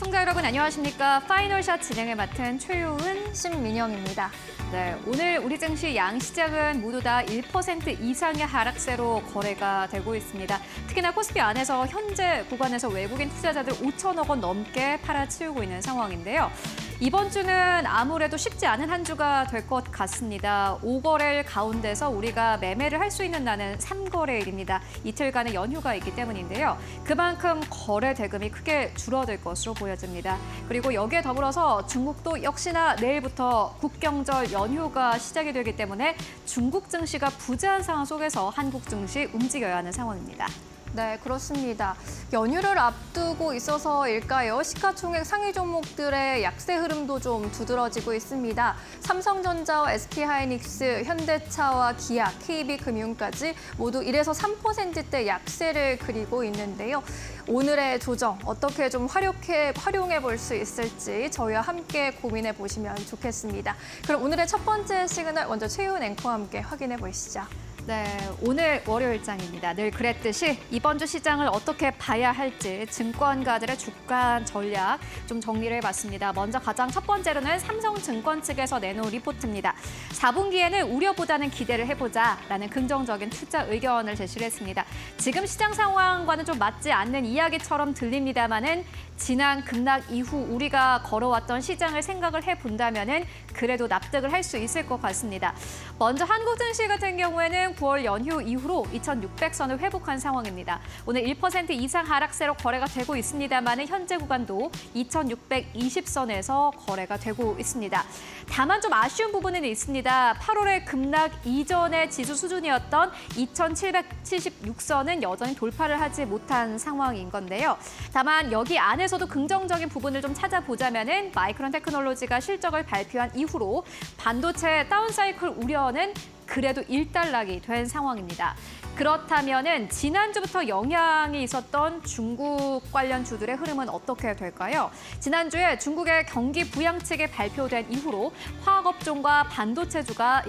시청자 여러분 안녕하십니까? 파이널샷 진행을 맡은 최유은, 신민영입니다. 네, 오늘 우리 증시 양시장은 모두 다 1% 이상의 하락세로 거래가 되고 있습니다. 특히나 코스피 안에서 현재 구간에서 외국인 투자자들 5천억 원 넘게 팔아치우고 있는 상황인데요. 이번 주는 아무래도 쉽지 않은 한 주가 될 것 같습니다. 5거래일 가운데서 우리가 매매를 할 수 있는 날은 3거래일입니다. 이틀간의 연휴가 있기 때문인데요. 그만큼 거래 대금이 크게 줄어들 것으로 보여집니다. 그리고 여기에 더불어서 중국도 역시나 내일부터 국경절 연휴가 시작이 되기 때문에 중국 증시가 부재한 상황 속에서 한국 증시 움직여야 하는 상황입니다. 네, 그렇습니다. 연휴를 앞두고 있어서일까요? 시가총액 상위 종목들의 약세 흐름도 좀 두드러지고 있습니다. 삼성전자와 SK하이닉스, 현대차와 기아, KB금융까지 모두 1에서 3%대 약세를 그리고 있는데요. 오늘의 조정 어떻게 좀 활용해 볼 수 있을지 저희와 함께 고민해 보시면 좋겠습니다. 그럼 오늘의 첫 번째 시그널 먼저 최유은 앵커와 함께 확인해 보시죠. 네, 오늘 월요일장입니다. 늘 그랬듯이 이번 주 시장을 어떻게 봐야 할지 증권가들의 주간 전략 좀 정리를 해봤습니다. 먼저 가장 첫 번째로는 삼성증권 측에서 내놓은 리포트입니다. 4분기에는 우려보다는 기대를 해보자라는 긍정적인 투자 의견을 제시를 했습니다. 지금 시장 상황과는 좀 맞지 않는 이야기처럼 들립니다만은 지난 급락 이후 우리가 걸어왔던 시장을 생각을 해본다면은 그래도 납득을 할 수 있을 것 같습니다. 먼저 한국 증시 같은 경우에는 9월 연휴 이후로 2,600선을 회복한 상황입니다. 오늘 1% 이상 하락세로 거래가 되고 있습니다만 현재 구간도 2,620선에서 거래가 되고 있습니다. 다만 좀 아쉬운 부분은 있습니다. 8월에 급락 이전의 지수 수준이었던 2,776선은 여전히 돌파를 하지 못한 상황인 건데요. 다만 여기 안에서도 긍정적인 부분을 좀 찾아보자면은 마이크론 테크놀로지가 실적을 발표한 이후로 반도체 다운사이클 우려는 그래도 일단락이 된 상황입니다. 그렇다면은 지난주부터 영향이 있었던 중국 관련 주들의 흐름은 어떻게 될까요? 지난주에 중국의 경기 부양책이 발표된 이후로 화학업종과 반도체주가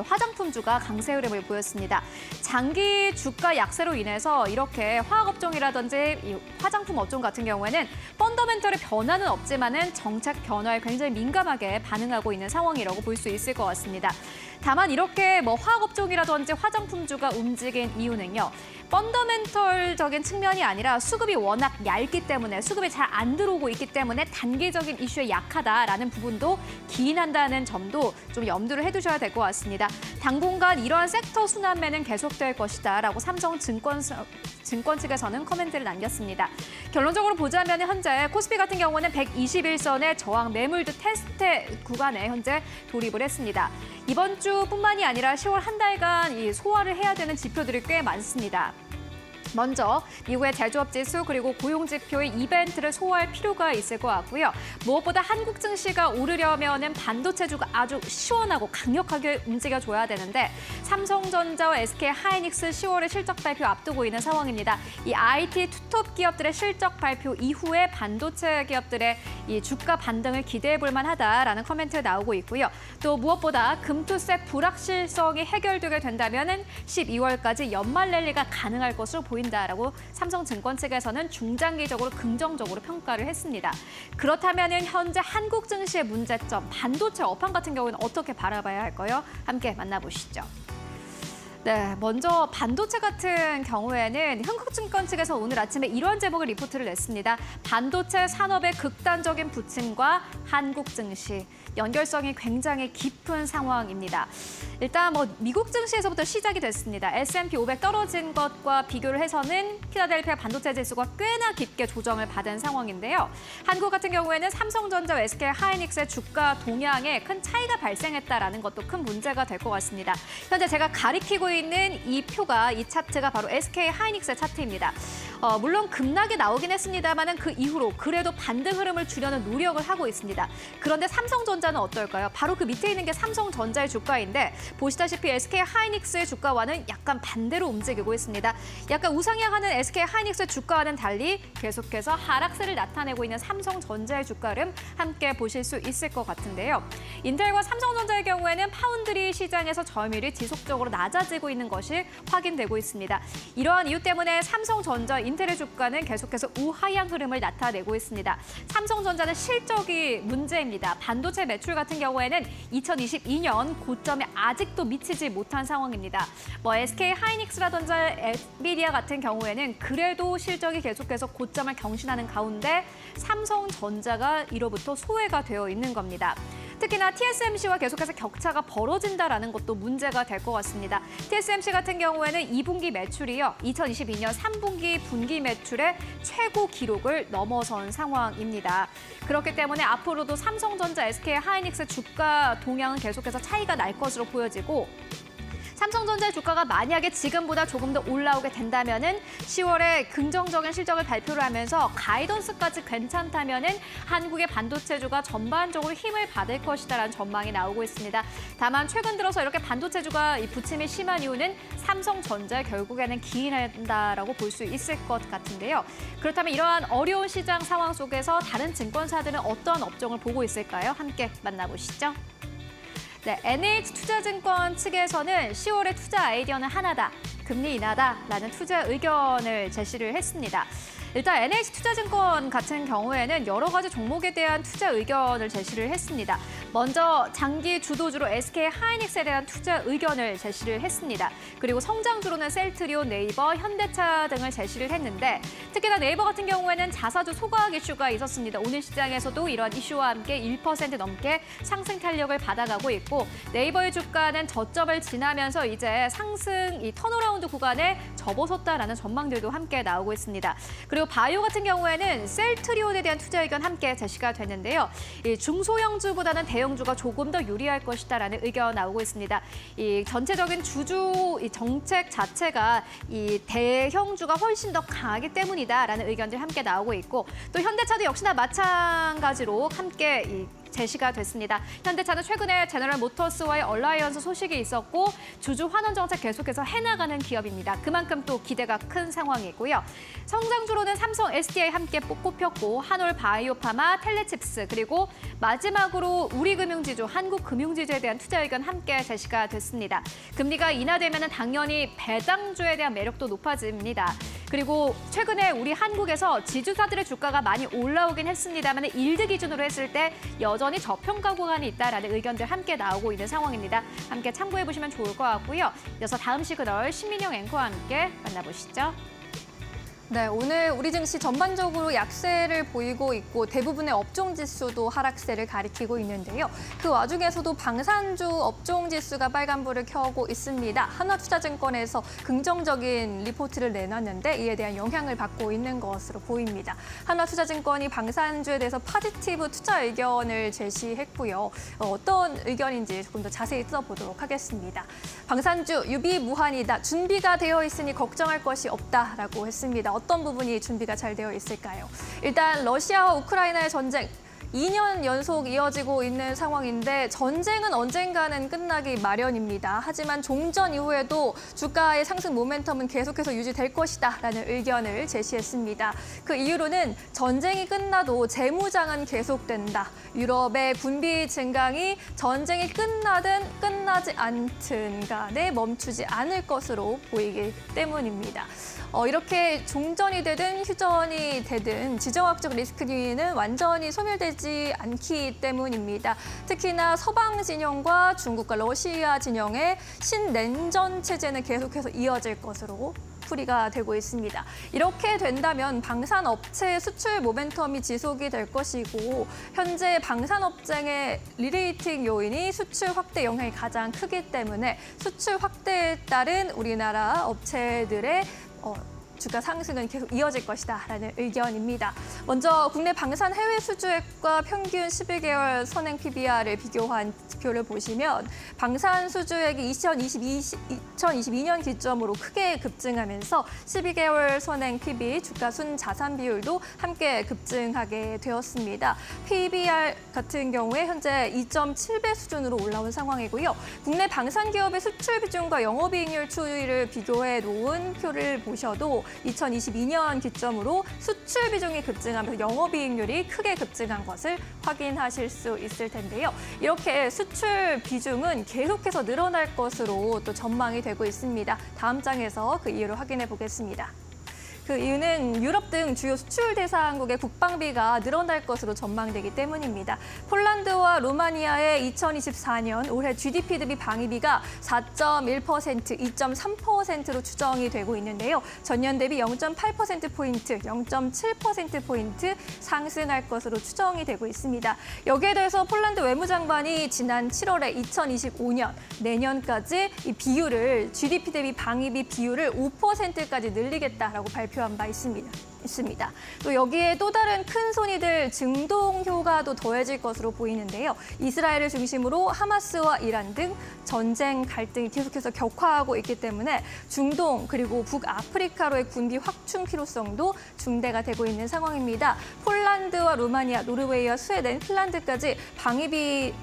화장품주가 강세 흐름을 보였습니다. 장기 주가 약세로 인해서 이렇게 화학업종이라든지 화장품 업종 같은 경우에는 펀더멘털의 변화는 없지만은 정책 변화에 굉장히 민감하게 반응하고 있는 상황이라고 볼 수 있을 것 같습니다. 다만 이렇게 화학업종이라든지 화장품주가 움직인 이유는요. 펀더멘털적인 측면이 아니라 수급이 워낙 얇기 때문에 수급이 잘 안 들어오고 있기 때문에 단기적인 이슈에 약하다라는 부분도 기인한다는 점도 좀 염두를 해두셔야 될 것 같습니다. 당분간 이러한 섹터 순환매는 계속될 것이다라고 삼성증권 측에서는 코멘트를 남겼습니다. 결론적으로 보자면 현재 코스피 같은 경우는 121선의 저항 매물드 테스트 구간에 현재 돌입을 했습니다. 이번 주뿐만이 아니라 10월 한 달간 소화를 해야 되는 지표들이 꽤 많습니다. 먼저 미국의 제조업 지수 그리고 고용 지표의 이벤트를 소화할 필요가 있을 것 같고요. 무엇보다 한국 증시가 오르려면은 반도체주가 아주 시원하고 강력하게 움직여줘야 되는데 삼성전자와 SK하이닉스 10월에 실적 발표 앞두고 있는 상황입니다. 이 IT 투톱 기업들의 실적 발표 이후에 반도체 기업들의 이 주가 반등을 기대해 볼 만하다라는 코멘트 나오고 있고요. 또 무엇보다 금투세 불확실성이 해결되게 된다면은 12월까지 연말 랠리가 가능할 것으로 보인다라고 삼성증권 측에서는 중장기적으로 긍정적으로 평가를 했습니다. 그렇다면은 현재 한국 증시의 문제점, 반도체 업황 같은 경우는 어떻게 바라봐야 할까요? 함께 만나보시죠. 네, 먼저 반도체 같은 경우에는 흥국증권 측에서 오늘 아침에 이런 제목의 리포트를 냈습니다. 반도체 산업의 극단적인 부침과 한국 증시, 연결성이 굉장히 깊은 상황입니다. 일단 미국 증시에서부터 시작이 됐습니다. S&P 500 떨어진 것과 비교를 해서는 필라델피아 반도체 지수가 꽤나 깊게 조정을 받은 상황인데요. 한국 같은 경우에는 삼성전자와 SK하이닉스의 주가 동향에 큰 차이가 발생했다라는 것도 큰 문제가 될 것 같습니다. 현재 제가 가리키고 있는 이 표가, 이 차트가 바로 SK하이닉스의 차트입니다. 물론 급락이 나오긴 했습니다만 그 이후로 그래도 반등 흐름을 주려는 노력을 하고 있습니다. 그런데 삼성전자는 어떨까요? 바로 그 밑에 있는 게 삼성전자의 주가인데 보시다시피 SK하이닉스의 주가와는 약간 반대로 움직이고 있습니다. 약간 우상향하는 SK하이닉스의 주가와는 달리 계속해서 하락세를 나타내고 있는 삼성전자의 주가 흐름 함께 보실 수 있을 것 같은데요. 인텔과 삼성전자의 경우에는 파운드리 시장에서 점유율이 지속적으로 낮아지고 빠지고 있는 것이 확인되고 있습니다. 이러한 이유 때문에 삼성전자, 인텔의 주가는 계속해서 우하향 흐름을 나타내고 있습니다. 삼성전자는 실적이 문제입니다. 반도체 매출 같은 경우에는 2022년 고점에 아직도 미치지 못한 상황입니다. SK 하이닉스라든지 엔비디아 같은 경우에는 그래도 실적이 계속해서 고점을 경신하는 가운데 삼성전자가 이로부터 소외가 되어 있는 겁니다. 특히나 TSMC와 계속해서 격차가 벌어진다라는 것도 문제가 될 것 같습니다. TSMC 같은 경우에는 2분기 매출이요, 2022년 3분기 분기 매출의 최고 기록을 넘어선 상황입니다. 그렇기 때문에 앞으로도 삼성전자, SK 하이닉스 주가 동향은 계속해서 차이가 날 것으로 보여지고, 삼성전자의 주가가 만약에 지금보다 조금 더 올라오게 된다면은 10월에 긍정적인 실적을 발표를 하면서 가이던스까지 괜찮다면은 한국의 반도체주가 전반적으로 힘을 받을 것이다라는 전망이 나오고 있습니다. 다만 최근 들어서 이렇게 반도체주가 부침이 심한 이유는 삼성전자에 결국에는 기인한다라고 볼 수 있을 것 같은데요. 그렇다면 이러한 어려운 시장 상황 속에서 다른 증권사들은 어떠한 업종을 보고 있을까요? 함께 만나보시죠. 네, NH투자증권 측에서는 10월의 투자 아이디어는 하나다, 금리 인하다라는 투자 의견을 제시를 했습니다. 일단 NH투자증권 같은 경우에는 여러 가지 종목에 대한 투자 의견을 제시를 했습니다. 먼저 장기 주도주로 SK 하이닉스에 대한 투자 의견을 제시를 했습니다. 그리고 성장주로는 셀트리온, 네이버, 현대차 등을 제시를 했는데, 특히나 네이버 같은 경우에는 자사주 소각 이슈가 있었습니다. 오늘 시장에서도 이러한 이슈와 함께 1% 넘게 상승 탄력을 받아가고 있고, 네이버의 주가는 저점을 지나면서 이제 상승 턴어라운드 구간에 접어섰다라는 전망들도 함께 나오고 있습니다. 그리고 바이오 같은 경우에는 셀트리온에 대한 투자 의견 함께 제시가 됐는데요. 중소형주보다는 대형주가 조금 더 유리할 것이다라는 의견 나오고 있습니다. 전체적인 주주 정책 자체가 대형주가 훨씬 더 강하기 때문이다라는 의견들이 함께 나오고 있고, 또 현대차도 역시나 마찬가지로 함께 제시가 됐습니다. 현대차는 최근에 제너럴 모터스와의 얼라이언스 소식이 있었고, 주주 환원 정책 계속해서 해나가는 기업입니다. 그만큼 또 기대가 큰 상황이고요. 성장주로는 삼성, SDI 함께 꼽혔고, 한올 바이오파마, 텔레칩스, 그리고 마지막으로 우리금융지주, 한국금융지주에 대한 투자 의견 함께 제시가 됐습니다. 금리가 인하되면 당연히 배당주에 대한 매력도 높아집니다. 그리고 최근에 우리 한국에서 지주사들의 주가가 많이 올라오긴 했습니다만 일드 기준으로 했을 때 여전히 저평가 구간이 있다라는 의견들 함께 나오고 있는 상황입니다. 함께 참고해보시면 좋을 것 같고요. 이어서 다음 시그널 신민영 앵커와 함께 만나보시죠. 네, 오늘 우리 증시 전반적으로 약세를 보이고 있고 대부분의 업종 지수도 하락세를 가리키고 있는데요. 그 와중에서도 방산주 업종 지수가 빨간불을 켜고 있습니다. 하나투자증권에서 긍정적인 리포트를 내놨는데 이에 대한 영향을 받고 있는 것으로 보입니다. 하나투자증권이 방산주에 대해서 파지티브 투자 의견을 제시했고요. 어떤 의견인지 조금 더 자세히 써보도록 하겠습니다. 방산주 유비무환이다. 준비가 되어 있으니 걱정할 것이 없다라고 했습니다. 어떤 부분이 준비가 잘 되어 있을까요? 일단 러시아와 우크라이나의 전쟁 2년 연속 이어지고 있는 상황인데 전쟁은 언젠가는 끝나기 마련입니다. 하지만 종전 이후에도 주가의 상승 모멘텀은 계속해서 유지될 것이다라는 의견을 제시했습니다. 그 이유로는 전쟁이 끝나도 재무장은 계속된다. 유럽의 군비 증강이 전쟁이 끝나든 끝나지 않든 간에 멈추지 않을 것으로 보이기 때문입니다. 이렇게 종전이 되든 휴전이 되든 지정학적 리스크는 완전히 소멸되지 않기 때문입니다. 특히나 서방 진영과 중국과 러시아 진영의 신냉전 체제는 계속해서 이어질 것으로 풀이가 되고 있습니다. 이렇게 된다면 방산업체 수출 모멘텀이 지속이 될 것이고 현재 방산업쟁의 리레이팅 요인이 수출 확대 영향이 가장 크기 때문에 수출 확대에 따른 우리나라 업체들의 주가 상승은 계속 이어질 것이다라는 의견입니다. 먼저 국내 방산 해외 수주액과 평균 11개월 선행 PBR을 비교한 지표를 보시면 방산 수주액이 2022년 기점으로 크게 급증하면서 12개월 선행 PB 주가 순자산 비율도 함께 급증하게 되었습니다. PBR 같은 경우에 현재 2.7배 수준으로 올라온 상황이고요. 국내 방산 기업의 수출 비중과 영업이익률 추이를 비교해 놓은 표를 보셔도 2022년 기점으로 수출 비중이 급증하면서 영업이익률이 크게 급증한 것을 확인하실 수 있을 텐데요. 이렇게 수출 비중은 계속해서 늘어날 것으로 또 전망이 되고 있습니다. 다음 장에서 그 이유를 확인해 보겠습니다. 그 이유는 유럽 등 주요 수출 대상국의 국방비가 늘어날 것으로 전망되기 때문입니다. 폴란드와 루마니아의 2024년 올해 GDP 대비 방위비가 4.1%, 2.3%로 추정이 되고 있는데요. 전년 대비 0.8%포인트, 0.7%포인트 상승할 것으로 추정이 되고 있습니다. 여기에 대해서 폴란드 외무장관이 지난 7월에 2025년 내년까지 이 비율을 GDP 대비 방위비 비율을 5%까지 늘리겠다라고 발표한 바 있습니다. 또 여기에 또 다른 큰 손이 될 증동 효과도 더해질 것으로 보이는데요. 이스라엘을 중심으로 하마스와 이란 등 전쟁 갈등이 계속해서 격화하고 있기 때문에 중동 그리고 북아프리카로의 군비 확충 필요성도 중대가 되고 있는 상황입니다. 폴란드와 루마니아, 노르웨이와 스웨덴, 핀란드까지 방위비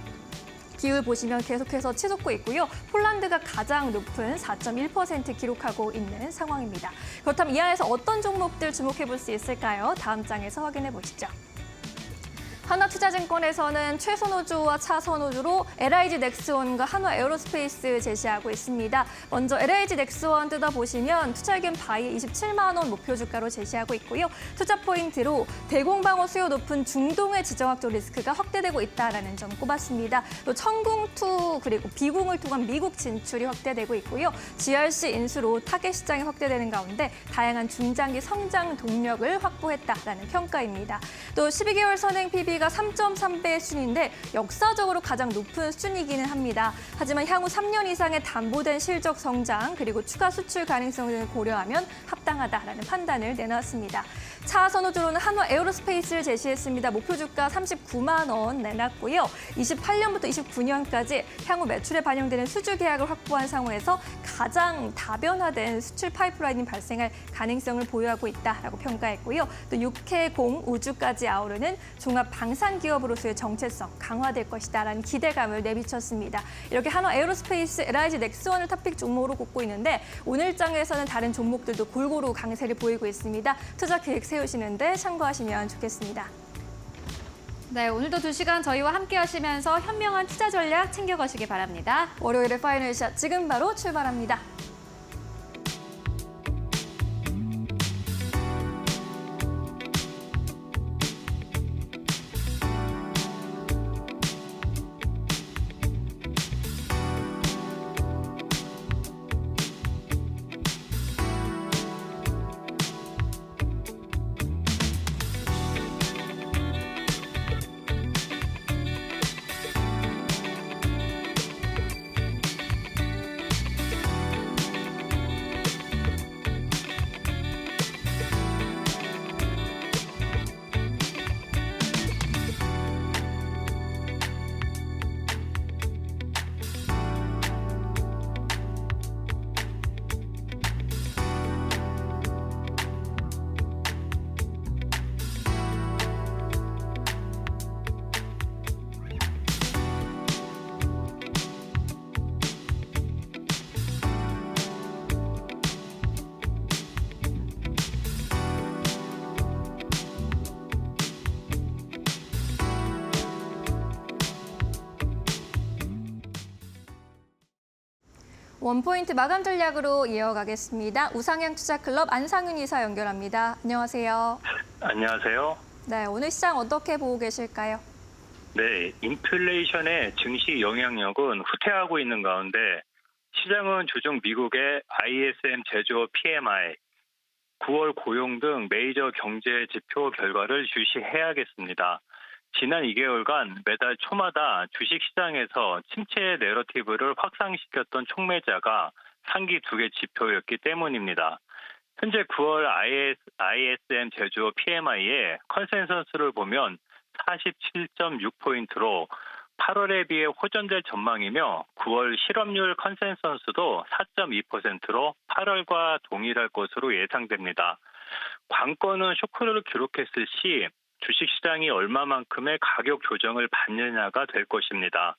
비율 보시면 계속해서 치솟고 있고요. 폴란드가 가장 높은 4.1% 기록하고 있는 상황입니다. 그렇다면 이 안에서 어떤 종목들 주목해 볼 수 있을까요? 다음 장에서 확인해 보시죠. 하나투자증권에서는 최선호주와 차선호주로 LIG 넥스원과 한화에어로스페이스 제시하고 있습니다. 먼저 LIG 넥스원 뜯어보시면 투자의견 바이 27만 원 목표 주가로 제시하고 있고요. 투자 포인트로 대공방어 수요 높은 중동의 지정학적 리스크가 확대되고 있다는 점 꼽았습니다. 또 천궁2 그리고 비공을 통한 미국 진출이 확대되고 있고요. GRC 인수로 타겟 시장이 확대되는 가운데 다양한 중장기 성장 동력을 확보했다라는 평가입니다. 또 12개월 선행 PB가 3.3배의 수준인데 역사적으로 가장 높은 수준이기는 합니다. 하지만 향후 3년 이상의 담보된 실적 성장 그리고 추가 수출 가능성 등을 고려하면 합당하다라는 판단을 내놨습니다. 차 선호주로는 한화에어로스페이스를 제시했습니다. 목표 주가 39만 원 내놨고요. 28년부터 29년까지 향후 매출에 반영되는 수주 계약을 확보한 상황에서 가장 다변화된 수출 파이프라인이 발생할 가능성을 보유하고 있다라고 평가했고요. 또 육해공 우주까지 아우르는 종합 방산 기업으로서의 정체성 강화될 것이다라는 기대감을 내비쳤습니다. 이렇게 한화에어로스페이스, LIG 넥스원을 탑픽 종목으로 꼽고 있는데 오늘 장에서는 다른 종목들도 골고루 강세를 보이고 있습니다. 투자 계획 세우시는데 참고하시면 좋겠습니다. 네, 오늘도 2시간 저희와 함께 하시면서 현명한 투자 전략 챙겨가시기 바랍니다. 월요일의 파이널샷 지금 바로 출발합니다. 원포인트 마감 전략으로 이어가겠습니다. 우상향 투자클럽 안상윤 이사 연결합니다. 안녕하세요. 안녕하세요. 네, 오늘 시장 어떻게 보고 계실까요? 네, 인플레이션의 증시 영향력은 후퇴하고 있는 가운데 시장은 주중 미국의 ISM 제조업 PMI, 9월 고용 등 메이저 경제 지표 결과를 주시해야겠습니다. 지난 2개월간 매달 초마다 주식시장에서 침체 내러티브를 확산시켰던 촉매자가 상기 2개 지표였기 때문입니다. 현재 9월 ISM 제조업 PMI의 컨센서스를 보면 47.6포인트로 8월에 비해 호전될 전망이며 9월 실업률 컨센서스도 4.2%로 8월과 동일할 것으로 예상됩니다. 관건은 쇼크를 기록했을 시 주식시장이 얼마만큼의 가격 조정을 받느냐가 될 것입니다.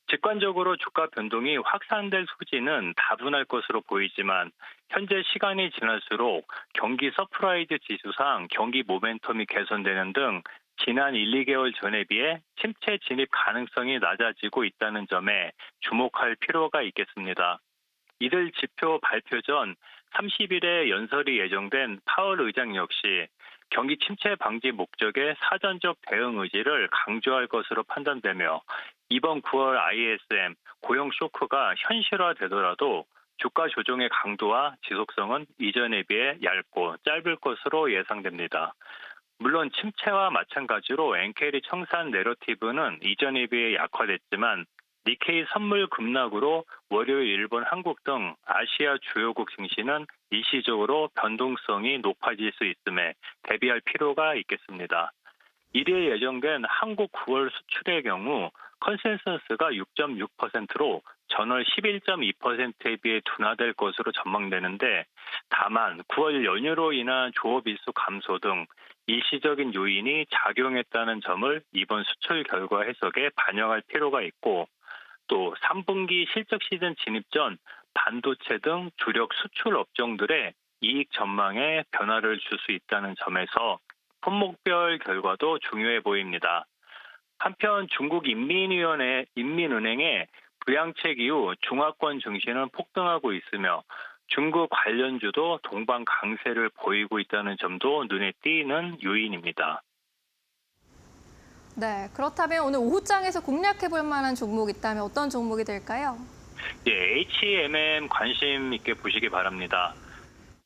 직관적으로 주가 변동이 확산될 소지는 다분할 것으로 보이지만 현재 시간이 지날수록 경기 서프라이즈 지수상 경기 모멘텀이 개선되는 등 지난 1, 2개월 전에 비해 침체 진입 가능성이 낮아지고 있다는 점에 주목할 필요가 있겠습니다. 이들 지표 발표 전 30일에 연설이 예정된 파월 의장 역시 경기 침체 방지 목적의 사전적 대응 의지를 강조할 것으로 판단되며 이번 9월 ISM 고용 쇼크가 현실화되더라도 주가 조정의 강도와 지속성은 이전에 비해 얇고 짧을 것으로 예상됩니다. 물론 침체와 마찬가지로 엔케리 청산 내러티브는 이전에 비해 약화됐지만 니케이 선물 급락으로 월요일 일본, 한국 등 아시아 주요국 증시는 일시적으로 변동성이 높아질 수 있음에 대비할 필요가 있겠습니다. 1일 예정된 한국 9월 수출의 경우 컨센서스가 6.6%로 전월 11.2%에 비해 둔화될 것으로 전망되는데 다만 9월 연휴로 인한 조업 일수 감소 등 일시적인 요인이 작용했다는 점을 이번 수출 결과 해석에 반영할 필요가 있고 또 3분기 실적 시즌 진입 전 반도체 등 주력 수출 업종들의 이익 전망에 변화를 줄 수 있다는 점에서 품목별 결과도 중요해 보입니다. 한편 중국 인민은행의 부양책 이후 중화권 증시는 폭등하고 있으며 중국 관련주도 동반 강세를 보이고 있다는 점도 눈에 띄는 요인입니다. 네, 그렇다면 오늘 오후장에서 공략해 볼 만한 종목 있다면 어떤 종목이 될까요? 예, HMM 관심 있게 보시기 바랍니다.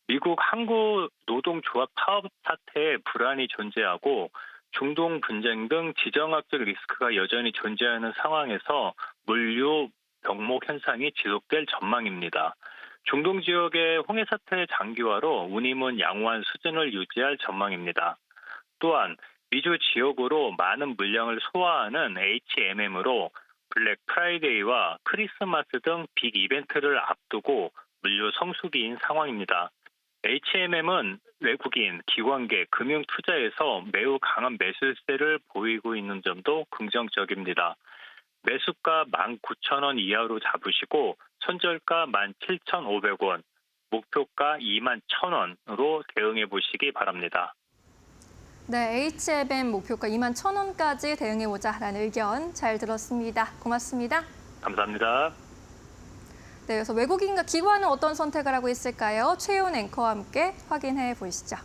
미국 한국 노동조합 파업 사태에 불안이 존재하고 중동 분쟁 등 지정학적 리스크가 여전히 존재하는 상황에서 물류 병목 현상이 지속될 전망입니다. 중동 지역의 홍해 사태 장기화로 운임은 양호한 수준을 유지할 전망입니다. 또한 미주 지역으로 많은 물량을 소화하는 HMM으로 블랙 프라이데이와 크리스마스 등 빅 이벤트를 앞두고 물류 성수기인 상황입니다. HMM은 외국인, 기관계, 금융 투자에서 매우 강한 매수세를 보이고 있는 점도 긍정적입니다. 매수가 19,000원 이하로 잡으시고 손절가 17,500원, 목표가 21,000원으로 대응해 보시기 바랍니다. 네, HMM 목표가 21,000원까지 대응해보자라는 의견 잘 들었습니다. 고맙습니다. 감사합니다. 네, 그래서 외국인과 기관은 어떤 선택을 하고 있을까요? 최윤 앵커와 함께 확인해 보시죠.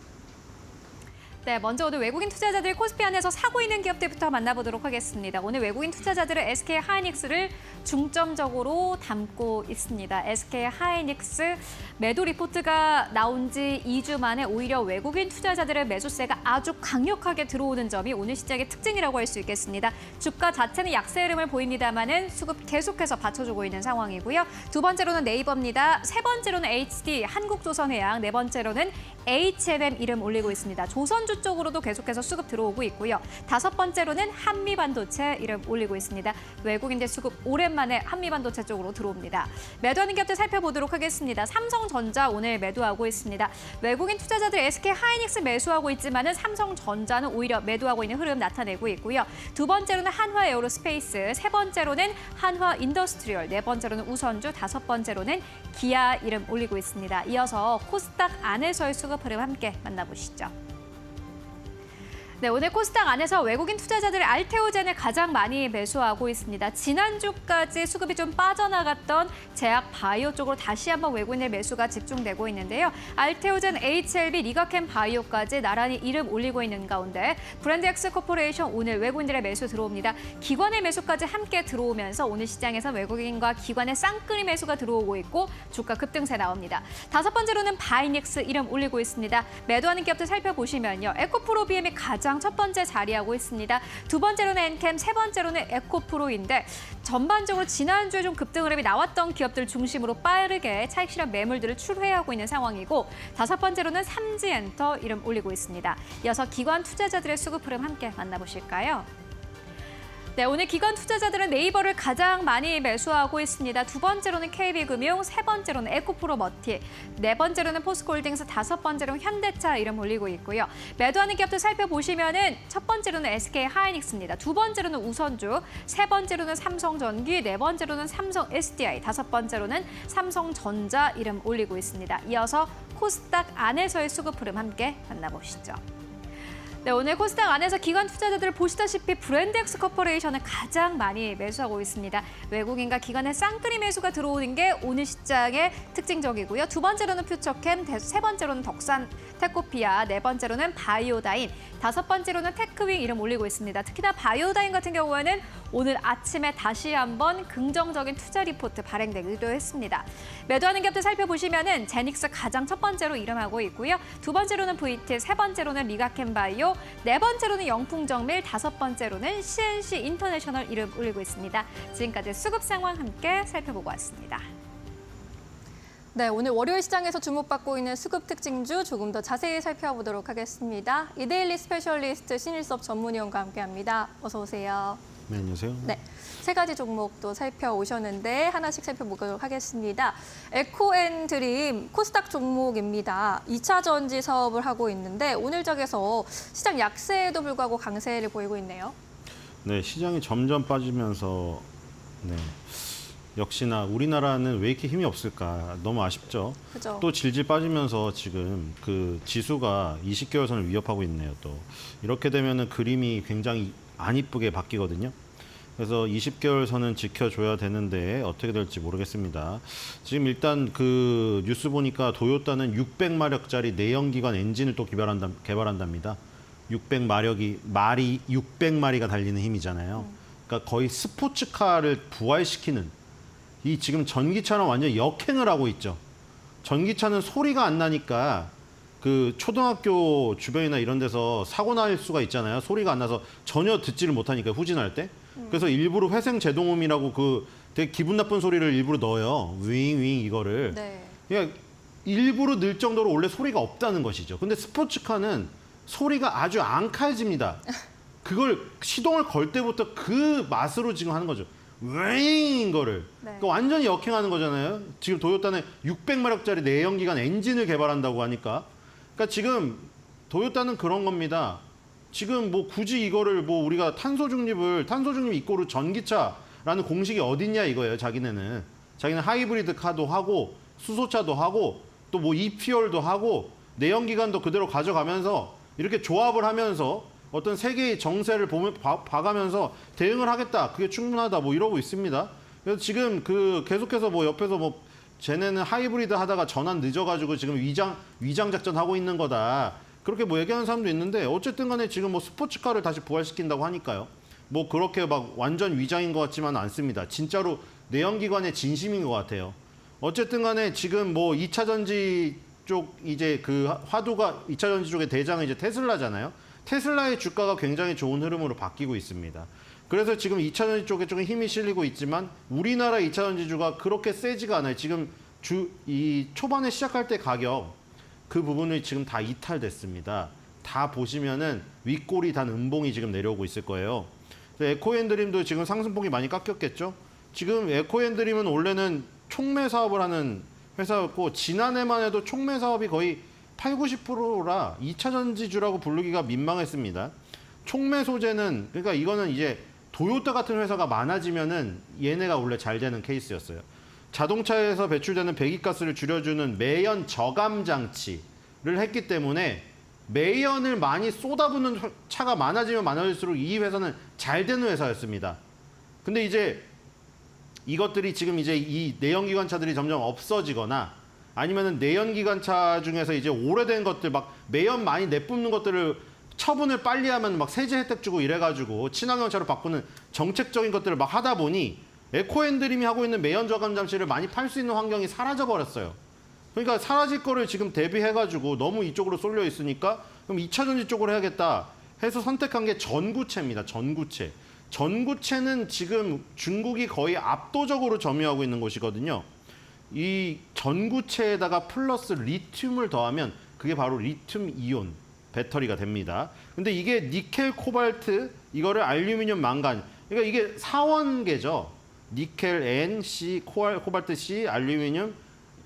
네, 먼저 오늘 외국인 투자자들이 코스피 안에서 사고 있는 기업들부터 만나보도록 하겠습니다. 오늘 외국인 투자자들은 SK 하이닉스를 중점적으로 담고 있습니다. SK 하이닉스 매도 리포트가 나온 지 2주 만에 오히려 외국인 투자자들의 매수세가 아주 강력하게 들어오는 점이 오늘 시장의 특징이라고 할 수 있겠습니다. 주가 자체는 약세 흐름을 보입니다만은 수급 계속해서 받쳐주고 있는 상황이고요. 두 번째로는 네이버입니다. 세 번째로는 HD, 한국조선해양, 네 번째로는 HMM 이름 올리고 있습니다. 조선주 쪽으로도 계속해서 수급 들어오고 있고요. 다섯 번째로는 한미반도체 이름 올리고 있습니다. 외국인들 수급 오랜만에 한미반도체 쪽으로 들어옵니다. 매도하는 기업들 살펴보도록 하겠습니다. 삼성전자 오늘 매도하고 있습니다. 외국인 투자자들 SK 하이닉스 매수하고 있지만은 삼성전자는 오히려 매도하고 있는 흐름 나타내고 있고요. 두 번째로는 한화 에어로스페이스, 세 번째로는 한화 인더스트리얼, 네 번째로는 우선주, 다섯 번째로는 기아 이름 올리고 있습니다. 이어서 코스닥 안에서의 수급 흐름 함께 만나보시죠. 네, 오늘 코스닥 안에서 외국인 투자자들의 알테오젠을 가장 많이 매수하고 있습니다. 지난주까지 수급이 좀 빠져나갔던 제약 바이오 쪽으로 다시 한번 외국인의 매수가 집중되고 있는데요. 알테오젠, HLB, 리가캠 바이오까지 나란히 이름 올리고 있는 가운데 브랜드엑스 코퍼레이션 오늘 외국인들의 매수 들어옵니다. 기관의 매수까지 함께 들어오면서 오늘 시장에서 외국인과 기관의 쌍끌이 매수가 들어오고 있고 주가 급등세 나옵니다. 다섯 번째로는 바이닉스 이름 올리고 있습니다. 매도하는 기업들 살펴보시면요. 에코프로비엠이 가장 첫 번째 자리하고 있습니다. 두 번째로는 엔캠, 세 번째로는 에코프로인데 전반적으로 지난주에 좀 급등 흐름이 나왔던 기업들 중심으로 빠르게 차익 실현 매물들을 출회하고 있는 상황이고 다섯 번째로는 삼지엔터 이름 올리고 있습니다. 이어서 기관 투자자들의 수급 흐름 함께 만나보실까요? 네, 오늘 기관 투자자들은 네이버를 가장 많이 매수하고 있습니다. 두 번째로는 KB금융, 세 번째로는 에코프로머티, 네 번째로는 포스코홀딩스, 다섯 번째로는 현대차 이름 올리고 있고요. 매도하는 기업들 살펴보시면은 첫 번째로는 SK하이닉스입니다. 두 번째로는 우선주, 세 번째로는 삼성전기, 네 번째로는 삼성 SDI, 다섯 번째로는 삼성전자 이름 올리고 있습니다. 이어서 코스닥 안에서의 수급 흐름 함께 만나보시죠. 네, 오늘 코스닥 안에서 기관 투자자들 보시다시피 브랜드엑스 코퍼레이션을 가장 많이 매수하고 있습니다. 외국인과 기관의 쌍끌이 매수가 들어오는 게 오늘 시장의 특징적이고요. 두 번째로는 퓨처캠, 세 번째로는 덕산 테코피아, 네 번째로는 바이오다인, 다섯 번째로는 테크윙 이름 올리고 있습니다. 특히나 바이오다인 같은 경우에는 오늘 아침에 다시 한번 긍정적인 투자 리포트 발행되기도 했습니다. 매도하는 기업들 살펴보시면은 제닉스 가장 첫 번째로 이름하고 있고요. 두 번째로는 VT, 세 번째로는 리가켄바이오, 네 번째로는 영풍정밀, 다섯 번째로는 CNC 인터내셔널 이름 올리고 있습니다. 지금까지 수급 상황 함께 살펴보고 왔습니다. 네, 오늘 월요일 시장에서 주목받고 있는 수급 특징주 조금 더 자세히 살펴보도록 하겠습니다. 이데일리 스페셜리스트 신일섭 전문위원과 함께합니다. 어서 오세요. 네, 안녕하세요. 네, 세 가지 종목도 살펴오셨는데 하나씩 살펴보도록 하겠습니다. 에코앤드림 코스닥 종목입니다. 2차 전지 사업을 하고 있는데 오늘 장에서 시장 약세에도 불구하고 강세를 보이고 있네요. 네, 시장이 점점 빠지면서 네, 역시나 우리나라는 왜 이렇게 힘이 없을까 너무 아쉽죠. 그죠? 또 질질 빠지면서 지금 그 지수가 20개월 선을 위협하고 있네요. 또 이렇게 되면은 그림이 굉장히 안 이쁘게 바뀌거든요. 그래서 20개월 선은 지켜줘야 되는데 어떻게 될지 모르겠습니다. 지금 일단 그 뉴스 보니까 도요타는 600마력짜리 내연기관 엔진을 또 개발한답니다. 600마리가 달리는 힘이잖아요. 그러니까 거의 스포츠카를 부활시키는 이 지금 전기차는 완전 역행을 하고 있죠. 전기차는 소리가 안 나니까 그 초등학교 주변이나 이런 데서 사고 날 수가 있잖아요. 소리가 안 나서 전혀 듣지를 못하니까 후진할 때. 그래서 일부러 회생 제동음이라고 그 되게 기분 나쁜 소리를 일부러 넣어요. 윙윙 이거를. 네. 그러니까 일부러 늘 정도로 원래 소리가 없다는 것이죠. 근데 스포츠카는 소리가 아주 앙칼집니다. 그걸 시동을 걸 때부터 그 맛으로 지금 하는 거죠. 윙 거를. 네. 그러니까 완전히 역행하는 거잖아요. 지금 도요타는 600마력짜리 내연기관 엔진을 개발한다고 하니까. 그러니까 지금 도요타는 그런 겁니다. 지금 뭐 굳이 이거를 뭐 우리가 탄소 중립 이꼬르 전기차라는 공식이 어딨냐 이거예요. 자기네는 하이브리드 카도 하고 수소차도 하고 또 뭐 이퓨얼도 하고 내연기관도 그대로 가져가면서 이렇게 조합을 하면서 어떤 세계의 정세를 봐가면서 대응을 하겠다. 그게 충분하다. 뭐 이러고 있습니다. 그래서 지금 그 계속해서 뭐 옆에서 뭐 쟤네는 하이브리드 하다가 전환 늦어가지고 지금 위장 작전 하고 있는 거다. 그렇게 뭐 얘기하는 사람도 있는데 어쨌든 간에 지금 뭐 스포츠카를 다시 부활시킨다고 하니까요. 뭐 그렇게 막 완전 위장인 것 같지만은 않습니다. 진짜로 내연기관의 진심인 것 같아요. 어쨌든 간에 지금 뭐 2차 전지 쪽 이제 그 화두가 2차 전지 쪽의 대장은 이제 테슬라잖아요. 테슬라의 주가가 굉장히 좋은 흐름으로 바뀌고 있습니다. 그래서 지금 2차 전지 쪽에 조금 힘이 실리고 있지만 우리나라 2차 전지주가 그렇게 세지가 않아요. 지금 이 초반에 시작할 때 가격 그 부분이 지금 다 이탈됐습니다. 다 보시면은 윗골이 단 음봉이 지금 내려오고 있을 거예요. 에코앤드림도 지금 상승폭이 많이 깎였겠죠. 지금 에코앤드림은 원래는 촉매 사업을 하는 회사였고 지난해만 해도 촉매 사업이 거의 80~90%라 2차 전지주라고 부르기가 민망했습니다. 촉매 소재는 그러니까 이거는 이제 도요타 같은 회사가 많아지면은 얘네가 원래 잘 되는 케이스였어요. 자동차에서 배출되는 배기가스를 줄여주는 매연 저감 장치를 했기 때문에 매연을 많이 쏟아붓는 차가 많아지면 많아질수록 이 회사는 잘 되는 회사였습니다. 근데 이제 이것들이 지금 이제 이 내연기관차들이 점점 없어지거나 아니면은 내연기관차 중에서 이제 오래된 것들 막 매연 많이 내뿜는 것들을 처분을 빨리 하면 막 세제 혜택 주고 이래가지고 친환경차로 바꾸는 정책적인 것들을 막 하다 보니 에코앤드림이 하고 있는 매연 저감 장치를 많이 팔 수 있는 환경이 사라져 버렸어요. 그러니까 사라질 거를 지금 대비해가지고 너무 이쪽으로 쏠려 있으니까 그럼 2차 전지 쪽으로 해야겠다 해서 선택한 게 전구체입니다. 전구체. 전구체는 지금 중국이 거의 압도적으로 점유하고 있는 곳이거든요. 이 전구체에다가 플러스 리튬을 더하면 그게 바로 리튬 이온 배터리가 됩니다. 근데 이게 니켈, 코발트, 이거를 알루미늄, 망간 그러니까 이게 사원계죠. 니켈 N, C, 코발트 C, 알루미늄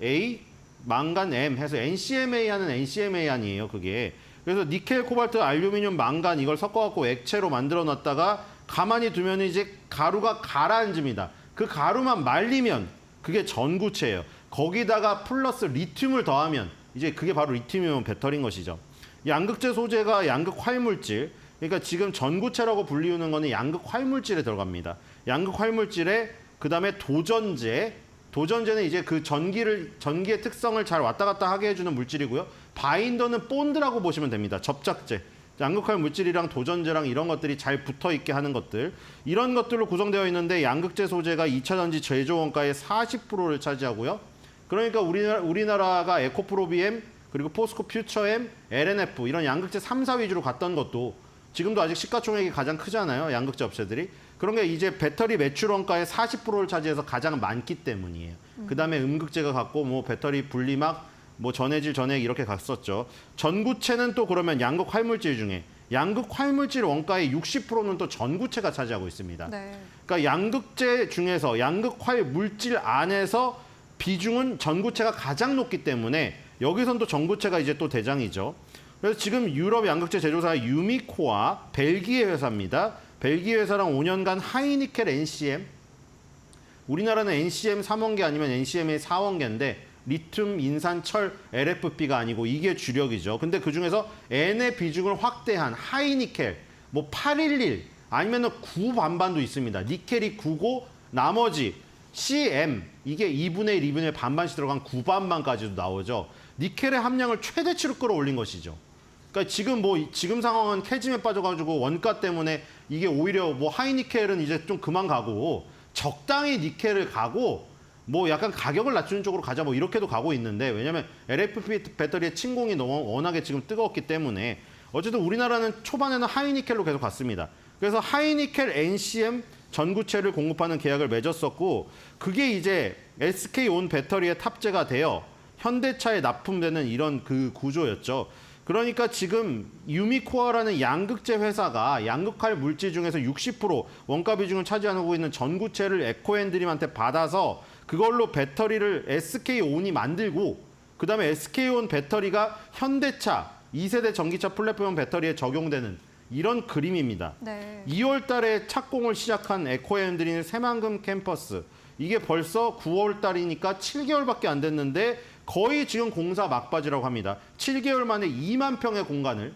A, 망간 M 해서 NCMA 하는 NCMA 아니에요, 그게. 그래서 니켈, 코발트, 알루미늄, 망간 이걸 섞어갖고 액체로 만들어 놨다가 가만히 두면 이제 가루가 가라앉습니다. 그 가루만 말리면 그게 전구체예요. 거기다가 플러스 리튬을 더하면 이제 그게 바로 리튬이온 배터리인 것이죠. 양극재 소재가 양극 활물질, 그러니까 지금 전구체라고 불리우는 거는 양극 활물질에 들어갑니다. 양극 활물질에 그다음에 도전제는 이제 그 전기의 특성을 잘 왔다 갔다 하게 해주는 물질이고요. 바인더는 본드라고 보시면 됩니다. 접착제. 양극할 물질이랑 도전제랑 이런 것들이 잘 붙어 있게 하는 것들. 이런 것들로 구성되어 있는데 양극재 소재가 2차 전지 제조 원가의 40%를 차지하고요. 그러니까 우리나라가 에코프로비엠, 그리고 포스코 퓨처엠, LNF 이런 양극재 3사 위주로 갔던 것도 지금도 아직 시가총액이 가장 크잖아요. 양극재 업체들이. 그런 게 이제 배터리 매출 원가의 40%를 차지해서 가장 많기 때문이에요. 그다음에 음극재가 갔고 뭐 배터리 분리막, 뭐 전해질 전액 이렇게 갔었죠. 전구체는 또 그러면 양극 활물질 중에 양극 활물질 원가의 60%는 또 전구체가 차지하고 있습니다. 네. 그러니까 양극재 중에서 양극 활물질 안에서 비중은 전구체가 가장 높기 때문에 여기선 또 전구체가 이제 또 대장이죠. 그래서 지금 유럽 양극재 제조사 유미코아 벨기에 회사입니다. 벨기에 회사랑 5년간 하이니켈 NCM, 우리나라는 NCM 3원계 아니면 NCMA 4원계인데 리튬, 인산, 철, LFP가 아니고 이게 주력이죠. 근데 그중에서 N의 비중을 확대한 하이니켈, 뭐 811 아니면 9 반반도 있습니다. 니켈이 9고 나머지 CM 이게 2분의 1, 2분의 1 반반씩 들어간 9반반까지도 나오죠. 니켈의 함량을 최대치로 끌어올린 것이죠. 그러니까 지금 상황은 캐즘에 빠져가지고 원가 때문에 이게 오히려 뭐 하이니켈은 이제 좀 그만 가고 적당히 니켈을 가고 뭐 약간 가격을 낮추는 쪽으로 가자 뭐 이렇게도 가고 있는데 왜냐면 LFP 배터리의 침공이 너무 워낙에 지금 뜨거웠기 때문에 어쨌든 우리나라는 초반에는 하이니켈로 계속 갔습니다. 그래서 하이니켈 NCM 전구체를 공급하는 계약을 맺었었고 그게 이제 SK온 배터리에 탑재가 되어 현대차에 납품되는 이런 그 구조였죠. 그러니까 지금 유미코아라는 양극재 회사가 양극할 물질 중에서 60% 원가 비중을 차지하고 있는 전구체를 에코앤드림한테 받아서 그걸로 배터리를 SK온이 만들고 그다음에 SK온 배터리가 현대차 2세대 전기차 플랫폼 배터리에 적용되는 이런 그림입니다. 네. 2월 달에 착공을 시작한 에코앤드림 새만금 캠퍼스. 이게 벌써 9월 달이니까 7개월밖에 안 됐는데 거의 지금 공사 막바지라고 합니다. 7개월 만에 2만 평의 공간을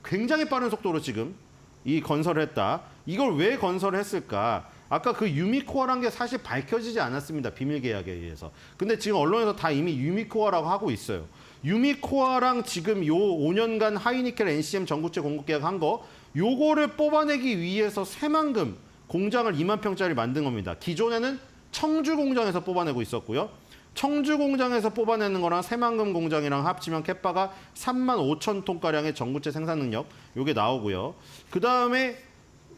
굉장히 빠른 속도로 지금 이 건설을 했다. 이걸 왜 건설을 했을까? 아까 그 유미코어란 게 사실 밝혀지지 않았습니다. 비밀 계약에 의해서. 근데 지금 언론에서 다 이미 유미코어라고 하고 있어요. 유미코어랑 지금 요 5년간 하이니켈 NCM 전구체 공급 계약한 거 요거를 뽑아내기 위해서 새만금 공장을 2만 평짜리 만든 겁니다. 기존에는 청주 공장에서 뽑아내고 있었고요. 청주 공장에서 뽑아내는 거랑 새만금 공장이랑 합치면 캐파가 3만 5천 톤가량의 전구체 생산 능력 요게 나오고요. 그다음에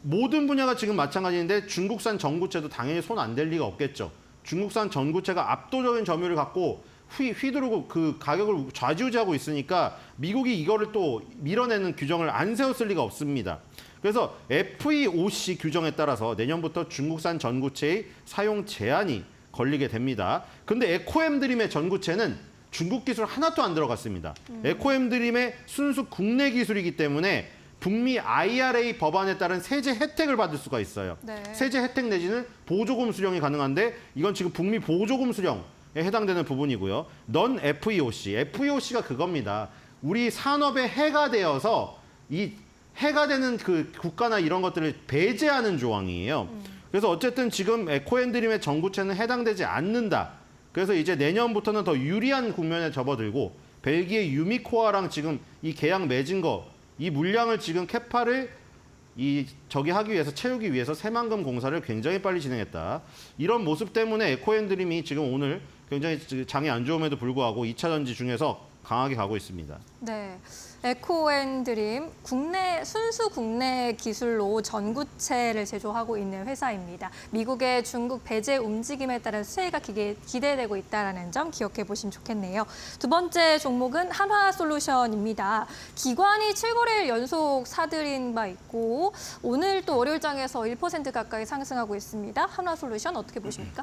모든 분야가 지금 마찬가지인데 중국산 전구체도 당연히 손 안 댈 리가 없겠죠. 중국산 전구체가 압도적인 점유율을 갖고 휘두르고 그 가격을 좌지우지하고 있으니까 미국이 이거를 또 밀어내는 규정을 안 세웠을 리가 없습니다. 그래서 FEOC 규정에 따라서 내년부터 중국산 전구체의 사용 제한이 걸리게 됩니다. 근데 에코엠드림의 전구체는 중국 기술 하나도 안 들어갔습니다. 에코엠드림의 순수 국내 기술이기 때문에 북미 IRA 법안에 따른 세제 혜택을 받을 수가 있어요. 네. 세제 혜택 내지는 보조금 수령이 가능한데 이건 지금 북미 보조금 수령에 해당되는 부분이고요. 넌 FEOC. FEOC가 그겁니다. 우리 산업에 해가 되어서 이 해가 되는 그 국가나 이런 것들을 배제하는 조항이에요. 그래서 어쨌든 지금 에코앤드림의 전구체는 해당되지 않는다. 그래서 이제 내년부터는 더 유리한 국면에 접어들고 벨기에 유미코아랑 지금 이 계약 맺은 거 이 물량을 지금 캐파를 하기 위해서 채우기 위해서 새만금 공사를 굉장히 빨리 진행했다. 이런 모습 때문에 에코앤드림이 지금 오늘 굉장히 장이 안 좋음에도 불구하고 2차 전지 중에서 강하게 가고 있습니다. 네, 에코앤드림 순수 국내 기술로 전구체를 제조하고 있는 회사입니다. 미국의 중국 배제 움직임에 따른 수혜가 기대되고 있다는 점 기억해 보시면 좋겠네요. 두 번째 종목은 한화솔루션입니다. 기관이 7거래일 연속 사들인 바 있고 오늘 또 월요일장에서 1% 가까이 상승하고 있습니다. 한화솔루션 어떻게 보십니까?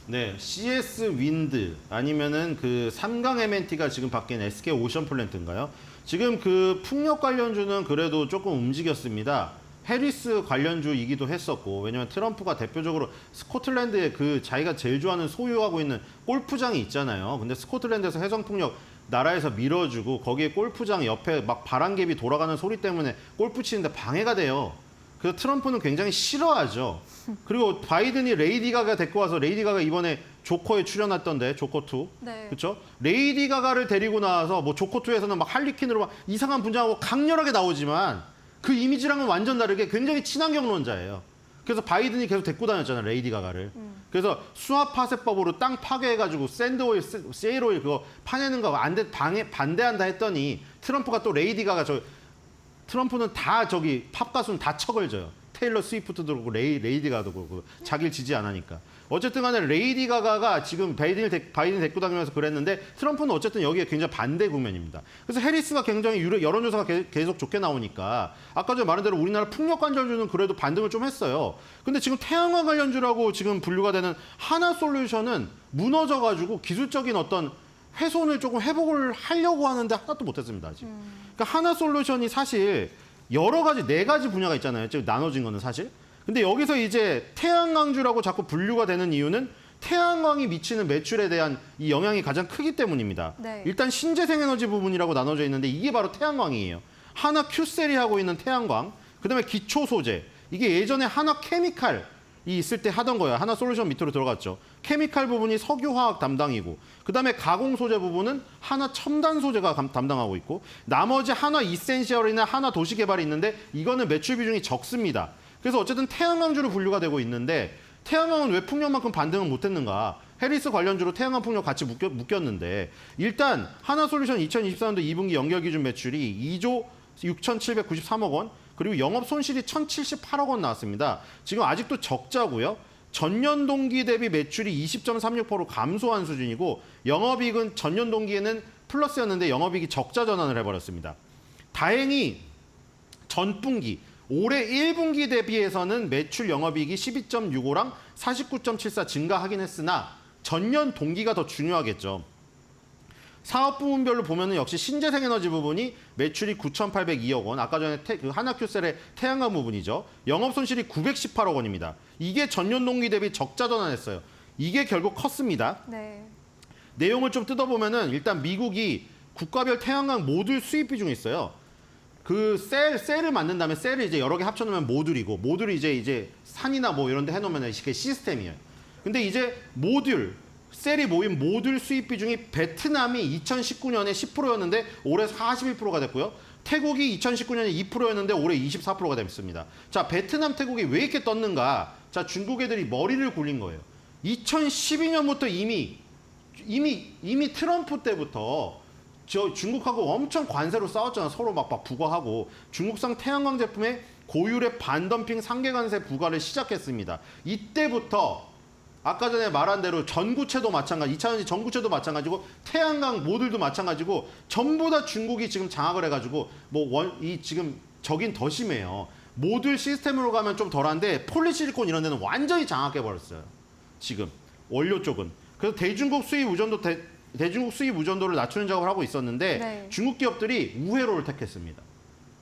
네, CS 윈드 아니면은 그 삼강 MNT가 지금 바뀐 SK 오션 플랜트인가요? 지금 그 풍력 관련주는 그래도 조금 움직였습니다. 해리스 관련주이기도 했었고, 왜냐면 트럼프가 대표적으로 스코틀랜드에 그 자기가 제일 좋아하는 소유하고 있는 골프장이 있잖아요. 근데 스코틀랜드에서 해성풍력 나라에서 밀어주고 거기에 골프장 옆에 막 바람개비 돌아가는 소리 때문에 골프 치는데 방해가 돼요. 그래서 트럼프는 굉장히 싫어하죠. 그리고 바이든이 레이디 가가 데리고 와서 레이디 가가 이번에 조커에 출연했던데 조커2. 네. 그렇죠? 레이디 가가를 데리고 나와서 뭐 조커2에서는 막 할리퀸으로 막 이상한 분장하고 강렬하게 나오지만 그 이미지랑은 완전 다르게 굉장히 친환경론자예요. 그래서 바이든이 계속 데리고 다녔잖아요. 레이디 가가를. 그래서 수압파쇄법으로 땅 파괴해가지고 샌드오일, 세일오일 그거 파내는 거 반대한다 했더니 트럼프가 또 레이디 가가 트럼프는 다 팝 가수는 다 척을 져요. 테일러 스위프트도 그렇고 레이디 가도 그렇고 자기를 지지 안 하니까. 어쨌든 간에 레이디 가가가 지금 바이든 데리고 다니면서 그랬는데 트럼프는 어쨌든 여기에 굉장히 반대 국면입니다. 그래서 해리스가 굉장히 여론조사가 계속 좋게 나오니까 아까 전에 말한 대로 우리나라 풍력 관련주는 그래도 반등을 좀 했어요. 근데 지금 태양광 관련주라고 지금 분류가 되는 하나솔루션은 무너져가지고 기술적인 어떤 훼손을 조금 회복을 하려고 하는데 하나도 못했습니다. 아직. 그러니까 하나솔루션이 사실 여러 가지 4가지 분야가 있잖아요. 지금 나눠진 거는 사실. 근데 여기서 이제 태양광주라고 자꾸 분류가 되는 이유는 태양광이 미치는 매출에 대한 이 영향이 가장 크기 때문입니다. 네. 일단 신재생에너지 부분이라고 나눠져 있는데 이게 바로 태양광이에요. 하나 큐셀이 하고 있는 태양광, 그다음에 기초 소재. 이게 예전에 하나 케미칼이 있을 때 하던 거예요. 하나 솔루션 밑으로 들어갔죠. 케미칼 부분이 석유화학 담당이고, 그다음에 가공 소재 부분은 하나 첨단 소재가 담당하고 있고, 나머지 하나 이센셜이나 하나 도시 개발이 있는데 이거는 매출 비중이 적습니다. 그래서 어쨌든 태양광주로 분류가 되고 있는데 태양광은 왜 풍력만큼 반등을 못했는가? 해리스 관련주로 태양광 풍력 같이 묶였는데 일단 하나솔루션 2024년도 2분기 연결 기준 매출이 2조 6,793억 원, 그리고 영업 손실이 1,078억 원 나왔습니다. 지금 아직도 적자고요. 전년 동기 대비 매출이 20.36% 감소한 수준이고 영업이익은 전년 동기에는 플러스였는데 영업이익이 적자 전환을 해버렸습니다. 다행히 전분기 올해 1분기 대비해서는 매출 영업이익이 12.65랑 49.74 증가하긴 했으나 전년 동기가 더 중요하겠죠. 사업 부문별로 보면은 역시 신재생에너지 부분이 매출이 9,802억 원, 아까 전에 그 하나큐셀의 태양광 부분이죠. 영업 손실이 918억 원입니다. 이게 전년 동기 대비 적자 전환했어요. 이게 결국 컸습니다. 네. 내용을 좀 뜯어보면은 일단 미국이 국가별 태양광 모듈 수입 비중이 있어요. 그 셀을 만든 다음에 셀을 이제 여러 개 합쳐놓으면 모듈이고, 모듈이 이제 산이나 뭐 이런 데 해놓으면 이게 시스템이에요. 근데 이제 셀이 모인 모듈 수입 비중이 베트남이 2019년에 10%였는데 올해 41%가 됐고요. 태국이 2019년에 2%였는데 올해 24%가 됐습니다. 자, 베트남, 태국이 왜 이렇게 떴는가? 자, 중국 애들이 머리를 굴린 거예요. 2012년부터 이미 트럼프 때부터 중국하고 엄청 관세로 싸웠잖아. 서로 막 부과하고 중국산 태양광 제품에 고율의 반덤핑 상계관세 부과를 시작했습니다. 이때부터 아까 전에 말한 대로 전구체도 마찬가지, 2차전지 전구체도 마찬가지고 태양광 모듈도 마찬가지고 전부 다 중국이 지금 장악을 해가지고 지금 저긴 더 심해요. 모듈 시스템으로 가면 좀 덜한데 폴리실리콘 이런 데는 완전히 장악해버렸어요. 지금 원료 쪽은. 그래서 대중국 수입 의존도를 낮추는 작업을 하고 있었는데 네. 중국 기업들이 우회로를 택했습니다.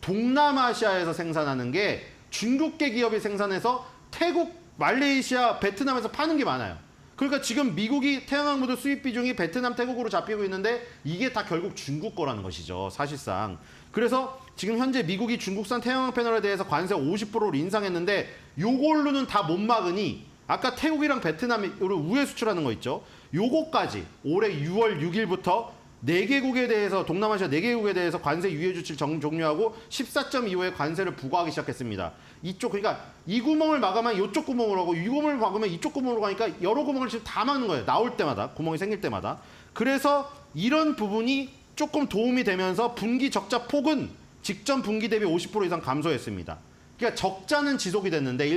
동남아시아에서 생산하는 게 중국계 기업이 생산해서 태국, 말레이시아, 베트남에서 파는 게 많아요. 그러니까 지금 미국이 태양광 모듈 수입 비중이 베트남, 태국으로 잡히고 있는데 이게 다 결국 중국 거라는 것이죠. 사실상. 그래서 지금 현재 미국이 중국산 태양광 패널에 대해서 관세 50%를 인상했는데 요걸로는 다 못 막으니 아까 태국이랑 베트남으로 우회 수출하는 거 있죠. 요거까지 올해 6월 6일부터 4개국에 대해서 동남아시아 4개국에 대해서 관세 유예 조치를 종료하고 14.25의 관세를 부과하기 시작했습니다. 그러니까 이 구멍을 막으면 이쪽 구멍으로 하고 이 구멍을 막으면 이쪽 구멍으로 가니까 여러 구멍을 지금 다 막는 거예요. 나올 때마다 구멍이 생길 때마다. 그래서 이런 부분이 조금 도움이 되면서 분기 적자 폭은 직전 분기 대비 50% 이상 감소했습니다. 그러니까 적자는 지속이 됐는데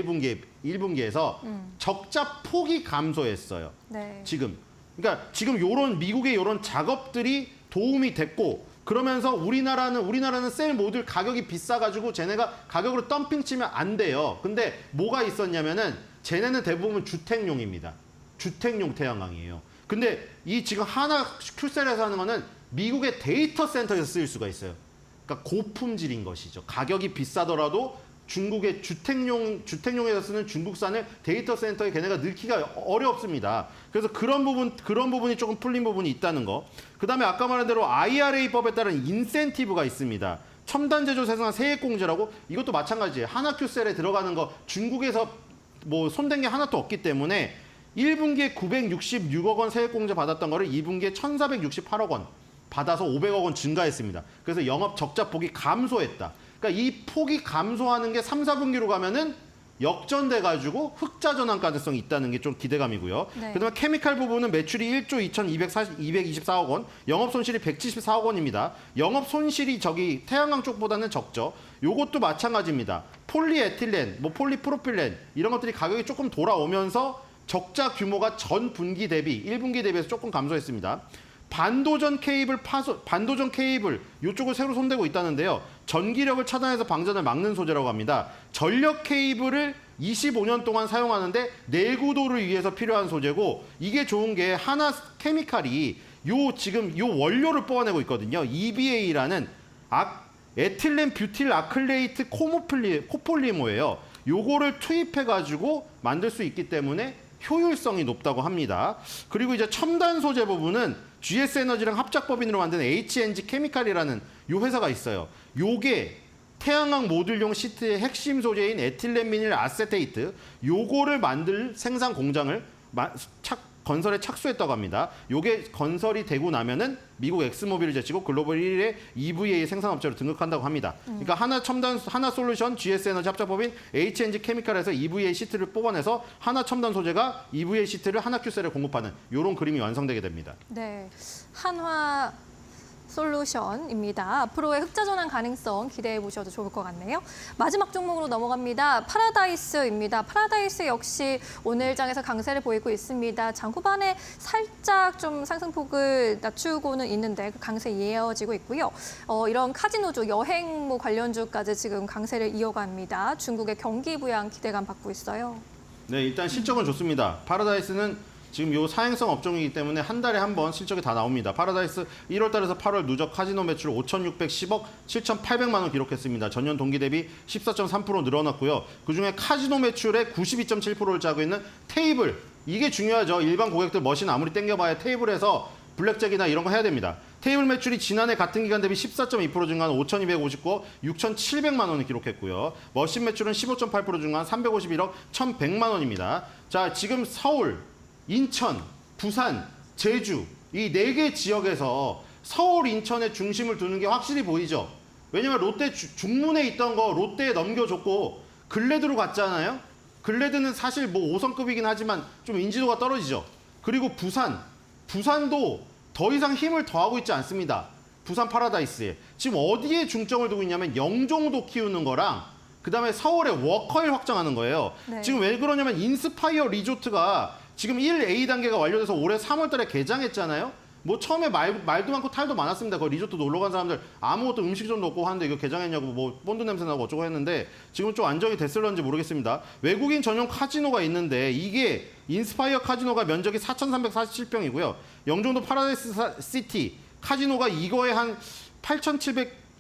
1분기에서 적자 폭이 감소했어요. 네. 그러니까 지금 요런 미국의 요런 작업들이 도움이 됐고 그러면서 우리나라는 셀 모듈 가격이 비싸가지고 쟤네가 가격으로 덤핑 치면 안 돼요. 근데 뭐가 있었냐면은 쟤네는 대부분 주택용입니다. 주택용 태양광이에요. 근데 이 지금 하나 큐셀에서 하는 거는 미국의 데이터 센터에서 쓰일 수가 있어요. 그러니까 고품질인 것이죠. 가격이 비싸더라도 중국의 주택용에서 쓰는 중국산을 데이터 센터에 걔네가 넣기가 어렵습니다. 그래서 그런 부분이 조금 풀린 부분이 있다는 거. 그다음에 아까 말한 대로 IRA법에 따른 인센티브가 있습니다. 첨단 제조 생산 세액공제라고 이것도 마찬가지예요. 하나큐셀에 들어가는 거 중국에서 뭐 손댄 게 하나도 없기 때문에 1분기에 966억 원 세액공제 받았던 거를 2분기에 1,468억 원 받아서 500억 원 증가했습니다. 그래서 영업 적자 폭이 감소했다. 그러니까 이 폭이 감소하는 게 3, 4분기로 가면은 역전돼가지고 흑자 전환 가능성이 있다는 게 좀 기대감이고요. 네. 그다음에 케미칼 부분은 매출이 1조 224억 원, 영업 손실이 174억 원입니다. 영업 손실이 저기 태양광 쪽보다는 적죠. 요것도 마찬가지입니다. 폴리에틸렌, 뭐 폴리프로필렌 이런 것들이 가격이 조금 돌아오면서 적자 규모가 전 분기 대비 1분기 대비해서 조금 감소했습니다. 반도전 케이블 이쪽을 새로 손대고 있다는데요. 전기력을 차단해서 방전을 막는 소재라고 합니다. 전력 케이블을 25년 동안 사용하는데 내구도를 위해서 필요한 소재고 이게 좋은 게 하나 케미칼이 지금 요 원료를 뽑아내고 있거든요. EBA라는 에틸렌 뷰틸 아클레이트 코폴리모예요. 요거를 투입해가지고 만들 수 있기 때문에 효율성이 높다고 합니다. 그리고 이제 첨단 소재 부분은 GS에너지랑 합작법인으로 만든 HNG 케미칼이라는 요 회사가 있어요. 요게 태양광 모듈용 시트의 핵심 소재인 에틸렌비닐 아세테이트 요거를 만들 생산 공장을 건설에 착수했다고 합니다. 요게 건설이 되고 나면은 미국 엑스모빌을 제치고 글로벌 1위의 EVA 생산업체로 등극한다고 합니다. 그러니까 하나 솔루션 GS에너지 합작법인 HNG 케미칼에서 EVA 시트를 뽑아내서 하나 첨단 소재가 EVA 시트를 하나큐셀에 공급하는 이런 그림이 완성되게 됩니다. 네. 한화 솔루션입니다. 앞으로의 흑자 전환 가능성 기대해 보셔도 좋을 것 같네요. 마지막 종목으로 넘어갑니다. 파라다이스입니다. 파라다이스 역시 오늘 장에서 강세를 보이고 있습니다. 장 후반에 살짝 좀 상승폭을 낮추고는 있는데 그 강세 이어지고 있고요. 이런 카지노주, 여행모 관련주까지 지금 강세를 이어갑니다. 중국의 경기 부양 기대감 받고 있어요. 네, 일단 실적은 좋습니다. 파라다이스는 지금 요 사행성 업종이기 때문에 한 달에 한 번 실적이 다 나옵니다. 파라다이스 1월 달에서 8월 누적 카지노 매출 5,610억 7,800만 원 기록했습니다. 전년 동기 대비 14.3% 늘어났고요. 그중에 카지노 매출의 92.7%를 짜고 있는 테이블. 이게 중요하죠. 일반 고객들 머신 아무리 땡겨봐야 테이블에서 블랙잭이나 이런 거 해야 됩니다. 테이블 매출이 지난해 같은 기간 대비 14.2% 증가한 5,259억 6,700만 원을 기록했고요. 머신 매출은 15.8% 증가한 351억 1,100만 원입니다. 자, 지금 서울, 인천, 부산, 제주 이 4개 지역에서 서울, 인천의 중심을 두는 게 확실히 보이죠. 왜냐면 롯데 중문에 있던 거 롯데에 넘겨줬고 글래드로 갔잖아요. 글래드는 사실 뭐 5성급이긴 하지만 좀 인지도가 떨어지죠. 그리고 부산도 더 이상 힘을 더하고 있지 않습니다. 부산 파라다이스에. 지금 어디에 중점을 두고 있냐면 영종도 키우는 거랑 그다음에 서울의 워커힐 확장하는 거예요. 네. 지금 왜 그러냐면 인스파이어 리조트가 지금 1A 단계가 완료돼서 올해 3월 달에 개장했잖아요. 뭐 처음에 말도 많고 탈도 많았습니다. 그 리조트 놀러 간 사람들 아무것도 음식점도 없고 하는데 이거 개장했냐고 뭐 본드 냄새 나고 어쩌고 했는데 지금 좀 안정이 됐을런지 모르겠습니다. 외국인 전용 카지노가 있는데 이게 인스파이어 카지노가 면적이 4,347평이고요. 영종도 파라다이스 시티 카지노가 이거에 한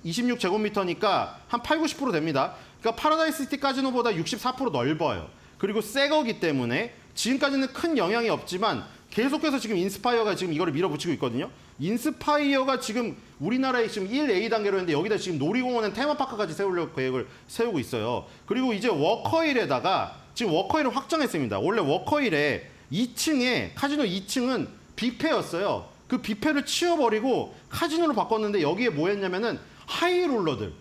8,726제곱미터니까 한 8, 90% 됩니다. 그러니까 파라다이스 시티 카지노보다 64% 넓어요. 그리고 새 거기 때문에 지금까지는 큰 영향이 없지만 계속해서 지금 인스파이어가 지금 이거를 밀어붙이고 있거든요. 인스파이어가 지금 우리나라에 지금 1A 단계로 했는데 여기다 지금 놀이공원엔 테마파크까지 세우려고 계획을 세우고 있어요. 그리고 이제 워커힐에다가 지금 워커힐을 확장했습니다. 원래 워커힐에 2층에 카지노 2층은 뷔페였어요. 그 뷔페를 치워버리고 카지노로 바꿨는데 여기에 뭐 했냐면은 하이롤러들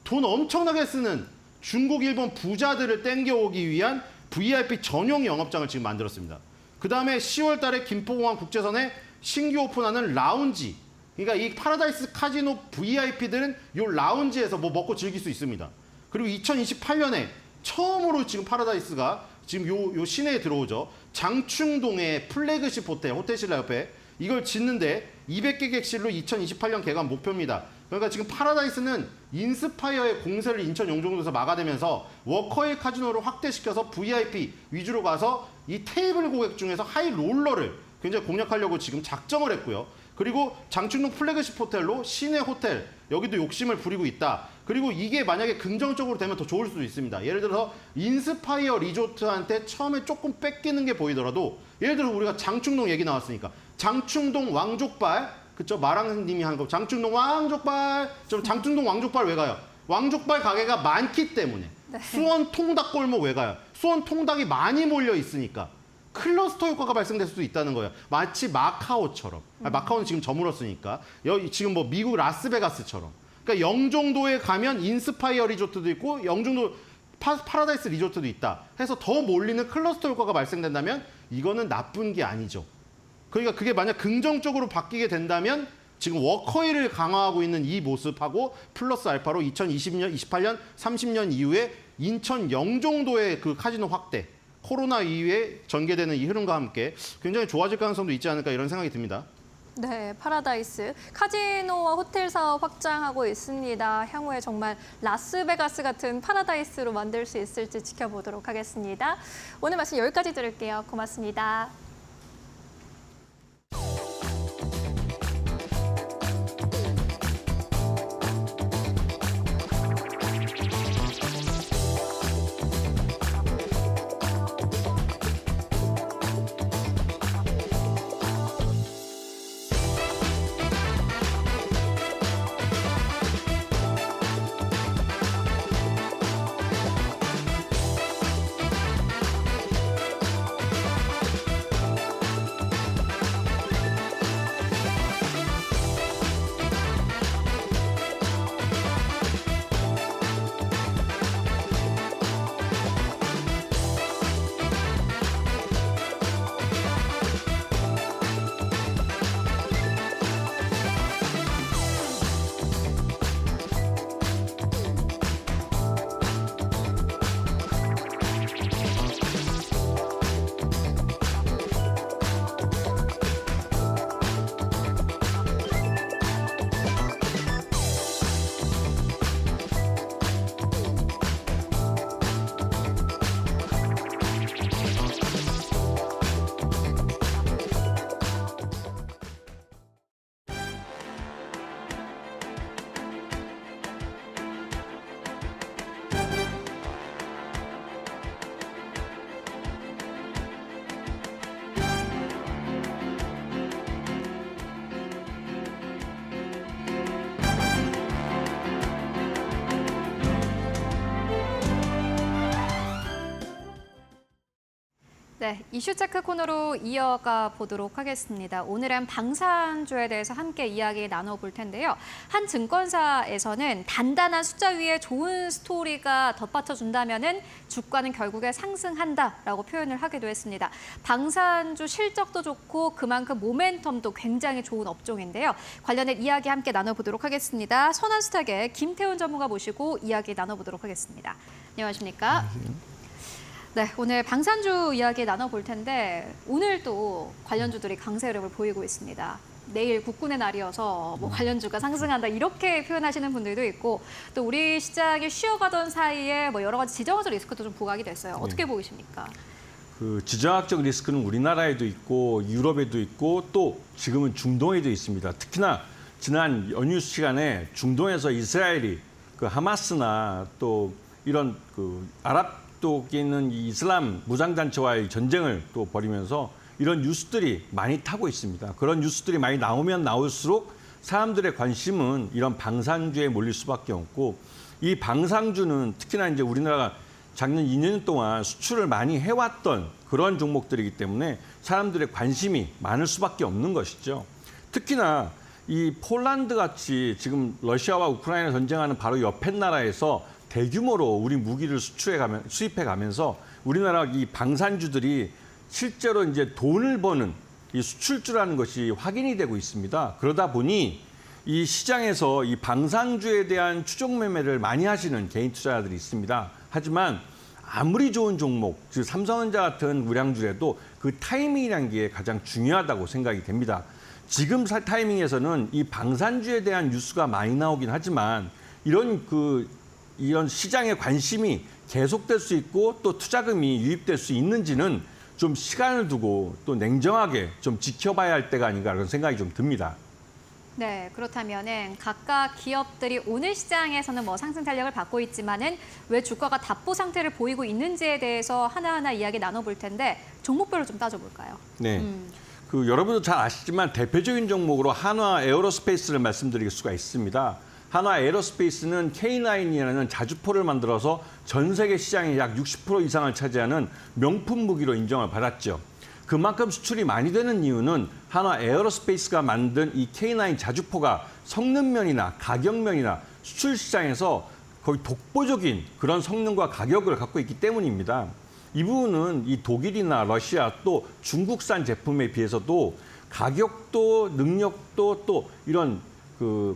돈 엄청나게 쓰는 중국, 일본 부자들을 땡겨오기 위한 VIP 전용 영업장을 지금 만들었습니다. 그 다음에 10월 달에 김포공항 국제선에 신규 오픈하는 라운지 그러니까 이 파라다이스 카지노 VIP들은 요 라운지에서 뭐 먹고 즐길 수 있습니다. 그리고 2028년에 처음으로 지금 파라다이스가 지금 요 시내에 들어오죠. 장충동의 플래그십 호텔신라 옆에 이걸 짓는데 200개 객실로 2028년 개관 목표입니다. 그러니까 지금 파라다이스는 인스파이어의 공세를 인천 영종도에서 막아내면서 워커힐 카지노를 확대시켜서 VIP 위주로 가서 이 테이블 고객 중에서 하이 롤러를 굉장히 공략하려고 지금 작정을 했고요. 그리고 장충동 플래그십 호텔로 시내 호텔 여기도 욕심을 부리고 있다. 그리고 이게 만약에 긍정적으로 되면 더 좋을 수도 있습니다. 예를 들어서 인스파이어 리조트한테 처음에 조금 뺏기는 게 보이더라도 예를 들어 우리가 장충동 얘기 나왔으니까 장충동 왕족발 그쵸? 마랑님이 한 거 장충동 왕족발 장충동 왕족발 왜 가요? 왕족발 가게가 많기 때문에 수원 통닭골목 왜 가요? 수원 통닭이 많이 몰려 있으니까 클러스터 효과가 발생될 수도 있다는 거예요. 마치 마카오처럼. 마카오는 지금 저물었으니까. 여기 지금 뭐 미국 라스베가스처럼. 그러니까 영종도에 가면 인스파이어 리조트도 있고 영종도 파라다이스 리조트도 있다. 해서 더 몰리는 클러스터 효과가 발생된다면 이거는 나쁜 게 아니죠. 그러니까 그게 만약 긍정적으로 바뀌게 된다면 지금 워커힐을 강화하고 있는 이 모습하고 플러스 알파로 2020년, 28년, 30년 이후에 인천 영종도의 그 카지노 확대 코로나 이후에 전개되는 이 흐름과 함께 굉장히 좋아질 가능성도 있지 않을까 이런 생각이 듭니다. 네, 파라다이스. 카지노와 호텔 사업 확장하고 있습니다. 향후에 정말 라스베가스 같은 파라다이스로 만들 수 있을지 지켜보도록 하겠습니다. 오늘 말씀 여기까지 들을게요. 고맙습니다. 네, 이슈 체크 코너로 이어가 보도록 하겠습니다. 오늘은 방산주에 대해서 함께 이야기 나눠볼 텐데요. 한 증권사에서는 단단한 숫자 위에 좋은 스토리가 덧받쳐준다면은 주가는 결국에 상승한다라고 표현을 하기도 했습니다. 방산주 실적도 좋고 그만큼 모멘텀도 굉장히 좋은 업종인데요. 관련된 이야기 함께 나눠보도록 하겠습니다. 선한스탁의 김태훈 전문가 모시고 이야기 나눠보도록 하겠습니다. 안녕하십니까? 네, 오늘 방산주 이야기 나눠볼 텐데 오늘도 관련주들이 강세 흐름을 보이고 있습니다. 내일 국군의 날이어서 뭐 관련주가 상승한다 이렇게 표현하시는 분들도 있고 또 우리 시장이 쉬어가던 사이에 뭐 여러 가지 지정학적 리스크도 좀 부각이 됐어요. 어떻게 보이십니까? 그 지정학적 리스크는 우리나라에도 있고 유럽에도 있고 또 지금은 중동에도 있습니다. 특히나 지난 연휴 시간에 중동에서 이스라엘이 그 하마스나 또 이런 그 아랍 쪽에 있는 이 이슬람 무장단체와의 전쟁을 또 벌이면서 이런 뉴스들이 많이 타고 있습니다. 그런 뉴스들이 많이 나오면 나올수록 사람들의 관심은 이런 방산주에 몰릴 수밖에 없고 이 방산주는 특히나 이제 우리나라가 작년 2년 동안 수출을 많이 해왔던 그런 종목들이기 때문에 사람들의 관심이 많을 수밖에 없는 것이죠. 특히나 이 폴란드 같이 지금 러시아와 우크라이나 전쟁하는 바로 옆에 나라에서 대규모로 우리 무기를 수입해 가면서 우리나라 이 방산주들이 실제로 이제 돈을 버는 이 수출주라는 것이 확인이 되고 있습니다. 그러다 보니 이 시장에서 이 방산주에 대한 추종 매매를 많이 하시는 개인 투자자들이 있습니다. 하지만 아무리 좋은 종목, 즉 삼성전자 같은 우량주라도 그 타이밍이라는 게 가장 중요하다고 생각이 됩니다. 지금 타이밍에서는 이 방산주에 대한 뉴스가 많이 나오긴 하지만 이런 시장의 관심이 계속될 수 있고 또 투자금이 유입될 수 있는지는 좀 시간을 두고 또 냉정하게 좀 지켜봐야 할 때가 아닌가 그런 생각이 좀 듭니다. 네, 그렇다면은 각각 기업들이 오늘 시장에서는 뭐 상승 탄력을 받고 있지만은 왜 주가가 답보 상태를 보이고 있는지에 대해서 하나하나 이야기 나눠볼 텐데 종목별로 좀 따져볼까요? 네. 여러분도 잘 아시지만 대표적인 종목으로 한화 에어로스페이스를 말씀드릴 수가 있습니다. 한화 에어로스페이스는 K9이라는 자주포를 만들어서 전 세계 시장의 약 60% 이상을 차지하는 명품 무기로 인정을 받았죠. 그만큼 수출이 많이 되는 이유는 한화 에어로스페이스가 만든 이 K9 자주포가 성능면이나 가격면이나 수출 시장에서 거의 독보적인 그런 성능과 가격을 갖고 있기 때문입니다. 이 부분은 이 독일이나 러시아 또 중국산 제품에 비해서도 가격도 능력도 또 이런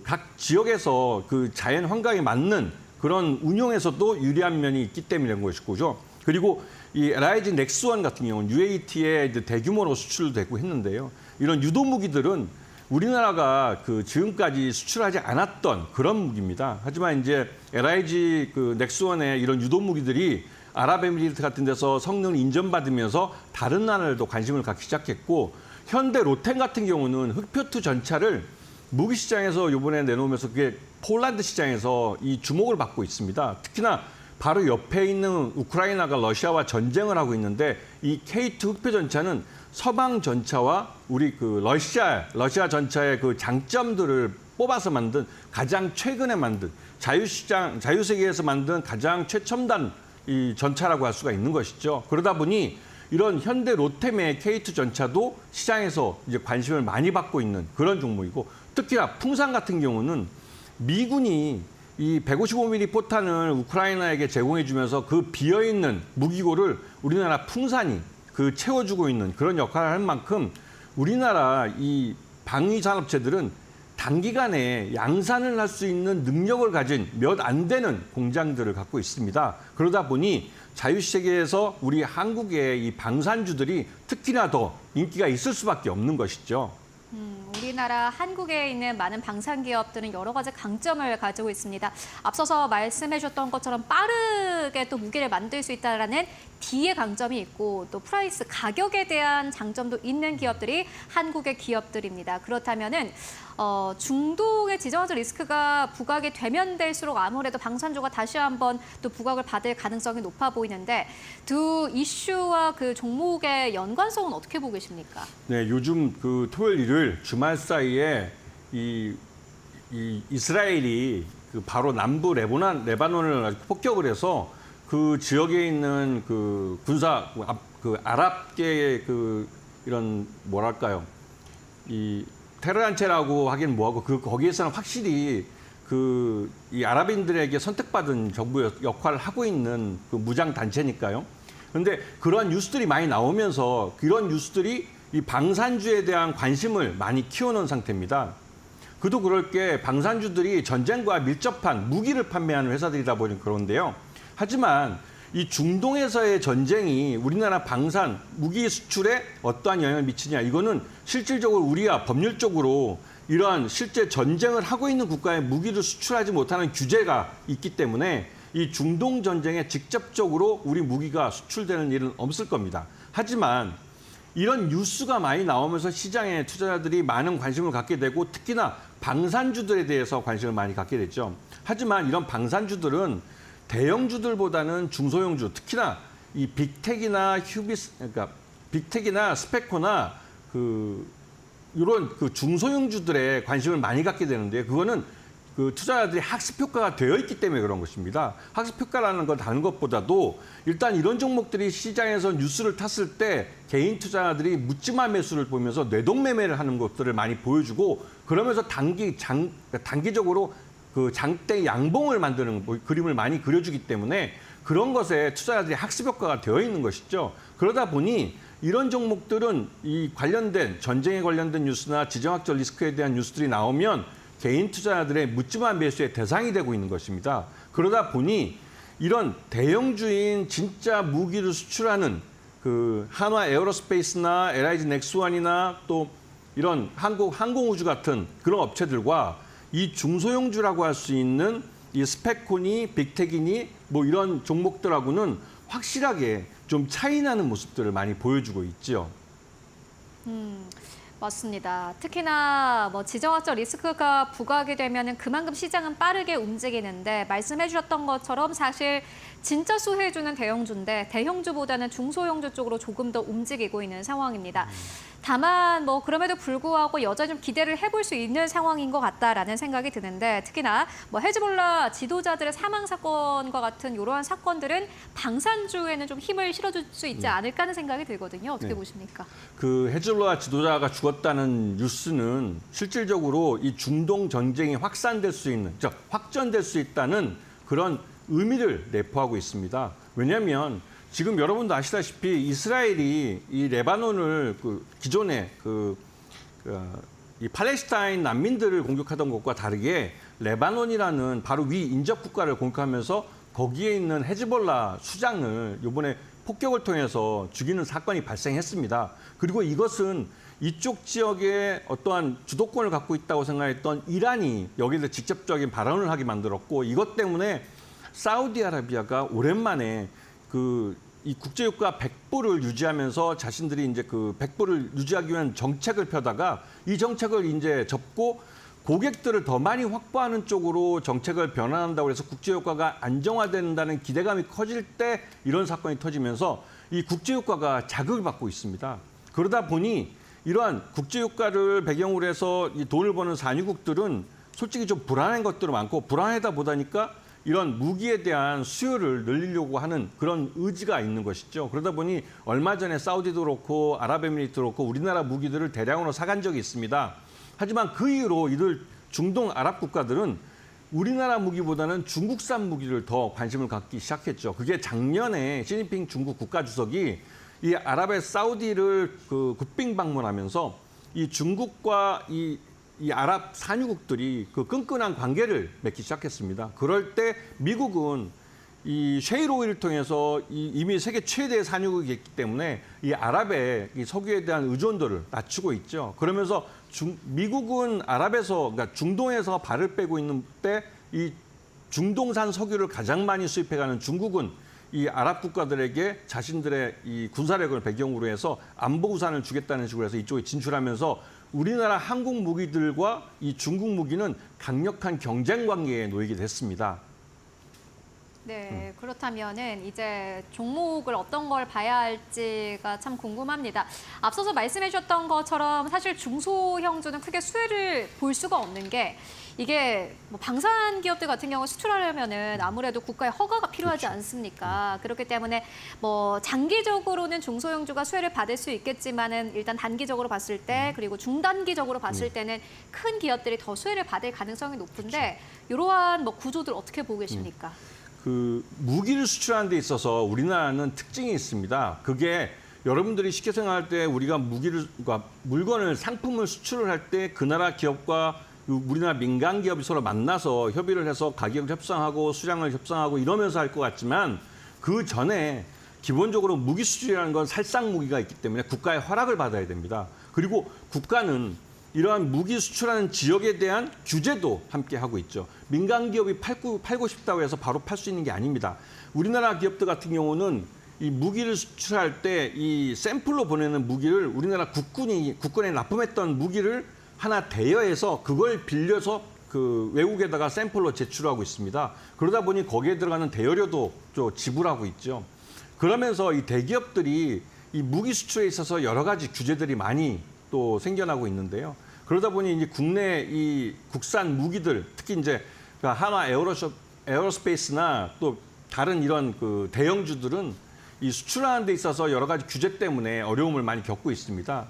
각 지역에서 그 자연 환경에 맞는 그런 운용에서도 유리한 면이 있기 때문에 그런 것이고요. 그리고 이 LIG 넥스원 같은 경우는 UAT에 이제 대규모로 수출되고 했는데요. 이런 유도 무기들은 우리나라가 지금까지 수출하지 않았던 그런 무기입니다. 하지만 이제 LIG 넥스원의 이런 유도 무기들이 아랍에미리트 같은 데서 성능을 인정받으면서 다른 나라들도 관심을 갖기 시작했고 현대 로템 같은 경우는 흑표투 전차를 무기 시장에서 이번에 내놓으면서 그게 폴란드 시장에서 이 주목을 받고 있습니다. 특히나 바로 옆에 있는 우크라이나가 러시아와 전쟁을 하고 있는데 이 K2 흑표 전차는 서방 전차와 우리 러시아 전차의 그 장점들을 뽑아서 만든 가장 최근에 만든 자유세계에서 만든 가장 최첨단 이 전차라고 할 수가 있는 것이죠. 그러다 보니 이런 현대 로템의 K2 전차도 시장에서 이제 관심을 많이 받고 있는 그런 종목이고 특히나 풍산 같은 경우는 미군이 이 155mm 포탄을 우크라이나에게 제공해주면서 그 비어있는 무기고를 우리나라 풍산이 채워주고 있는 그런 역할을 할 만큼 우리나라 이 방위산업체들은 단기간에 양산을 할 수 있는 능력을 가진 몇 안 되는 공장들을 갖고 있습니다. 그러다 보니 자유세계에서 우리 한국의 이 방산주들이 특히나 더 인기가 있을 수밖에 없는 것이죠. 우리나라 한국에 있는 많은 방산 기업들은 여러 가지 강점을 가지고 있습니다. 앞서서 말씀해 주셨던 것처럼 빠르게 또 무기를 만들 수 있다는 D의 강점이 있고 또 프라이스 가격에 대한 장점도 있는 기업들이 한국의 기업들입니다. 그렇다면은 중동의 지정학적 리스크가 부각이 되면 될수록 아무래도 방산주가 다시 한번 또 부각을 받을 가능성이 높아 보이는데 두 이슈와 그 종목의 연관성은 어떻게 보고 계십니까? 네, 요즘 토요일 일요일 주말 사이에 이 이스라엘이 바로 남부 레바논을 아주 폭격을 해서 그 지역에 있는 아랍계의 이런 뭐랄까요 이 테러 단체라고 하긴 뭐하고 거기에서는 확실히 이 아랍인들에게 선택받은 정부 역할을 하고 있는 무장 단체니까요. 그런데 그러한 뉴스들이 많이 나오면서 그런 뉴스들이 이 방산주에 대한 관심을 많이 키워놓은 상태입니다. 그도 그럴 게 방산주들이 전쟁과 밀접한 무기를 판매하는 회사들이다 보니 그런데요. 하지만 이 중동에서의 전쟁이 우리나라 방산, 무기 수출에 어떠한 영향을 미치냐. 이거는 실질적으로 우리가 법률적으로 이러한 실제 전쟁을 하고 있는 국가에 무기를 수출하지 못하는 규제가 있기 때문에 이 중동 전쟁에 직접적으로 우리 무기가 수출되는 일은 없을 겁니다. 하지만 이런 뉴스가 많이 나오면서 시장에 투자자들이 많은 관심을 갖게 되고 특히나 방산주들에 대해서 관심을 많이 갖게 됐죠. 하지만 이런 방산주들은 대형주들보다는 중소형주, 특히나 이 빅텍이나 그러니까 빅텍이나 스페코나 이런 중소형주들에 관심을 많이 갖게 되는데 그거는 투자자들이 학습 효과가 되어 있기 때문에 그런 것입니다. 학습 효과라는 건 다른 것보다도 일단 이런 종목들이 시장에서 뉴스를 탔을 때 개인 투자자들이 묻지마 매수를 보면서 뇌동매매를 하는 것들을 많이 보여주고 그러면서 단기적으로 장대 양봉을 만드는 그림을 많이 그려주기 때문에 그런 것에 투자자들이 학습 효과가 되어 있는 것이죠. 그러다 보니 이런 종목들은 이 관련된 전쟁에 관련된 뉴스나 지정학적 리스크에 대한 뉴스들이 나오면 개인 투자자들의 묻지마 매수의 대상이 되고 있는 것입니다. 그러다 보니 이런 대형주인 진짜 무기를 수출하는 그 한화 에어로스페이스나 LIG 넥스원이나 또 이런 한국 항공우주 같은 그런 업체들과 이 중소형주라고 할 수 있는 이 스펙코니, 빅텍이니 뭐 이런 종목들하고는 확실하게 좀 차이 나는 모습들을 많이 보여주고 있죠. 맞습니다. 특히나 뭐 지정학적 리스크가 부과하게 되면은 그만큼 시장은 빠르게 움직이는데 말씀해 주셨던 것처럼 사실 진짜 수혜주는 대형주인데 대형주보다는 중소형주 쪽으로 조금 더 움직이고 있는 상황입니다. 다만 뭐 그럼에도 불구하고 여전히 좀 기대를 해볼 수 있는 상황인 것 같다라는 생각이 드는데 특히나 뭐 헤즈볼라 지도자들의 사망 사건과 같은 이러한 사건들은 방산주에는 좀 힘을 실어줄 수 있지 않을까 하는 생각이 들거든요. 어떻게 보십니까? 그 헤즈볼라 지도자가 죽었다는 뉴스는 실질적으로 이 중동 전쟁이 확산될 수 있는, 즉 확전될 수 있다는 그런 의미를 내포하고 있습니다. 왜냐하면 지금 여러분도 아시다시피 이스라엘이 이 레바논을 기존에 이 팔레스타인 난민들을 공격하던 것과 다르게 레바논이라는 바로 위 인접 국가를 공격하면서 거기에 있는 헤즈볼라 수장을 이번에 폭격을 통해서 죽이는 사건이 발생했습니다. 그리고 이것은 이쪽 지역에 어떠한 주도권을 갖고 있다고 생각했던 이란이 여기에 대해 직접적인 발언을 하게 만들었고 이것 때문에 사우디아라비아가 오랜만에 이 국제유가 100불을 유지하면서 자신들이 이제 그 100불을 유지하기 위한 정책을 펴다가 이 정책을 이제 접고 고객들을 더 많이 확보하는 쪽으로 정책을 변환한다고 해서 국제유가가 안정화된다는 기대감이 커질 때 이런 사건이 터지면서 이 국제유가가 자극을 받고 있습니다. 그러다 보니 이러한 국제유가를 배경으로 해서 이 돈을 버는 산유국들은 솔직히 좀 불안한 것들이 많고 불안하다 보다니까 이런 무기에 대한 수요를 늘리려고 하는 그런 의지가 있는 것이죠. 그러다 보니 얼마 전에 사우디도 그렇고 아랍에미리트도 그렇고 우리나라 무기들을 대량으로 사간 적이 있습니다. 하지만 그 이후로 이들 중동 아랍 국가들은 우리나라 무기보다는 중국산 무기를 더 관심을 갖기 시작했죠. 그게 작년에 시진핑 중국 국가주석이 이 아랍의 사우디를 국빈 방문하면서 이 중국과 이 아랍 산유국들이 그 끈끈한 관계를 맺기 시작했습니다. 그럴 때 미국은 이 셰일 오일을 통해서 이미 세계 최대의 산유국이기 때문에 이 아랍의 이 석유에 대한 의존도를 낮추고 있죠. 그러면서 미국은 아랍에서 그러니까 중동에서 발을 빼고 있는 때 이 중동산 석유를 가장 많이 수입해가는 중국은 이 아랍 국가들에게 자신들의 이 군사력을 배경으로 해서 안보 우산을 주겠다는 식으로 해서 이쪽에 진출하면서 우리나라 한국 무기들과 이 중국 무기는 강력한 경쟁 관계에 놓이게 됐습니다. 네, 그렇다면은 이제 종목을 어떤 걸 봐야 할지가 참 궁금합니다. 앞서서 말씀해 주셨던 것처럼 사실 중소형주는 크게 수혜를 볼 수가 없는 게 이게 뭐 방산 기업들 같은 경우 수출하려면은 아무래도 국가의 허가가 필요하지 않습니까? 그렇기 때문에 뭐 장기적으로는 중소형주가 수혜를 받을 수 있겠지만은 일단 단기적으로 봤을 때 그리고 중단기적으로 봤을 때는 큰 기업들이 더 수혜를 받을 가능성이 높은데 이러한 뭐 구조들 어떻게 보고 계십니까? 그 무기를 수출하는 데 있어서 우리나라는 특징이 있습니다. 그게 여러분들이 쉽게 생각할 때 우리가 물건을 상품을 수출을 할 때 그 나라 기업과 우리나라 민간 기업이 서로 만나서 협의를 해서 가격을 협상하고 수량을 협상하고 이러면서 할 것 같지만 그 전에 기본적으로 무기 수출이라는 건 살상 무기가 있기 때문에 국가의 허락을 받아야 됩니다. 그리고 국가는 이러한 무기 수출하는 지역에 대한 규제도 함께 하고 있죠. 민간 기업이 팔고 싶다고 해서 바로 팔 수 있는 게 아닙니다. 우리나라 기업들 같은 경우는 이 무기를 수출할 때 이 샘플로 보내는 무기를 우리나라 국군에 납품했던 무기를 하나 대여해서 그걸 빌려서 그 외국에다가 샘플로 제출하고 있습니다. 그러다 보니 거기에 들어가는 대여료도 좀 지불하고 있죠. 그러면서 이 대기업들이 이 무기 수출에 있어서 여러 가지 규제들이 많이 또 생겨나고 있는데요. 그러다 보니 이제 국내 이 국산 무기들, 특히 이제 한화 에어로스페이스나 또 다른 이런 그 대형주들은 이 수출하는 데 있어서 여러 가지 규제 때문에 어려움을 많이 겪고 있습니다.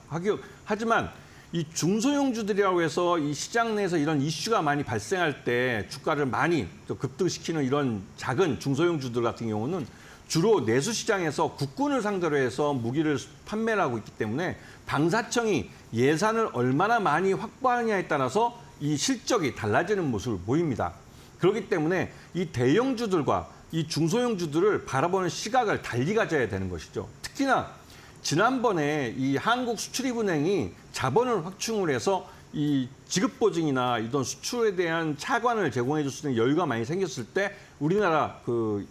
하지만 이 중소형주들이라고 해서 이 시장 내에서 이런 이슈가 많이 발생할 때 주가를 많이 또 급등시키는 이런 작은 중소형주들 같은 경우는 주로 내수시장에서 국군을 상대로 해서 무기를 판매를 하고 있기 때문에 방사청이 예산을 얼마나 많이 확보하느냐에 따라서 이 실적이 달라지는 모습을 보입니다. 그렇기 때문에 이 대형주들과 이 중소형주들을 바라보는 시각을 달리 가져야 되는 것이죠. 특히나 지난번에 이 한국수출입은행이 자본을 확충을 해서 이 지급보증이나 이런 수출에 대한 차관을 제공해 줄 수 있는 여유가 많이 생겼을 때 우리나라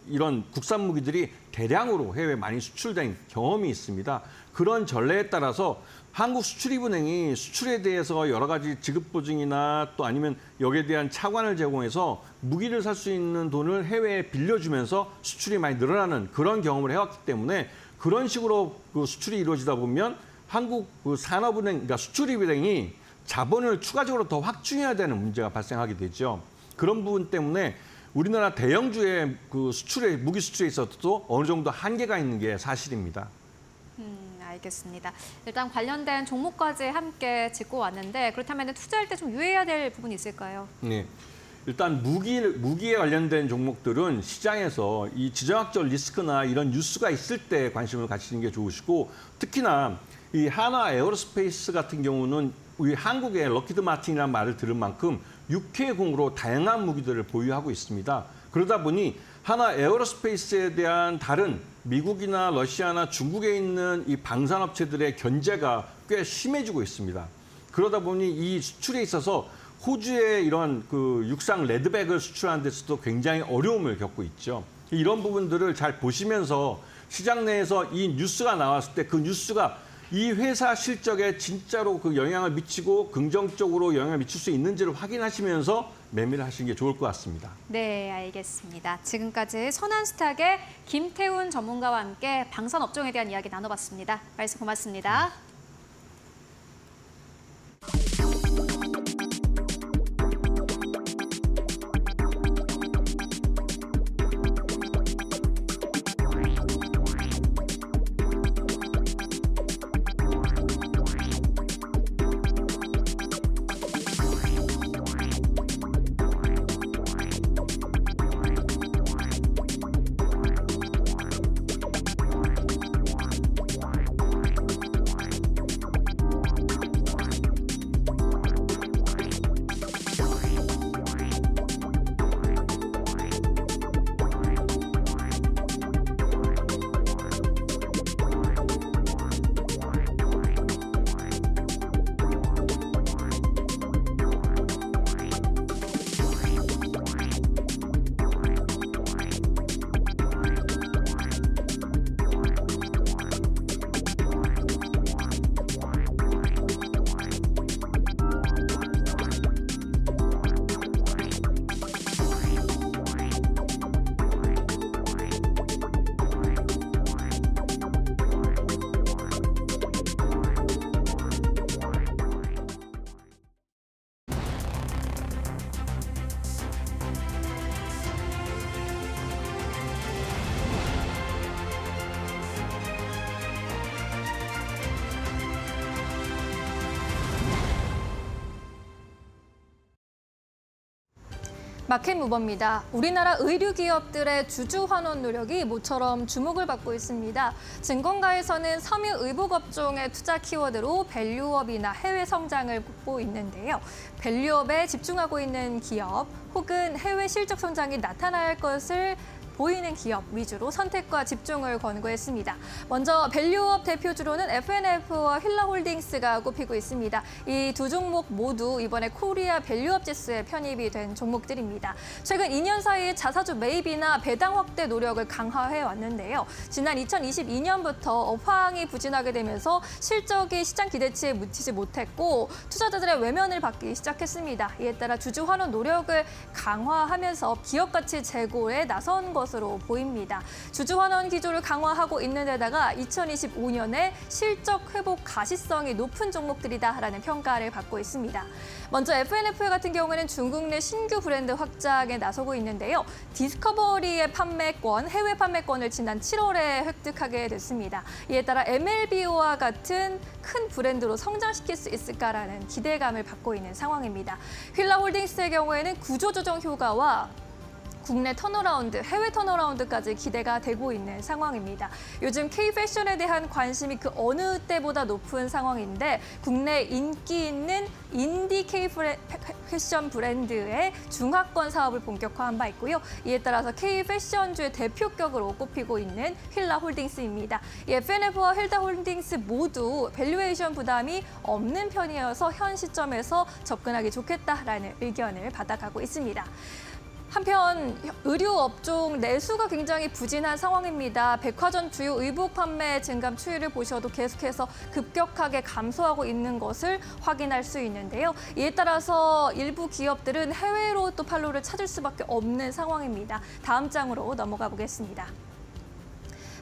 이런 국산 무기들이 대량으로 해외에 많이 수출된 경험이 있습니다. 그런 전례에 따라서 한국수출입은행이 수출에 대해서 여러 가지 지급보증이나 또 아니면 여기에 대한 차관을 제공해서 무기를 살 수 있는 돈을 해외에 빌려주면서 수출이 많이 늘어나는 그런 경험을 해왔기 때문에 그런 식으로 수출이 이루어지다 보면 한국 산업은행, 그러니까 수출입은행이 자본을 추가적으로 더 확충해야 되는 문제가 발생하게 되죠. 그런 부분 때문에 우리나라 대형주의 무기 수출에 있어서도 어느 정도 한계가 있는 게 사실입니다. 알겠습니다. 일단 관련된 종목까지 함께 짚고 왔는데 그렇다면 투자할 때 좀 유의해야 될 부분이 있을까요? 네. 일단 무기에 관련된 종목들은 시장에서 이 지정학적 리스크나 이런 뉴스가 있을 때 관심을 가지는 게 좋으시고 특히나 이 하나 에어로스페이스 같은 경우는 우리 한국의 럭키드 마틴이라는 말을 들은 만큼 육해공으로 다양한 무기들을 보유하고 있습니다. 그러다 보니 하나 에어로스페이스에 대한 다른 미국이나 러시아나 중국에 있는 이 방산업체들의 견제가 꽤 심해지고 있습니다. 그러다 보니 이 수출에 있어서 호주의 이런 육상 레드백을 수출하는 데서도 굉장히 어려움을 겪고 있죠. 이런 부분들을 잘 보시면서 시장 내에서 이 뉴스가 나왔을 때 그 뉴스가 이 회사 실적에 진짜로 영향을 미치고 긍정적으로 영향을 미칠 수 있는지를 확인하시면서 매매를 하시는 게 좋을 것 같습니다. 네, 알겠습니다. 지금까지 선한스탁의 김태훈 전문가와 함께 방산 업종에 대한 이야기 나눠봤습니다. 말씀 고맙습니다. 마켓 무버입니다. 우리나라 의류 기업들의 주주 환원 노력이 모처럼 주목을 받고 있습니다. 증권가에서는 섬유 의복 업종의 투자 키워드로 밸류업이나 해외 성장을 꼽고 있는데요. 밸류업에 집중하고 있는 기업 혹은 해외 실적 성장이 나타날 것을 보이는 기업 위주로 선택과 집중을 권고했습니다. 먼저 밸류업 대표주로는 FNF와 힐라홀딩스가 꼽히고 있습니다. 이 두 종목 모두 이번에 코리아 밸류업 지수에 편입이 된 종목들입니다. 최근 2년 사이에 자사주 매입이나 배당 확대 노력을 강화해 왔는데요. 지난 2022년부터 업황이 부진하게 되면서 실적이 시장 기대치에 미치지 못했고 투자자들의 외면을 받기 시작했습니다. 이에 따라 주주 환원 노력을 강화하면서 기업 가치 제고에 나선 것 것으로 보입니다. 주주환원 기조를 강화하고 있는 데다가 2025년에 실적 회복 가시성이 높은 종목들이다라는 평가를 받고 있습니다. 먼저 FNF 같은 경우에는 중국 내 신규 브랜드 확장에 나서고 있는데요. 디스커버리의 판매권, 해외 판매권을 지난 7월에 획득하게 됐습니다. 이에 따라 MLB와 같은 큰 브랜드로 성장시킬 수 있을까라는 기대감을 받고 있는 상황입니다. 휠라홀딩스의 경우에는 구조조정 효과와 국내 턴어라운드, 해외 턴어라운드까지 기대가 되고 있는 상황입니다. 요즘 K-패션에 대한 관심이 그 어느 때보다 높은 상황인데 국내 인기 있는 인디 K-패션 브랜드의 중화권 사업을 본격화한 바 있고요. 이에 따라서 K-패션주의 대표격으로 꼽히고 있는 휠라홀딩스입니다. 이 FNF와 휠라홀딩스 모두 밸류에이션 부담이 없는 편이어서 현 시점에서 접근하기 좋겠다라는 의견을 받아가고 있습니다. 한편 의류 업종 내수가 굉장히 부진한 상황입니다. 백화점 주요 의복 판매 증감 추이를 보셔도 계속해서 급격하게 감소하고 있는 것을 확인할 수 있는데요. 이에 따라서 일부 기업들은 해외로 또 판로를 찾을 수밖에 없는 상황입니다. 다음 장으로 넘어가 보겠습니다.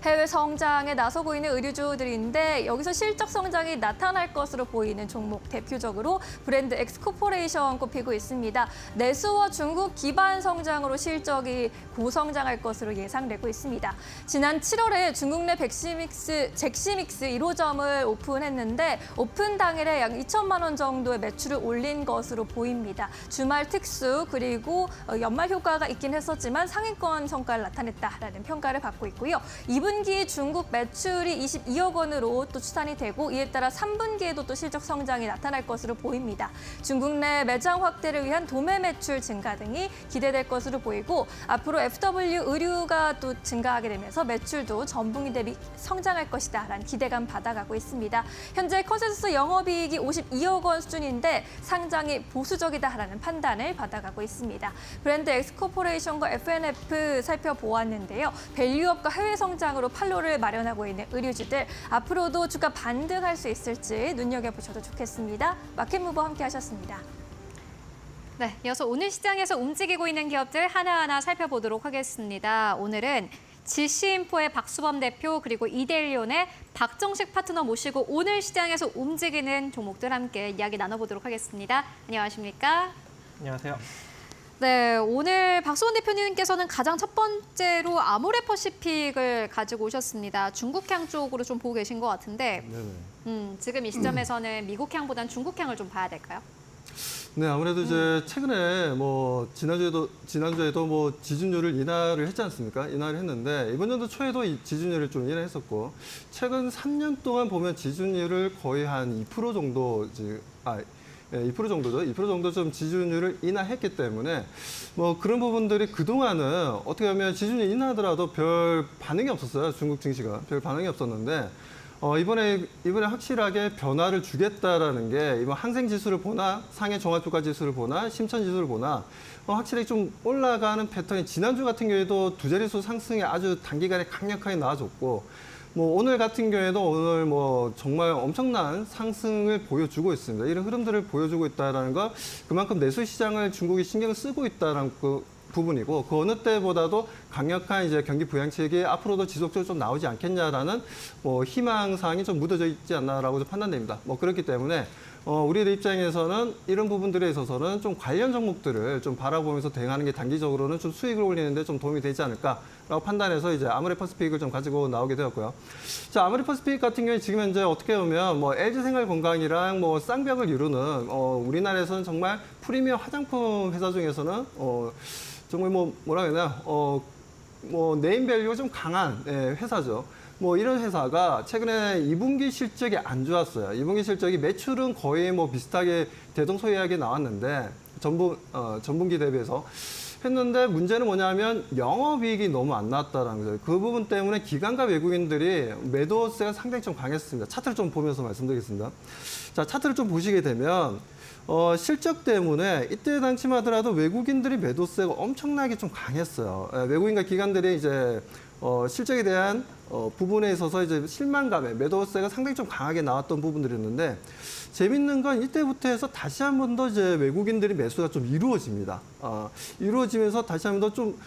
해외 성장에 나서고 있는 의류주들인데 여기서 실적 성장이 나타날 것으로 보이는 종목 대표적으로 브랜드 엑스코퍼레이션 꼽히고 있습니다. 내수와 중국 기반 성장으로 실적이 고성장할 것으로 예상되고 있습니다. 지난 7월에 중국 내 잭시믹스 1호점을 오픈했는데 오픈 당일에 약 2천만 원 정도의 매출을 올린 것으로 보입니다. 주말 특수 그리고 연말 효과가 있긴 했었지만 상위권 성과를 나타냈다라는 평가를 받고 있고요. 2분기 중국 매출이 22억 원으로 또 추산이 되고 이에 따라 3분기에도 또 실적 성장이 나타날 것으로 보입니다. 중국 내 매장 확대를 위한 도매 매출 증가 등이 기대될 것으로 보이고 앞으로 FW 의류가 또 증가하게 되면서 매출도 전분기 대비 성장할 것이다라는 기대감 받아가고 있습니다. 현재 컨센서스 영업이익이 52억 원 수준인데 상장이 보수적이다라는 판단을 받아가고 있습니다. 브랜드 엑스코퍼레이션과 FNF 살펴보았는데요. 밸류업과 해외 성장으로 판로를 마련하고 있는 의류주들 앞으로도 주가 반등할 수 있을지 눈여겨보셔도 좋겠습니다. 마켓무버 함께 하셨습니다. 네, 이어서 오늘 시장에서 움직이고 있는 기업들 하나하나 살펴보도록 하겠습니다. 오늘은 지시인포의 박수범 대표 그리고 이데일리온의 박정식 파트너 모시고 오늘 시장에서 움직이는 종목들 함께 이야기 나눠보도록 하겠습니다. 안녕하십니까? 안녕하세요. 네, 오늘 박수범 대표님께서는 가장 첫 번째로 아모레퍼시픽을 가지고 오셨습니다. 중국향 쪽으로 좀 보고 계신 것 같은데 지금 이 시점에서는 미국향보다는 중국향을 좀 봐야 될까요? 네, 아무래도 이제 최근에 뭐 지난주에도 뭐 지준율을 인하를 했지 않습니까? 인하를 했는데 이번 연도 초에도 이 지준율을 좀 인하했었고 최근 3년 동안 보면 지준율을 거의 한 2% 정도 2% 정도죠. 2% 정도 좀 지준율을 인하했기 때문에 뭐 그런 부분들이 그동안은 어떻게 보면 지준율 인하하더라도 별 반응이 없었어요. 중국 증시가 별 반응이 없었는데 이번에 확실하게 변화를 주겠다라는 게 이번 항생 지수를 보나 상해 종합주가 지수를 보나 심천 지수를 보나 확실히 좀 올라가는 패턴이 지난주 같은 경우에도 두 자릿수 상승이 아주 단기간에 강력하게 나와줬고 뭐 오늘 같은 경우에도 오늘 뭐 정말 엄청난 상승을 보여주고 있습니다. 이런 흐름들을 보여주고 있다라는 거 그만큼 내수 시장을 중국이 신경을 쓰고 있다라는 부분이고 그 어느 때보다도 강력한 이제 경기 부양책이 앞으로도 지속적으로 좀 나오지 않겠냐라는 뭐 희망 사항이 좀 묻어져 있지 않나라고 판단됩니다. 뭐 그렇기 때문에 우리들 입장에서는 이런 부분들에 있어서는 좀 관련 종목들을 좀 바라보면서 대응하는 게 단기적으로는 좀 수익을 올리는데 좀 도움이 되지 않을까라고 판단해서 이제 아모레퍼시픽을 좀 가지고 나오게 되었고요. 자, 아모레퍼시픽 같은 경우에 지금 현재 어떻게 보면 뭐 LG생활건강이랑 뭐 쌍벽을 이루는 우리나라에서는 정말 프리미엄 화장품 회사 중에서는 정말 뭐라 해야 되나 뭐 네임밸류가 좀 강한 회사죠. 뭐 이런 회사가 최근에 2분기 실적이 안 좋았어요. 2분기 실적이 매출은 거의 뭐 비슷하게 대동소이하게 나왔는데 전분기 대비해서 했는데 문제는 뭐냐면 영업이익이 너무 안 나왔다는 거죠. 그 부분 때문에 기관과 외국인들이 매도세가 상당히 좀 강했습니다. 차트를 좀 보면서 말씀드리겠습니다. 자, 차트를 좀 보시게 되면 실적 때문에 이때 당시만 하더라도 외국인들이 매도세가 엄청나게 좀 강했어요. 외국인과 기관들이 이제 실적에 대한 부분에 있어서 이제 실망감에 매도세가 상당히 좀 강하게 나왔던 부분들이었는데 재밌는 건 이때부터 해서 다시 한 번 더 이제 외국인들이 매수가 좀 이루어집니다. 이루어지면서 다시 한 번 더 좀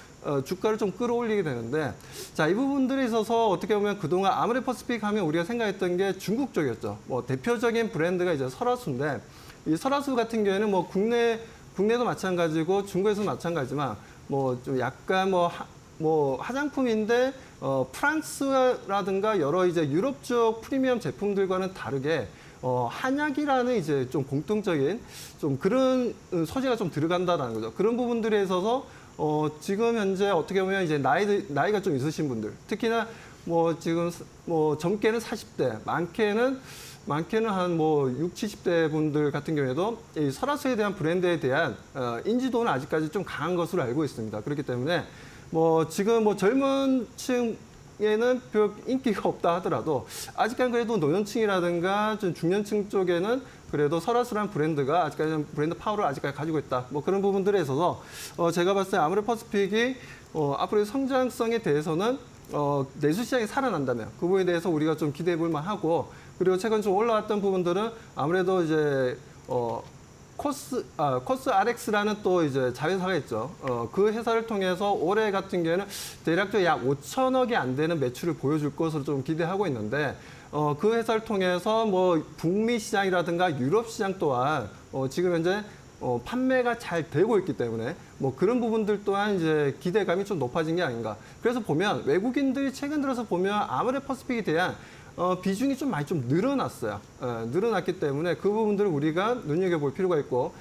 주가를 좀 끌어올리게 되는데 자, 이 부분들에 있어서 어떻게 보면 그동안 아모레퍼시픽 하면 우리가 생각했던 게 중국 쪽이었죠. 뭐 대표적인 브랜드가 이제 설화수인데 이 설화수 같은 경우에는 뭐 국내도 마찬가지고 중국에서도 마찬가지지만 뭐 좀 약간 뭐 화장품인데 프랑스라든가 여러 이제 유럽 쪽 프리미엄 제품들과는 다르게 한약이라는 이제 좀 공통적인 좀 그런 소재가 좀 들어간다라는 거죠. 그런 부분들에 있어서 지금 현재 어떻게 보면 이제 나이가 좀 있으신 분들, 특히나 뭐 지금 뭐 젊게는 40대, 많게는 한 뭐 60, 70대 분들 같은 경우에도 이 설화수에 대한 브랜드에 대한 인지도는 아직까지 좀 강한 것으로 알고 있습니다. 그렇기 때문에 뭐 지금 뭐 젊은 층에는 별 인기가 없다 하더라도 아직까지 그래도 노년층이라든가 좀 중년층 쪽에는 그래도 설화수라는 브랜드가 아직까지 브랜드 파워를 아직까지 가지고 있다. 뭐 그런 부분들에 있어서 제가 봤을 때 아모레퍼시픽이 앞으로의 성장성에 대해서는 내수 시장이 살아난다면 그 부분에 대해서 우리가 좀 기대해 볼 만하고 그리고 최근 좀 올라왔던 부분들은 아무래도 이제 코스 RX라는 또 이제 자회사가 있죠. 그 회사를 통해서 올해 같은 경우에는 대략적으로 약 5천억이 안 되는 매출을 보여줄 것으로 좀 기대하고 있는데 그 회사를 통해서 뭐 북미 시장이라든가 유럽 시장 또한 지금 현재 판매가 잘 되고 있기 때문에 뭐 그런 부분들 또한 이제 기대감이 좀 높아진 게 아닌가. 그래서 보면 외국인들이 최근 들어서 보면 아모레퍼시픽에 대한 비중이 좀 많이 좀 늘어났어요. 늘어났기 때문에 그 부분들을 우리가 눈여겨볼 필요가 있고,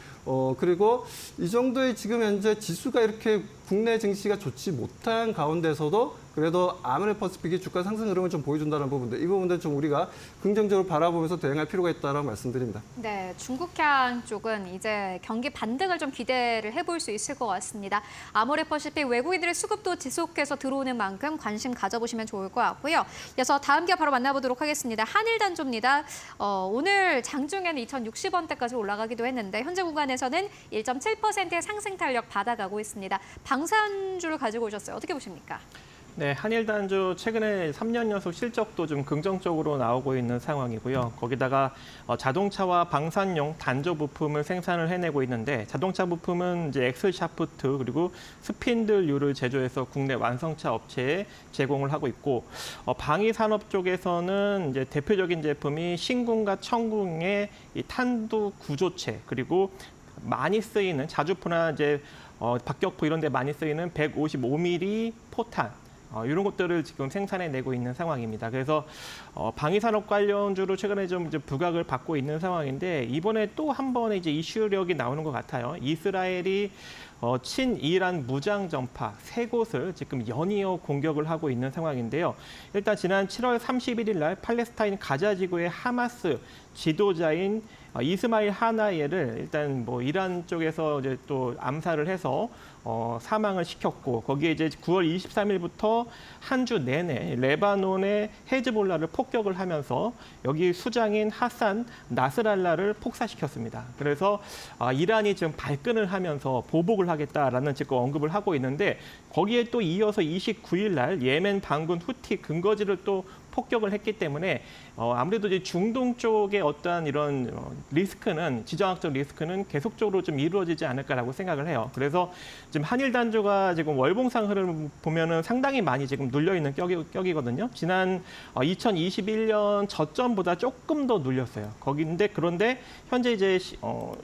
그리고 이 정도의 지금 현재 지수가 이렇게 국내 증시가 좋지 못한 가운데서도 그래도 아모레퍼시픽이 주가 상승 흐름을 좀 보여준다는 부분들, 이 부분들 좀 우리가 긍정적으로 바라보면서 대응할 필요가 있다고 말씀드립니다. 네, 중국향 쪽은 이제 경기 반등을 좀 기대를 해볼 수 있을 것 같습니다. 아모레퍼시픽 외국인들의 수급도 지속해서 들어오는 만큼 관심 가져보시면 좋을 것 같고요. 이어서 다음 기업 바로 만나보도록 하겠습니다. 한일단조입니다. 오늘 장중에는 2,060원대까지 올라가기도 했는데 현재 구간에서는 1.7%의 상승 탄력 받아가고 있습니다. 방산주를 가지고 오셨어요. 어떻게 보십니까? 네, 한일단조 최근에 3년 연속 실적도 좀 긍정적으로 나오고 있는 상황이고요. 거기다가 자동차와 방산용 단조 부품을 생산을 해내고 있는데 자동차 부품은 이제 엑셀 샤프트 그리고 스핀들류를 제조해서 국내 완성차 업체에 제공을 하고 있고 방위 산업 쪽에서는 이제 대표적인 제품이 신궁과 청궁의 이 탄두 구조체 그리고 많이 쓰이는 자주포나 이제 박격포 이런 데 많이 쓰이는 155mm 포탄 이런 것들을 지금 생산해내고 있는 상황입니다. 그래서 방위산업 관련주로 최근에 좀 이제 부각을 받고 있는 상황인데 이번에 또 한 번의 이제 이슈력이 나오는 것 같아요. 이스라엘이 친이란 무장 전파 3곳을 지금 연이어 공격을 하고 있는 상황인데요. 일단 지난 7월 31일 날 팔레스타인 가자 지구의 하마스 지도자인 이스마일 하나예를 일단 뭐 이란 쪽에서 이제 또 암살을 해서 사망을 시켰고 거기에 이제 9월 23일부터 한 주 내내 레바논의 헤즈볼라를 폭격을 하면서 여기 수장인 하산 나스랄라를 폭사시켰습니다. 그래서 이란이 지금 발끈을 하면서 보복을 하겠다라는 지금 언급을 하고 있는데 거기에 또 이어서 29일 날 예멘 반군 후티 근거지를 또 폭격을 했기 때문에 아무래도 이제 중동 쪽의 어떠한 이런 리스크는 지정학적 리스크는 계속적으로 좀 이루어지지 않을까라고 생각을 해요. 그래서 지금 한일 단조가 지금 월봉상 흐름을 보면은 상당히 많이 지금 눌려 있는 격이거든요. 지난 2021년 저점보다 조금 더 눌렸어요. 그런데 현재 이제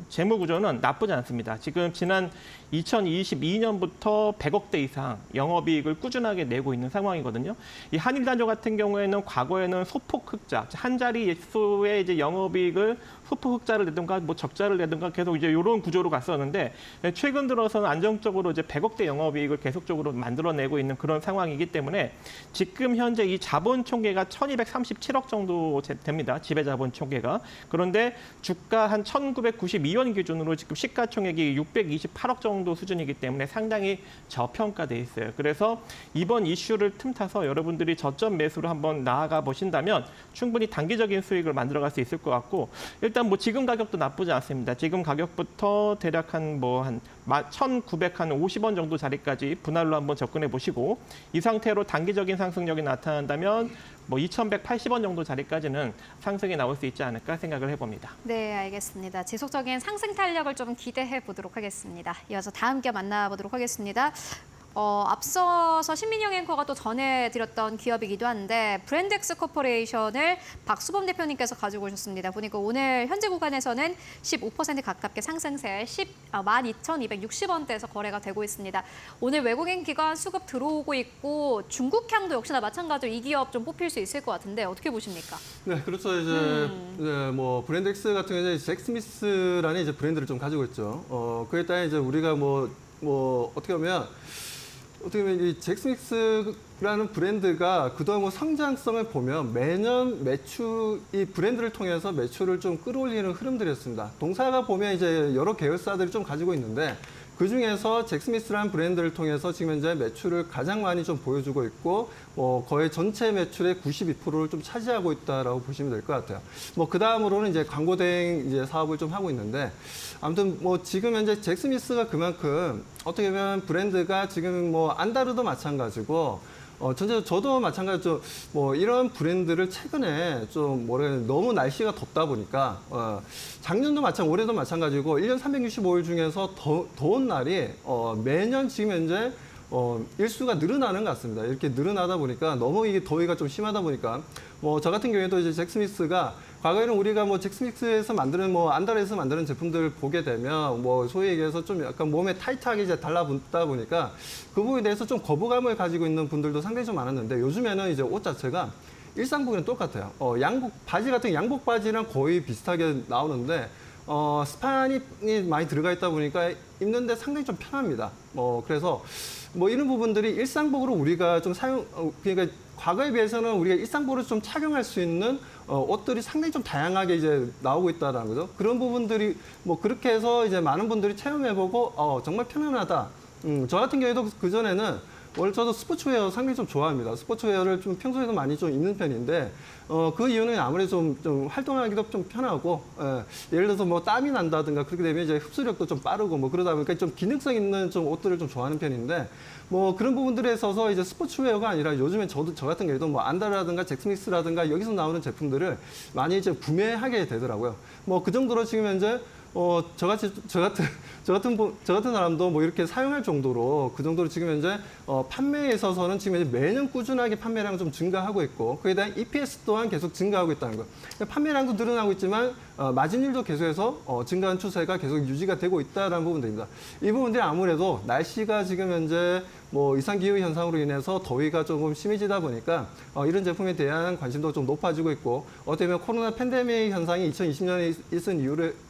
재무 구조는 나쁘지 않습니다. 지금 지난 2022년부터 100억대 이상 영업이익을 꾸준하게 내고 있는 상황이거든요. 이 한일단조 같은 경우에는 과거에는 소폭 흑자, 한 자리 수의 이제 영업이익을 소폭 흑자를 내든가 뭐 적자를 내든가 계속 이제 이런 구조로 갔었는데 최근 들어서는 안정적으로 이제 100억대 영업이익을 계속적으로 만들어내고 있는 그런 상황이기 때문에 지금 현재 이 자본 총계가 1,237억 정도 됩니다. 지배 자본 총계가. 그런데 주가 한 1,992원 기준으로 지금 시가총액이 628억 정도 정도 수준이기 때문에 상당히 저평가돼 있어요. 그래서 이번 이슈를 틈타서 여러분들이 저점 매수로 한번 나아가 보신다면 충분히 단기적인 수익을 만들어갈 수 있을 것 같고, 일단 뭐 지금 가격도 나쁘지 않습니다. 지금 가격부터 대략 한 1,950원 정도 자리까지 분할로 한번 접근해 보시고, 이 상태로 단기적인 상승력이 나타난다면 2,180원 정도 자리까지는 상승이 나올 수 있지 않을까 생각을 해봅니다. 네, 알겠습니다. 지속적인 상승 탄력을 좀 기대해 보도록 하겠습니다. 이어서 다음 겨 만나보도록 하겠습니다. 앞서서 신민영 앵커가 또 전해드렸던 기업이기도 한데 브랜드엑스 코퍼레이션을 박수범 대표님께서 가지고 오셨습니다. 보니까 오늘 현재 구간에서는 15% 가깝게 상승세 12,260원대에서 거래가 되고 있습니다. 오늘 외국인 기관 수급 들어오고 있고 중국향도 역시나 마찬가지로 이 기업 좀 뽑힐 수 있을 것 같은데 어떻게 보십니까? 네, 그렇죠. 이제 뭐 브랜드엑스 같은 경우는 잭스미스라는 이제 브랜드를 좀 가지고 있죠. 그에 따라 이제 우리가 어떻게 보면 이 잭스믹스라는 브랜드가 그동안 성장성을 보면 매년 이 브랜드를 통해서 매출을 좀 끌어올리는 흐름들이었습니다. 동사가 보면 이제 여러 계열사들이 좀 가지고 있는데 그 중에서 잭스미스라는 브랜드를 통해서 지금 현재 매출을 가장 많이 좀 보여주고 있고 거의 전체 매출의 92%를 좀 차지하고 있다라고 보시면 될 것 같아요. 그 다음으로는 이제 광고 대행 이제 사업을 좀 하고 있는데 아무튼 지금 현재 잭스미스가 그만큼 어떻게 보면 브랜드가 지금 안다르도 마찬가지고 전체적으로 저도 마찬가지로 이런 브랜드를 최근에 좀 너무 날씨가 덥다 보니까 작년도 올해도 마찬가지고 1년 365일 중에서 더운 날이 매년 지금 현재 일수가 늘어나는 것 같습니다. 이렇게 늘어나다 보니까 너무 이게 더위가 좀 심하다 보니까 저 같은 경우에도 이제 잭스미스가 과거에는 우리가 잭스믹스에서 만드는 안달에서 만드는 제품들을 보게 되면 소위 얘기해서 좀 약간 몸에 타이트하게 이제 달라붙다 보니까 그 부분에 대해서 좀 거부감을 가지고 있는 분들도 상당히 좀 많았는데 요즘에는 이제 옷 자체가 일상복이랑 똑같아요. 바지 같은 양복 바지랑 거의 비슷하게 나오는데 스판이 많이 들어가 있다 보니까 입는데 상당히 좀 편합니다. 그래서 이런 부분들이 일상복으로 우리가 좀 그러니까 과거에 비해서는 우리가 일상복으로 좀 착용할 수 있는 옷들이 상당히 좀 다양하게 이제 나오고 있다라는 거죠. 그런 부분들이 그렇게 해서 이제 많은 분들이 체험해보고 정말 편안하다. 저 같은 경우에도 그전에는 원래 저도 스포츠웨어 상당히 좀 좋아합니다. 스포츠웨어를 좀 평소에도 많이 좀 입는 편인데 그 이유는 아무래도 좀 활동하기도 좀 편하고 예를 들어서 땀이 난다든가 그렇게 되면 이제 흡수력도 좀 빠르고 그러다 보니까 좀 기능성 있는 좀 옷들을 좀 좋아하는 편인데 그런 부분들에 있어서 이제 스포츠웨어가 아니라 요즘에 저 같은 경우에도 안다라든가 잭스믹스라든가 여기서 나오는 제품들을 많이 이제 구매하게 되더라고요. 그 정도로 지금 현재 저 같은 사람도 이렇게 사용할 정도로 그 정도로 지금 현재 판매에 있어서는 지금 현재 매년 꾸준하게 판매량은 좀 증가하고 있고 그에 대한 EPS 또한 계속 증가하고 있다는 거. 판매량도 늘어나고 있지만 마진율도 계속해서 증가한 추세가 계속 유지가 되고 있다는 부분들입니다. 이 부분들이 아무래도 날씨가 지금 현재 이상기후 현상으로 인해서 더위가 조금 심해지다 보니까 이런 제품에 대한 관심도 좀 높아지고 있고 어떻게 보면 코로나 팬데믹 현상이 2020년에 있은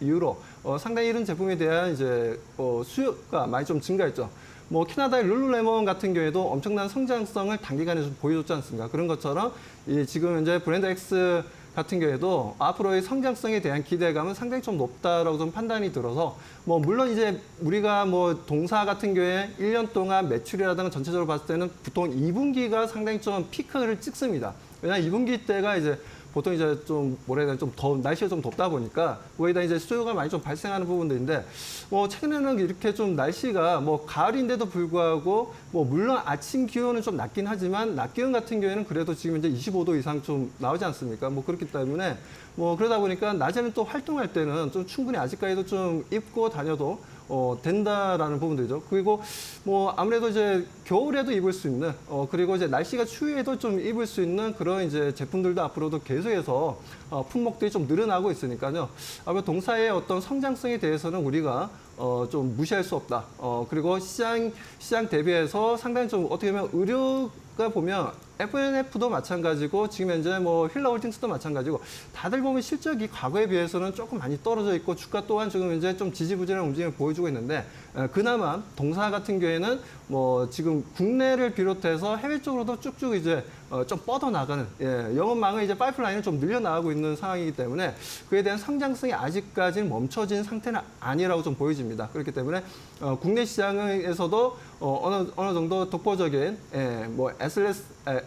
이후로 상당히 이런 제품에 대한 이제 수요가 많이 좀 증가했죠. 캐나다의 룰루레몬 같은 경우에도 엄청난 성장성을 단기간에 좀 보여줬지 않습니까? 그런 것처럼 지금 현재 브랜드 X 같은 경우에도 앞으로의 성장성에 대한 기대감은 상당히 좀 높다라고 좀 판단이 들어서 물론 이제 우리가 동사 같은 경우에 1년 동안 매출이라든가 전체적으로 봤을 때는 보통 2분기가 상당히 좀 피크를 찍습니다. 왜냐하면 2분기 때가 이제 보통 이제 좀 날씨가 좀 덥다 보니까 거기다 이제 수요가 많이 좀 발생하는 부분들인데 최근에는 이렇게 좀 날씨가 가을인데도 불구하고 물론 아침 기온은 좀 낮긴 하지만 낮 기온 같은 경우에는 그래도 지금 이제 25도 이상 좀 나오지 않습니까? 그렇기 때문에 그러다 보니까 낮에는 또 활동할 때는 좀 충분히 아직까지도 좀 입고 다녀도 된다라는 부분들이죠. 그리고 아무래도 이제 겨울에도 입을 수 있는 그리고 이제 날씨가 추위에도 좀 입을 수 있는 그런 이제 제품들도 앞으로도 계속해서 품목들이 좀 늘어나고 있으니까요. 아마 동사의 어떤 성장성에 대해서는 우리가 좀 무시할 수 없다. 그리고 시장 대비해서 상당히 좀 어떻게 보면 의료가 보면 FNF도 마찬가지고 지금 현재 뭐 힐라홀딩스도 마찬가지고 다들 보면 실적이 과거에 비해서는 조금 많이 떨어져 있고 주가 또한 지금 현재 좀 지지부진한 움직임을 보여주고 있는데 그나마 동사 같은 경우에는 뭐 지금 국내를 비롯해서 해외 쪽으로도 쭉쭉 이제 좀 뻗어나가는 영업망은 이제 파이프라인을 좀 늘려나가고 있는 상황이기 때문에 그에 대한 성장성이 아직까지는 멈춰진 상태는 아니라고 좀 보여집니다. 그렇기 때문에 국내 시장에서도 어느 정도 독보적인 뭐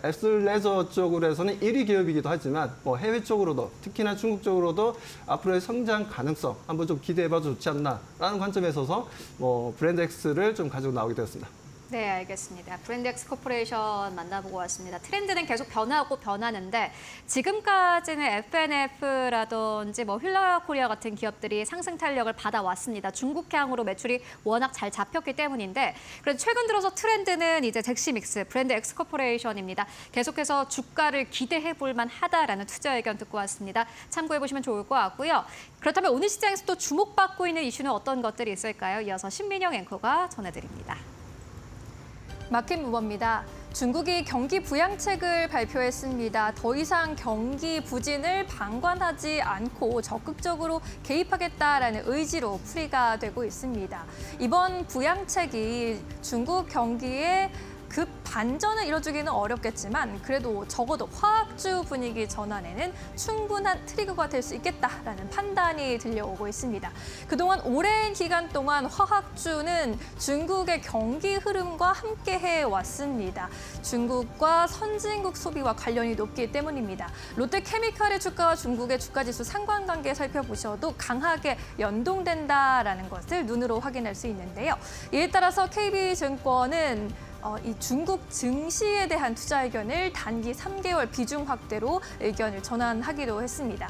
에슬레저 쪽으로 해서는 1위 기업이기도 하지만 뭐 해외 쪽으로도 특히나 중국 쪽으로도 앞으로의 성장 가능성 한번 좀 기대해봐도 좋지 않나라는 관점에 있어서 뭐 브랜드X를 좀 가지고 나오게 되었습니다. 네, 알겠습니다. 브랜드X 코퍼레이션 만나보고 왔습니다. 트렌드는 계속 변하고 변하는데 지금까지는 FNF라든지 뭐 휠라코리아 같은 기업들이 상승 탄력을 받아왔습니다. 중국향으로 매출이 워낙 잘 잡혔기 때문인데 그래도 최근 들어서 트렌드는 이제 잭시믹스, 브랜드X 코퍼레이션입니다. 계속해서 주가를 기대해 볼 만하다라는 투자 의견 듣고 왔습니다. 참고해 보시면 좋을 것 같고요. 그렇다면 오늘 시장에서 또 주목받고 있는 이슈는 어떤 것들이 있을까요? 이어서 신민영 앵커가 전해드립니다. 마켓 무버입니다. 중국이 경기 부양책을 발표했습니다. 더 이상 경기 부진을 방관하지 않고 적극적으로 개입하겠다라는 의지로 풀이가 되고 있습니다. 이번 부양책이 중국 경기에 급 반전을 이뤄주기는 어렵겠지만 그래도 적어도 화학주 분위기 전환에는 충분한 트리거가 될 수 있겠다라는 판단이 들려오고 있습니다. 그동안 오랜 기간 동안 화학주는 중국의 경기 흐름과 함께 해왔습니다. 중국과 선진국 소비와 관련이 높기 때문입니다. 롯데케미칼의 주가와 중국의 주가지수 상관관계 살펴보셔도 강하게 연동된다라는 것을 눈으로 확인할 수 있는데요. 이에 따라서 KB증권은 이 중국 증시에 대한 투자 의견을 단기 3개월 비중 확대로 의견을 전환하기로 했습니다.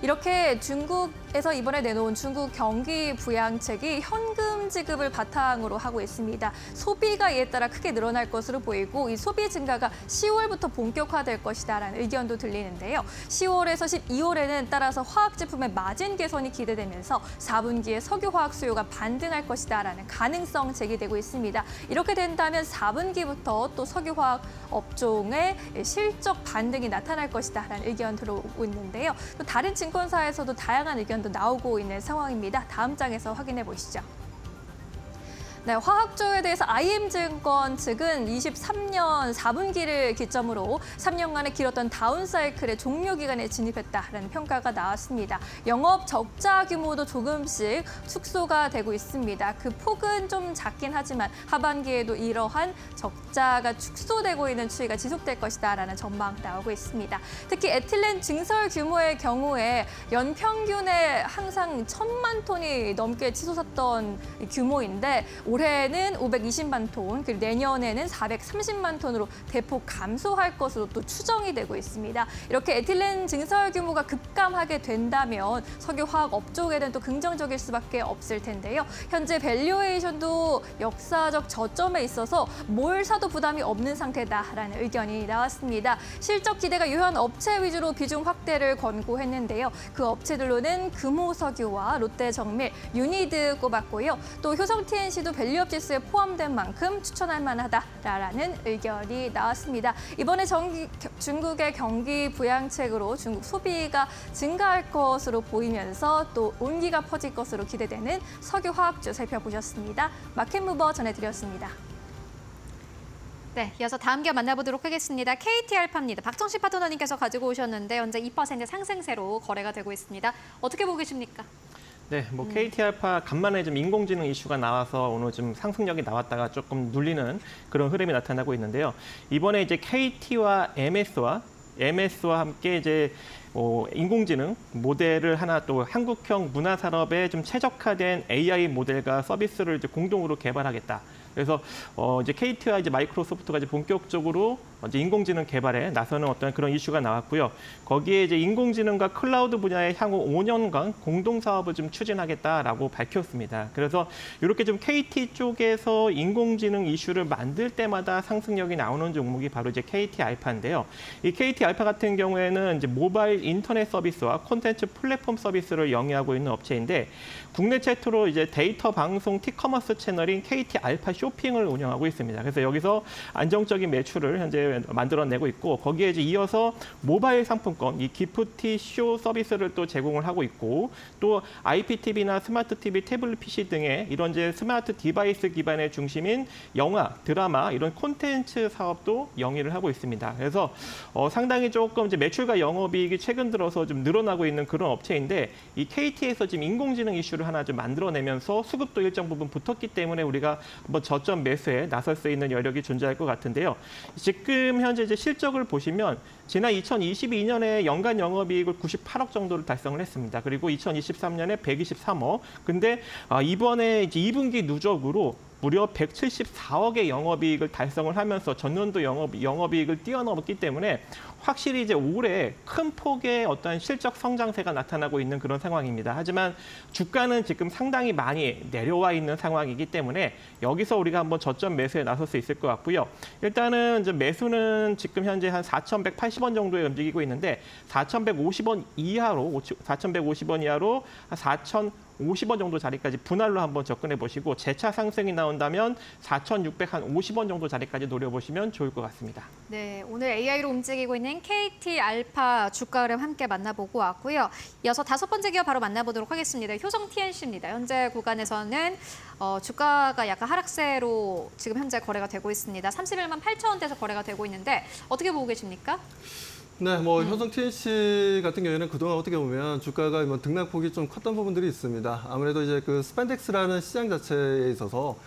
이렇게 중국에서 이번에 내놓은 중국 경기 부양책이 현금 지급을 바탕으로 하고 있습니다. 소비가 이에 따라 크게 늘어날 것으로 보이고 이 소비 증가가 10월부터 본격화될 것이다라는 의견도 들리는데요. 10월에서 12월에는 따라서 화학 제품의 마진 개선이 기대되면서 4분기에 석유화학 수요가 반등할 것이다라는 가능성 제기되고 있습니다. 이렇게 된다면 4분기부터 또 석유화학 업종의 실적 반등이 나타날 것이다라는 의견 들어오고 있는데요. 또 다른 증권사에서도 다양한 의견도 나오고 있는 상황입니다. 다음 장에서 확인해 보시죠. 네, 화학주에 대해서 IM증권 측은 23년 4분기를 기점으로 3년간의 길었던 다운사이클의 종료 기간에 진입했다라는 평가가 나왔습니다. 영업 적자 규모도 조금씩 축소가 되고 있습니다. 그 폭은 좀 작긴 하지만 하반기에도 이러한 적자가 축소되고 있는 추이가 지속될 것이다라는 전망 나오고 있습니다. 특히 에틸렌 증설 규모의 경우에 연평균에 항상 1,000만 톤이 넘게 치솟았던 규모인데 올해는 520만 톤, 그리고 내년에는 430만 톤으로 대폭 감소할 것으로 또 추정이 되고 있습니다. 이렇게 에틸렌 증설 규모가 급감하게 된다면 석유화학 업종에는 또 긍정적일 수밖에 없을 텐데요. 현재 밸류에이션도 역사적 저점에 있어서 뭘 사도 부담이 없는 상태다라는 의견이 나왔습니다. 실적 기대가 유효한 업체 위주로 비중 확대를 권고했는데요. 그 업체들로는 금호석유와 롯데정밀, 유니드 꼽았고요. 또 효성TNC도 밸류업 지수에 포함된 만큼 추천할 만하다라는 의견이 나왔습니다. 이번에 중국의 경기 부양책으로 중국 소비가 증가할 것으로 보이면서 또 온기가 퍼질 것으로 기대되는 석유화학주 살펴보셨습니다. 마켓무버 전해드렸습니다. 네, 이어서 다음 기업 만나보도록 하겠습니다. KT알파입니다. 박정식 파트너님께서 가지고 오셨는데 현재 2% 상승세로 거래가 되고 있습니다. 어떻게 보고 계십니까? 네, 뭐 KT알파 간만에 좀 인공지능 이슈가 나와서 오늘 좀 상승력이 나왔다가 조금 눌리는 그런 흐름이 나타나고 있는데요. 이번에 이제 KT와 MS와 함께 이제 인공지능 모델을 하나 또 한국형 문화산업에 좀 최적화된 AI 모델과 서비스를 이제 공동으로 개발하겠다. 그래서 이제 KT와 이제 마이크로소프트가 이제 본격적으로 이제 인공지능 개발에 나서는 어떤 그런 이슈가 나왔고요. 거기에 이제 인공지능과 클라우드 분야의 향후 5년간 공동 사업을 좀 추진하겠다라고 밝혔습니다. 그래서 이렇게 좀 KT 쪽에서 인공지능 이슈를 만들 때마다 상승력이 나오는 종목이 바로 이제 KT 알파인데요. 이 KT 알파 같은 경우에는 이제 모바일 인터넷 서비스와 콘텐츠 플랫폼 서비스를 영위하고 있는 업체인데 국내 최초로 이제 데이터 방송 티커머스 채널인 KT 알파 쇼핑을 운영하고 있습니다. 그래서 여기서 안정적인 매출을 현재 이제 만들어내고 있고 거기에 이제 이어서 모바일 상품권, 이 기프티 쇼 서비스를 또 제공을 하고 있고 또 IPTV나 스마트 TV, 태블릿 PC 등의 이런 이제 스마트 디바이스 기반의 중심인 영화, 드라마 이런 콘텐츠 사업도 영위를 하고 있습니다. 그래서 상당히 조금 이제 매출과 영업이익이 최근 들어서 좀 늘어나고 있는 그런 업체인데 이 KT에서 지금 인공지능 이슈를 하나 좀 만들어내면서 수급도 일정 부분 붙었기 때문에 우리가 한번 저점 매수에 나설 수 있는 여력이 존재할 것 같은데요. 지금 현재 이제 실적을 보시면 지난 2022년에 연간 영업이익을 98억 정도를 달성을 했습니다. 그리고 2023년에 123억. 근데 이번에 이제 2분기 누적으로 무려 174억의 영업이익을 달성을 하면서 전년도 영업이익을 뛰어넘었기 때문에 확실히 이제 올해 큰 폭의 어떤 실적 성장세가 나타나고 있는 그런 상황입니다. 하지만 주가는 지금 상당히 많이 내려와 있는 상황이기 때문에 여기서 우리가 한번 저점 매수에 나설 수 있을 것 같고요. 일단은 이제 매수는 지금 현재 한 4,180원 정도에 움직이고 있는데 4,150원 이하로 한 4,050원 정도 자리까지 분할로 한번 접근해 보시고 재차 상승이 나온다면 4,650원 정도 자리까지 노려보시면 좋을 것 같습니다. 네, 오늘 AI로 움직이고 있는 KT 알파 주가 흐름 함께 만나보고 왔고요. 이어서 5번째 기업 바로 만나보도록 하겠습니다. 효성 TNC입니다. 현재 구간에서는 주가가 약간 하락세로 지금 현재 거래가 되고 있습니다. 31만 8천 원대에서 거래가 되고 있는데 어떻게 보고 계십니까? 네, 뭐 효성 TNC 같은 경우에는 그동안 어떻게 보면 주가가 뭐 등락폭이 좀 컸던 부분들이 있습니다. 아무래도 이제 그 스판덱스라는 시장 자체에 있어서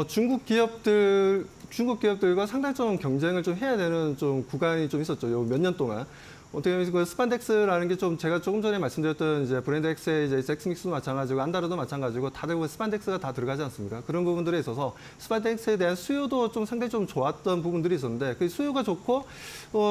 중국 기업들과 상당히 좀 경쟁을 좀 해야 되는 좀 구간이 좀 있었죠. 요 몇 년 동안. 어떻게 보면 그 스판덱스라는 게 좀 제가 조금 전에 말씀드렸던 이제 브랜드 X의 이제 잭스믹스도 마찬가지고 안다르도 마찬가지고 다들 보면 스판덱스가 다 들어가지 않습니까? 그런 부분들에 있어서 스판덱스에 대한 수요도 좀 상당히 좀 좋았던 부분들이 있었는데 그 수요가 좋고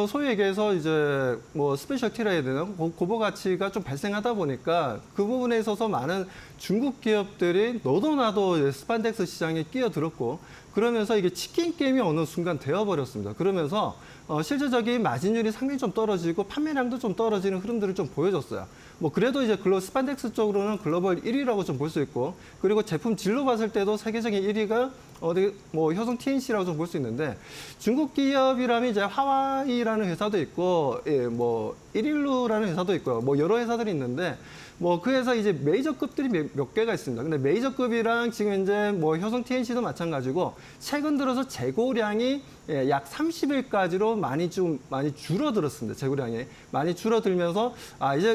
소위 얘기해서 이제 뭐 스페셜티라 해야 되나 고보 가치가 좀 발생하다 보니까 그 부분에 있어서 많은 중국 기업들이 너도 나도 스판덱스 시장에 끼어들었고 그러면서 이게 치킨 게임이 어느 순간 되어버렸습니다. 그러면서 실질적인 마진율이 상당히 좀 떨어지고 판매량도 좀 떨어지는 흐름들을 좀 보여줬어요. 뭐 그래도 이제 스판덱스 쪽으로는 글로벌 1위라고 좀 볼 수 있고 그리고 제품 질로 봤을 때도 세계적인 1위가 뭐 효성 TNC라고 좀 볼 수 있는데 중국 기업이라면 이제 하와이라는 회사도 있고 뭐 일일루라는 회사도 있고요. 뭐 여러 회사들이 있는데 뭐 그 회사 이제 메이저급들이 몇 개가 있습니다. 근데 메이저급이랑 지금 현재 뭐 효성 TNC도 마찬가지고 최근 들어서 재고량이 약 30일까지로 많이 줄어들었습니다. 재고량이 많이 줄어들면서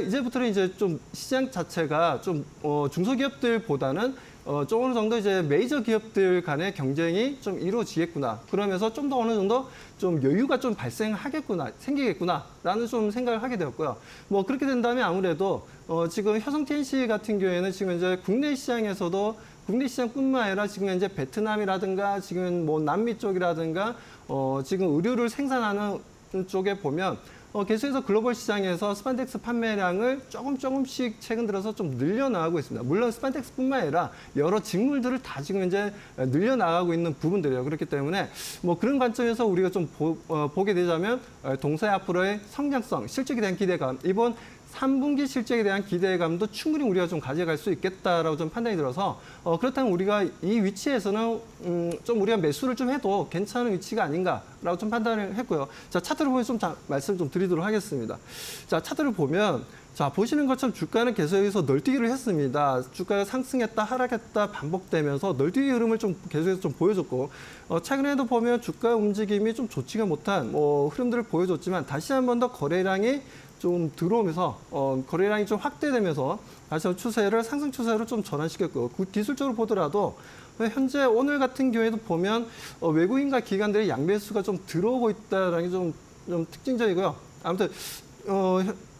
이제부터는 이제 좀 시장 자체가 좀 중소기업들보다는 좀 어느 정도 이제 메이저 기업들 간의 경쟁이 좀 이루어지겠구나. 그러면서 좀 더 어느 정도 좀 여유가 좀 생기겠구나라는 좀 생각을 하게 되었고요. 뭐 그렇게 된다면 아무래도 지금 효성 TNC 같은 경우에는 지금 이제 국내 시장에서도 국내 시장뿐만 아니라 지금 현재 베트남이라든가 지금 뭐 남미 쪽이라든가 지금 의류를 생산하는 쪽에 보면 계속해서 글로벌 시장에서 스판덱스 판매량을 조금씩 최근 들어서 좀 늘려나가고 있습니다. 물론 스판덱스뿐만 아니라 여러 직물들을 다 지금 이제 늘려나가고 있는 부분들이에요. 그렇기 때문에 뭐 그런 관점에서 우리가 좀 보게 되자면 동사의 앞으로의 성장성, 실적에 대한 기대감, 이번 3분기 실적에 대한 기대감도 충분히 우리가 좀 가져갈 수 있겠다라고 좀 판단이 들어서 그렇다면 우리가 이 위치에서는 좀 우리가 매수를 좀 해도 괜찮은 위치가 아닌가라고 좀 판단을 했고요. 자, 차트를 보면 좀 말씀 좀 드리도록 하겠습니다. 자, 차트를 보면 자, 보시는 것처럼 주가는 계속해서 널뛰기를 했습니다. 주가가 상승했다, 하락했다 반복되면서 널뛰기 흐름을 좀 계속해서 좀 보여줬고, 최근에도 보면 주가 움직임이 좀 좋지가 못한 흐름들을 보여줬지만 다시 한 번 더 거래량이 좀 들어오면서 거래량이 좀 확대되면서 다시 추세를 상승 추세로 좀 전환시켰고 기술적으로 보더라도 현재 오늘 같은 경우에도 보면 외국인과 기관들의 양매수가 좀 들어오고 있다는 게 좀 특징적이고요. 아무튼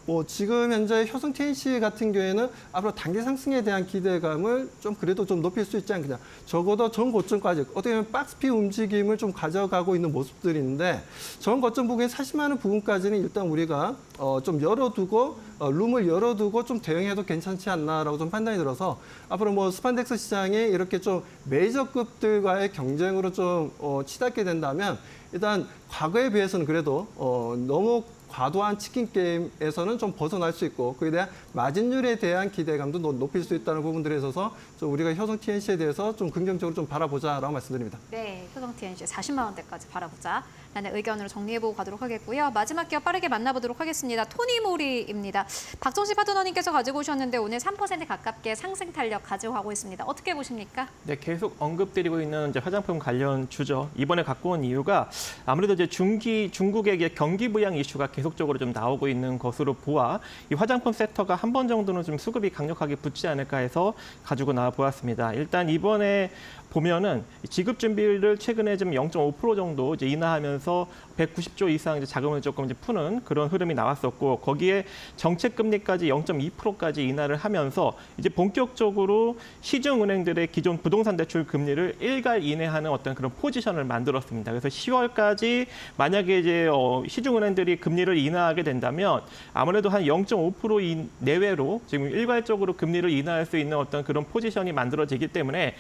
뭐 지금 현재 효성 TNC 같은 경우에는 앞으로 단기 상승에 대한 기대감을 좀 그래도 좀 높일 수 있지 않겠냐. 적어도 전 고점까지 어떻게 보면 박스피 움직임을 좀 가져가고 있는 모습들이 있는데 전 고점 부분에 사실만한 부분까지는 일단 우리가 좀 열어두고 룸을 열어두고 좀 대응해도 괜찮지 않나라고 좀 판단이 들어서 앞으로 뭐 스판덱스 시장이 이렇게 좀 메이저급들과의 경쟁으로 좀 치닫게 된다면 일단 과거에 비해서는 그래도 너무 과도한 치킨 게임에서는 좀 벗어날 수 있고 그에 대한 마진율에 대한 기대감도 높일 수 있다는 부분들에 있어서 좀 우리가 효성 TNC에 대해서 좀 긍정적으로 좀 바라보자라고 말씀드립니다. 네, 효성 TNC 40만 원대까지 바라보자. 라는 의견으로 정리해보고 가도록 하겠고요. 마지막 기업 빠르게 만나보도록 하겠습니다. 토니모리입니다. 박정식 파트너님께서 가지고 오셨는데 오늘 3% 가깝게 상승 탄력 가져가고 있습니다. 어떻게 보십니까? 네, 계속 언급드리고 있는 이제 화장품 관련 주죠. 이번에 갖고 온 이유가 아무래도 이제 중국의 이제 경기 부양 이슈가 계속적으로 좀 나오고 있는 것으로 보아 이 화장품 섹터가 한 번 정도는 좀 수급이 강력하게 붙지 않을까 해서 가지고 나와 보았습니다. 일단 이번에 보면은 지급 준비를 최근에 좀 0.5% 정도 이제 인하하면서 190조 이상 이제 자금을 조금 이제 푸는 그런 흐름이 나왔었고 거기에 정책 금리까지 0.2%까지 인하를 하면서 이제 본격적으로 시중 은행들의 기존 부동산 대출 금리를 일괄 인하하는 어떤 그런 포지션을 만들었습니다. 그래서 10월까지 만약에 이제 시중 은행들이 금리를 인하하게 된다면 아무래도 한 0.5% 내외로 지금 일괄적으로 금리를 인하할 수 있는 어떤 그런 포지션이 만들어지기 때문에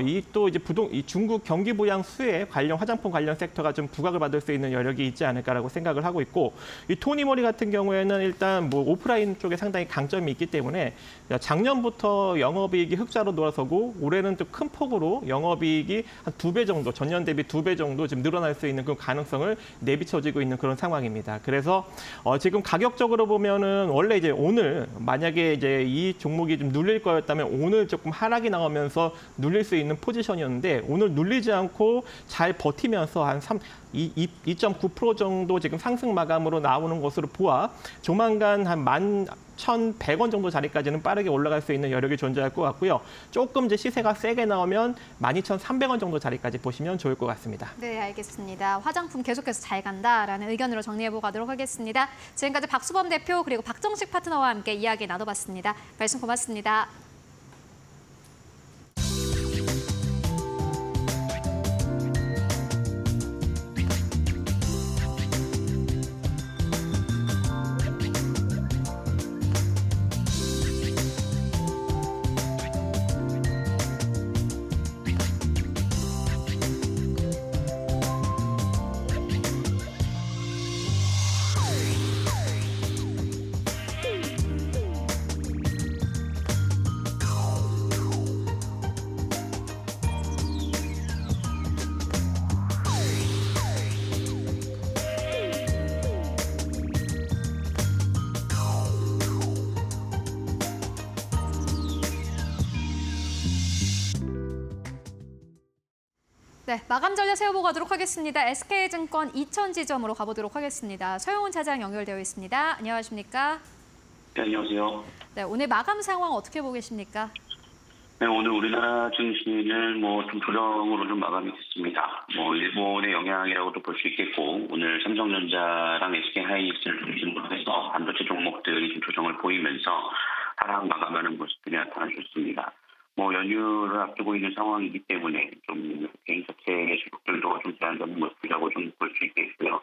이 또 이제 이 중국 경기 부양 수에 관련 화장품 관련 섹터가 좀 부각을 받을 수 있는 여력이 있지 않을까라고 생각을 하고 있고 이 토니모리 같은 경우에는 일단 뭐 오프라인 쪽에 상당히 강점이 있기 때문에 작년부터 영업이익이 흑자로 돌아서고 올해는 또 큰 폭으로 영업이익이 한 2배 정도 전년 대비 2배 정도 지금 늘어날 수 있는 그 가능성을 내비쳐지고 있는 그런 상황입니다. 그래서 지금 가격적으로 보면은 원래 이제 오늘 만약에 이제 이 종목이 좀 눌릴 거였다면 오늘 조금 하락이 나오면서 눌릴 수 있는 포지션이었는데 오늘 눌리지 않고 잘 버티면서 한 2.9% 정도 지금 상승 마감으로 나오는 것으로 보아 조만간 한 11,100원 정도 자리까지는 빠르게 올라갈 수 있는 여력이 존재할 것 같고요. 조금 이제 시세가 세게 나오면 12,300원 정도 자리까지 보시면 좋을 것 같습니다. 네, 알겠습니다. 화장품 계속해서 잘 간다라는 의견으로 정리해보고 가도록 하겠습니다. 지금까지 박수범 대표 그리고 박정식 파트너와 함께 이야기 나눠봤습니다. 말씀 고맙습니다. 네, 마감 전략 세워보고 가도록 하겠습니다. SK증권 2000지점으로 가보도록 하겠습니다. 서영훈 차장 연결되어 있습니다. 안녕하십니까? 네, 안녕하세요. 네, 오늘 마감 상황 어떻게 보고 계십니까? 네, 오늘 우리나라 증시는 좀 조정으로 좀 마감이 됐습니다. 일본의 영향이라고도 볼 수 있겠고, 오늘 삼성전자랑 SK하이닉스를 중심으로 해서 반도체 종목들이 좀 조정을 보이면서 하락 마감하는 모습들이 나타나셨습니다. 연휴를 앞두고 있는 상황이기 때문에 좀 개인 자체의 주식들도 좀 제한되는 모습이라고 좀 볼 수 있겠고요.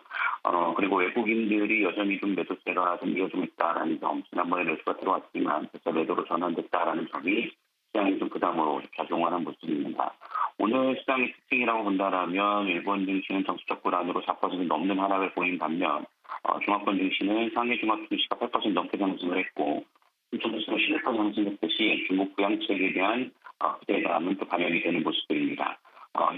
그리고 외국인들이 여전히 좀 매도세가 좀 이어지고 있다라는 점, 지난번에 매수가 들어왔지만 그래서 매도로 전환됐다라는 점이 시장이 좀 부담으로 작용하는 모습입니다. 오늘 시장의 특징이라고 본다라면 일본 증시는 정수적 불안으로 4% 넘는 하락을 보인 반면 종합권 증시는 상해 종합 증시가 8% 넘게 상승을 했고 인천에서 11% 상승했듯이 중국 부양책에 대한 기대감은 또 반영이 되는 모습들입니다.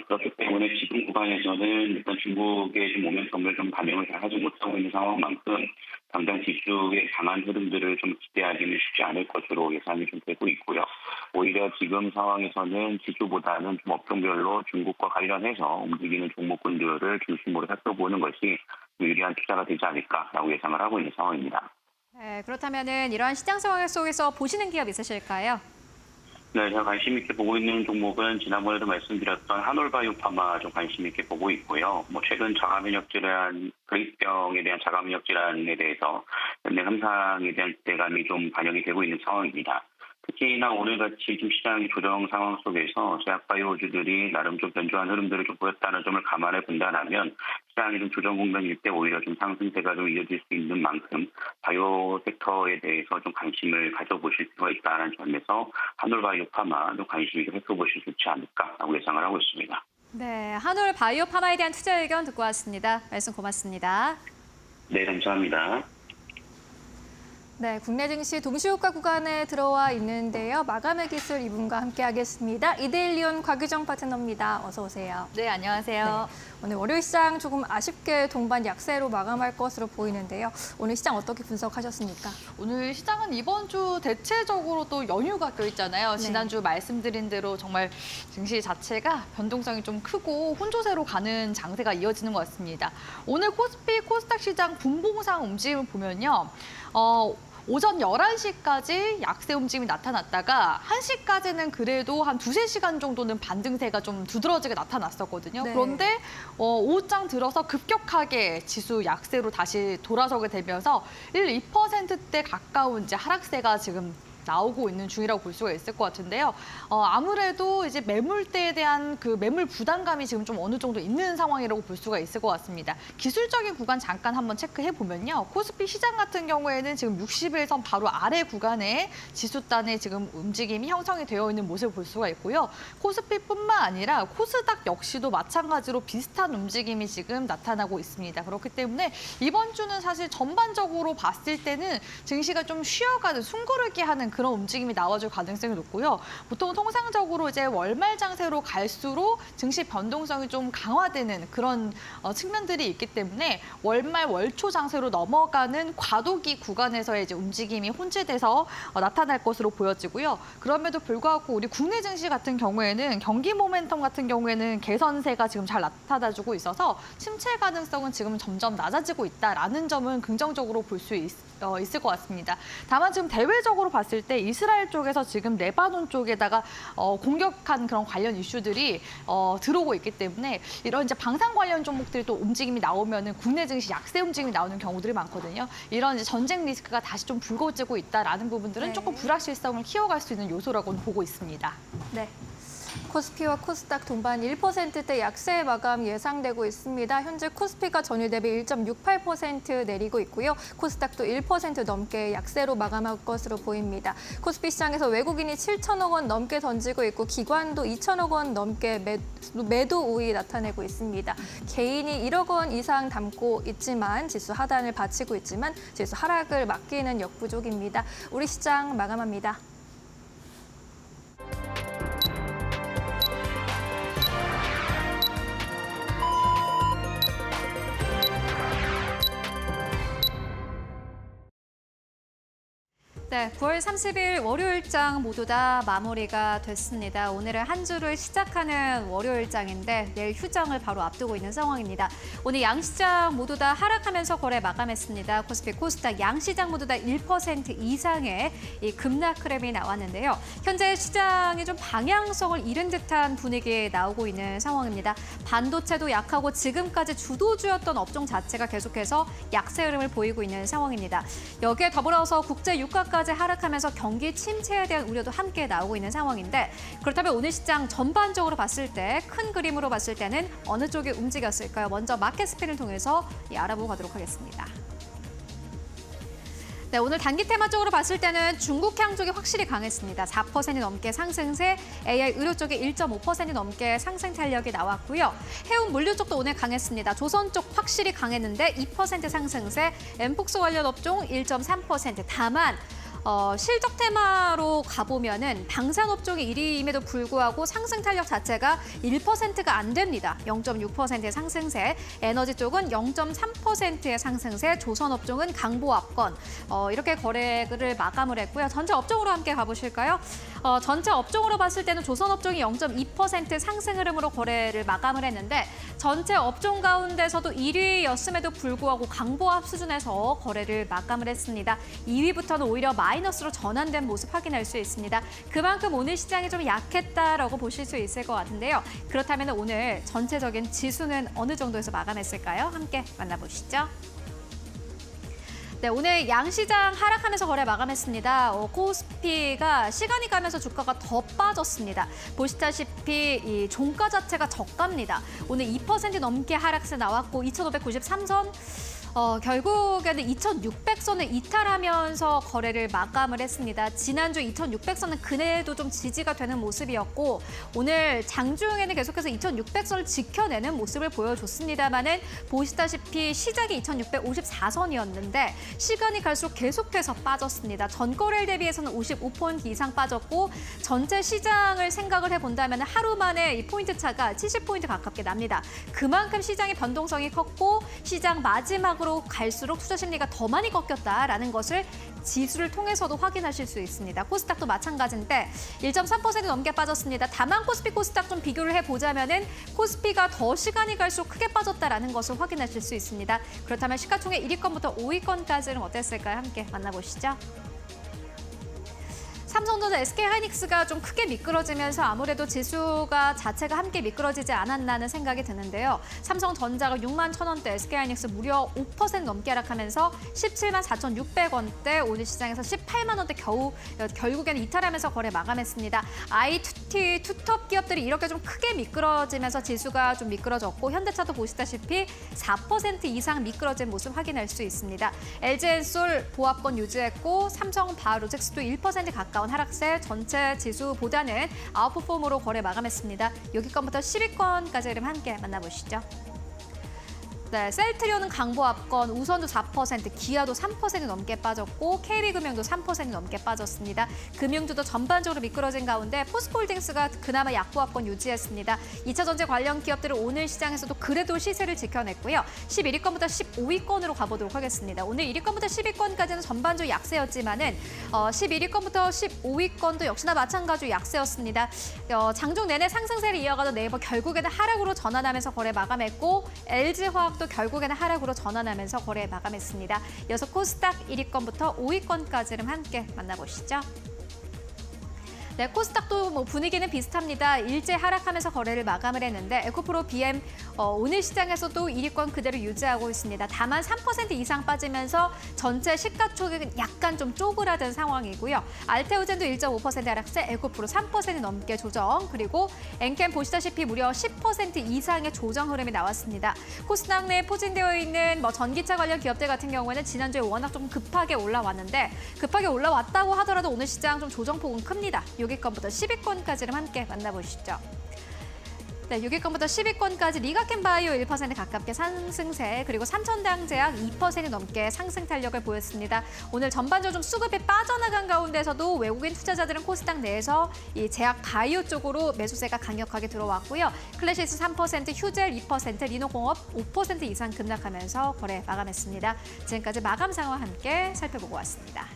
그렇기 때문에 지금 구간에서는 일단 중국의 좀 모멘텀을 좀 반영을 잘 하지 못하고 있는 상황만큼 당장 지수의 강한 흐름들을 좀 기대하기는 쉽지 않을 것으로 예상이 좀 되고 있고요. 오히려 지금 상황에서는 지수보다는 좀 업종별로 중국과 관련해서 움직이는 종목군들을 중심으로 살펴보는 것이 유리한 투자가 되지 않을까라고 예상을 하고 있는 상황입니다. 네, 그렇다면은 이러한 시장 상황 속에서 보시는 기업 있으실까요? 네, 제가 관심 있게 보고 있는 종목은 지난번에도 말씀드렸던 한올바이오파마 좀 관심 있게 보고 있고요. 최근 자가면역 질환, 그레이병에 대한 자가면역 질환에 대해서 연내 향상에 대한 기대감이 좀 반영이 되고 있는 상황입니다. 특히나 오늘같이 좀 시장 조정 상황 속에서 제약바이오주들이 나름 좀 변조한 흐름들을 좀 보였다는 점을 감안해 본다면 시장이 좀 조정 국면일 때 오히려 좀 상승세가 좀 이어질 수 있는 만큼 바이오 섹터에 대해서 좀 관심을 가져보실 필요가 있다는 점에서 한올바이오파마도 관심 있게 살펴보실 수 있지 않을까라고 예상을 하고 있습니다. 네, 한올바이오파마에 대한 투자 의견 듣고 왔습니다. 말씀 고맙습니다. 네, 감사합니다. 네, 국내 증시 동시호가 구간에 들어와 있는데요. 마감의 기술 이분과 함께하겠습니다. 이데일리온 곽유정 파트너입니다. 어서 오세요. 네, 안녕하세요. 오늘 월요일 시장 조금 아쉽게 동반 약세로 마감할 것으로 보이는데요. 오늘 시장 어떻게 분석하셨습니까? 오늘 시장은 이번 주 대체적으로 또 연휴가 껴있잖아요. 네. 지난주 말씀드린 대로 정말 증시 자체가 변동성이 좀 크고 혼조세로 가는 장세가 이어지는 것 같습니다. 오늘 코스피, 코스닥 시장 분봉상 움직임을 보면요. 오전 11시까지 약세 움직임이 나타났다가 1시까지는 그래도 한 2-3시간 정도는 반등세가 좀 두드러지게 나타났었거든요. 네. 그런데 오후장 들어서 급격하게 지수 약세로 다시 돌아서게 되면서 2%대 가까운 이제 하락세가 지금 나오고 있는 중이라고 볼 수가 있을 것 같은데요. 아무래도 이제 매물대에 대한 그 매물 부담감이 지금 좀 어느 정도 있는 상황이라고 볼 수가 있을 것 같습니다. 기술적인 구간 잠깐 한번 체크해 보면요. 코스피 시장 같은 경우에는 지금 60일선 바로 아래 구간에 지수단에 지금 움직임이 형성이 되어 있는 모습을 볼 수가 있고요. 코스피뿐만 아니라 코스닥 역시도 마찬가지로 비슷한 움직임이 지금 나타나고 있습니다. 그렇기 때문에 이번 주는 사실 전반적으로 봤을 때는 증시가 좀 쉬어가는 숨고르기 하는 그런 움직임이 나와줄 가능성이 높고요. 보통 통상적으로 이제 월말 장세로 갈수록 증시 변동성이 좀 강화되는 그런 측면들이 있기 때문에 월말 월초 장세로 넘어가는 과도기 구간에서의 이제 움직임이 혼재돼서 나타날 것으로 보여지고요. 그럼에도 불구하고 우리 국내 증시 같은 경우에는 경기 모멘텀 같은 경우에는 개선세가 지금 잘 나타나주고 있어서 침체 가능성은 지금 점점 낮아지고 있다라는 점은 긍정적으로 볼 수 있을 것 같습니다. 다만 지금 대외적으로 봤을 때 이스라엘 쪽에서 지금 레바논 쪽에다가 공격한 그런 관련 이슈들이 들어오고 있기 때문에 이런 이제 방산 관련 종목들이 또 움직임이 나오면은 국내 증시 약세 움직임이 나오는 경우들이 많거든요. 이런 이제 전쟁 리스크가 다시 좀 불거지고 있다라는 부분들은 네. 조금 불확실성을 키워갈 수 있는 요소라고는 보고 있습니다. 네. 코스피와 코스닥 동반 1%대 약세 마감 예상되고 있습니다. 현재 코스피가 전일 대비 1.68% 내리고 있고요. 코스닥도 1% 넘게 약세로 마감할 것으로 보입니다. 코스피 시장에서 외국인이 7천억 원 넘게 던지고 있고 기관도 2천억 원 넘게 매도 우위 나타내고 있습니다. 개인이 1억 원 이상 담고 있지만 지수 하단을 받치고 있지만 지수 하락을 막기는 역부족입니다. 우리 시장 마감합니다. 네, 9월 30일 월요일장 모두 다 마무리가 됐습니다. 오늘은 한 주를 시작하는 월요일장인데 내일 휴장을 바로 앞두고 있는 상황입니다. 오늘 양시장 모두 다 하락하면서 거래 마감했습니다. 코스피, 코스닥 양시장 모두 다 1% 이상의 이 급락 흐름이 나왔는데요. 현재 시장이 좀 방향성을 잃은 듯한 분위기에 나오고 있는 상황입니다. 반도체도 약하고 지금까지 주도주였던 업종 자체가 계속해서 약세 흐름을 보이고 있는 상황입니다. 여기에 더불어서 국제 유가까지 하락하면서 경기 침체에 대한 우려도 함께 나오고 있는 상황인데 그렇다면 오늘 시장 전반적으로 봤을 때 큰 그림으로 봤을 때는 어느 쪽이 움직였을까요? 먼저 마켓 스핀을 통해서 알아보고 가도록 하겠습니다. 네, 오늘 단기 테마적으로 봤을 때는 중국향 쪽이 확실히 강했습니다. 4% 넘게 상승세, AI 의료 쪽이 1.5% 넘게 상승 탄력이 나왔고요. 해운 물류 쪽도 오늘 강했습니다. 조선 쪽 확실히 강했는데 2% 상승세, 엠폭스 관련 업종 1.3%. 다만 실적 테마로 가보면은 방산업종이 1위임에도 불구하고 상승 탄력 자체가 1%가 안 됩니다. 0.6%의 상승세, 에너지 쪽은 0.3%의 상승세, 조선업종은 강보합권. 이렇게 거래를 마감을 했고요. 전체 업종으로 함께 가보실까요? 전체 업종으로 봤을 때는 조선업종이 0.2% 상승 흐름으로 거래를 마감을 했는데 전체 업종 가운데서도 1위였음에도 불구하고 강보합 수준에서 거래를 마감을 했습니다. 2위부터는 오히려 마이너스로 전환된 모습 확인할 수 있습니다. 그만큼 오늘 시장이 좀 약했다라고 보실 수 있을 것 같은데요. 그렇다면 오늘 전체적인 지수는 어느 정도에서 마감했을까요? 함께 만나보시죠. 네, 오늘 양시장 하락하면서 거래 마감했습니다. 코스피가 시간이 가면서 주가가 더 빠졌습니다. 보시다시피 이 종가 자체가 저가입니다. 오늘 2% 넘게 하락세 나왔고 2,593선 결국에는 2,600선을 이탈하면서 거래를 마감을 했습니다. 지난주 2,600선은 그래도 좀 지지가 되는 모습이었고 오늘 장중에는 계속해서 2,600선을 지켜내는 모습을 보여줬습니다만은 보시다시피 시작이 2,654선이었는데 시간이 갈수록 계속해서 빠졌습니다. 전거래일 대비해서는 55포인트 이상 빠졌고 전체 시장을 생각을 해본다면 하루 만에 이 포인트 차가 70포인트 가깝게 납니다. 그만큼 시장의 변동성이 컸고 시장 마지막으로 갈수록 투자 심리가 더 많이 꺾였다라는 것을 지수를 통해서도 확인하실 수 있습니다. 코스닥도 마찬가지인데 1.3% 넘게 빠졌습니다. 다만 코스피 코스닥 좀 비교를 해보자면은 코스피가 더 시간이 갈수록 크게 빠졌다라는 것을 확인하실 수 있습니다. 그렇다면 시가총액 1위권부터 5위권까지는 어땠을까요? 함께 만나보시죠. 삼성전자, SK하이닉스가 좀 크게 미끄러지면서 아무래도 지수가 자체가 함께 미끄러지지 않았나는 생각이 드는데요. 삼성전자가 6만 1,000원대, SK하이닉스 무려 5% 넘게 하락하면서 17만 4,600원대, 오늘 시장에서 18만 원대 결국에는 이탈하면서 거래 마감했습니다. IT, 투톱 기업들이 이렇게 좀 크게 미끄러지면서 지수가 좀 미끄러졌고 현대차도 보시다시피 4% 이상 미끄러진 모습 확인할 수 있습니다. LG엔솔 보합권 유지했고 삼성바이오로직스도 1% 가까운 하락세, 전체 지수보다는 아웃퍼폼으로 거래 마감했습니다. 여기권부터 10위권까지 함께 만나보시죠. 네, 셀트리온은 강보합권, 우선도 4%, 기아도 3% 넘게 빠졌고 KB금융도 3% 넘게 빠졌습니다. 금융주도 전반적으로 미끄러진 가운데 포스코홀딩스가 그나마 약보합권 유지했습니다. 2차 전지 관련 기업들은 오늘 시장에서도 그래도 시세를 지켜냈고요. 11위권부터 15위권으로 가보도록 하겠습니다. 오늘 1위권부터 10위권까지는 전반적으로 약세였지만은 11위권부터 15위권도 역시나 마찬가지로 약세였습니다. 장중 내내 상승세를 이어가던 네이버 결국에는 하락으로 전환하면서 거래 마감했고 LG화학 또 결국에는 하락으로 전환하면서 거래 마감했습니다. 이어서 코스닥 1위권부터 5위권까지를 함께 만나보시죠. 네, 코스닥도 뭐 분위기는 비슷합니다. 일제 하락하면서 거래를 마감을 했는데 에코프로 BM 오늘 시장에서도 1위권 그대로 유지하고 있습니다. 다만 3% 이상 빠지면서 전체 시가총액은 약간 좀 쪼그라든 상황이고요. 알테오젠도 1.5% 하락세, 에코프로 3% 넘게 조정, 그리고 엔캠 보시다시피 무려 10% 이상의 조정 흐름이 나왔습니다. 코스닥 내에 포진되어 있는 전기차 관련 기업들 같은 경우에는 지난주에 워낙 좀 급하게 올라왔는데 급하게 올라왔다고 하더라도 오늘 시장 좀 조정폭은 큽니다. 6위권부터 10위권까지를 함께 만나보시죠. 네, 6위권부터 10위권까지 리가켄바이오 1% 가깝게 상승세, 그리고 삼천당제약 2% 넘게 상승 탄력을 보였습니다. 오늘 전반적으로 좀 수급이 빠져나간 가운데서도 외국인 투자자들은 코스닥 내에서 이 제약 바이오 쪽으로 매수세가 강력하게 들어왔고요. 클래시스 3%, 휴젤 2%, 리노공업 5% 이상 급락하면서 거래 마감했습니다. 지금까지 마감 상황 함께 살펴보고 왔습니다.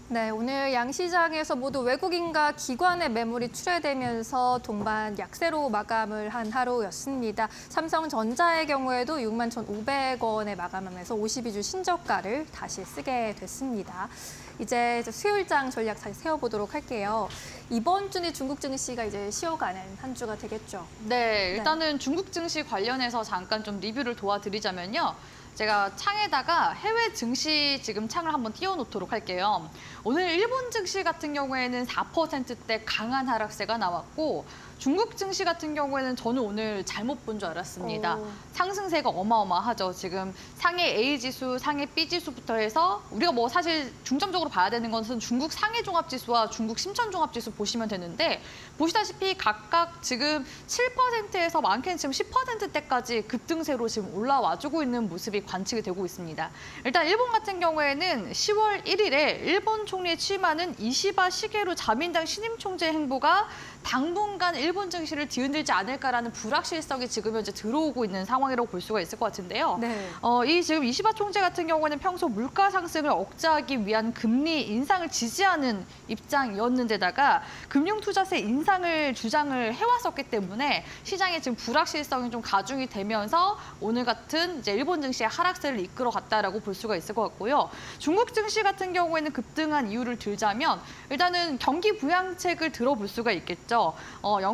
네, 오늘 양시장에서 모두 외국인과 기관의 매물이 출회되면서 동반 약세로 마감을 한 하루였습니다. 삼성전자의 경우에도 6만 1,500원에 마감하면서 52주 신저가를 다시 쓰게 됐습니다. 이제 수요일장 전략 다시 세워보도록 할게요. 이번 주는 중국 증시가 이제 쉬어가는 한 주가 되겠죠. 네, 일단은 중국 증시 관련해서 잠깐 좀 리뷰를 도와드리자면요. 제가 창에다가 해외 증시 지금 창을 한번 띄워놓도록 할게요. 오늘 일본 증시 같은 경우에는 4%대 강한 하락세가 나왔고 중국 증시 같은 경우에는 저는 오늘 잘못 본 줄 알았습니다. 상승세가 어마어마하죠. 지금 상해 A지수, 상해 B지수부터 해서 우리가 뭐 사실 중점적으로 봐야 되는 것은 중국 상해 종합지수와 중국 심천 종합지수 보시면 되는데 보시다시피 각각 지금 7%에서 많게는 지금 10%대까지 급등세로 지금 올라와주고 있는 모습이 관측이 되고 있습니다. 일단 일본 같은 경우에는 10월 1일에 일본 총리에 취임하는 이시바 시게루 자민당 신임 총재 행보가 당분간 일본 증시를 뒤흔들지 않을까라는 불확실성이 지금 현재 들어오고 있는 상황이라고 볼 수가 있을 것 같은데요. 네. 이 지금 이시바 총재 같은 경우에는 평소 물가 상승을 억제하기 위한 금리 인상을 지지하는 입장이었는데다가 금융투자세 인상을 주장을 해왔었기 때문에 시장에 지금 불확실성이 좀 가중이 되면서 오늘 같은 이제 일본 증시의 하락세를 이끌어갔다라고 볼 수가 있을 것 같고요. 중국 증시 같은 경우에는 급등한 이유를 들자면 일단은 경기 부양책을 들어볼 수가 있겠죠.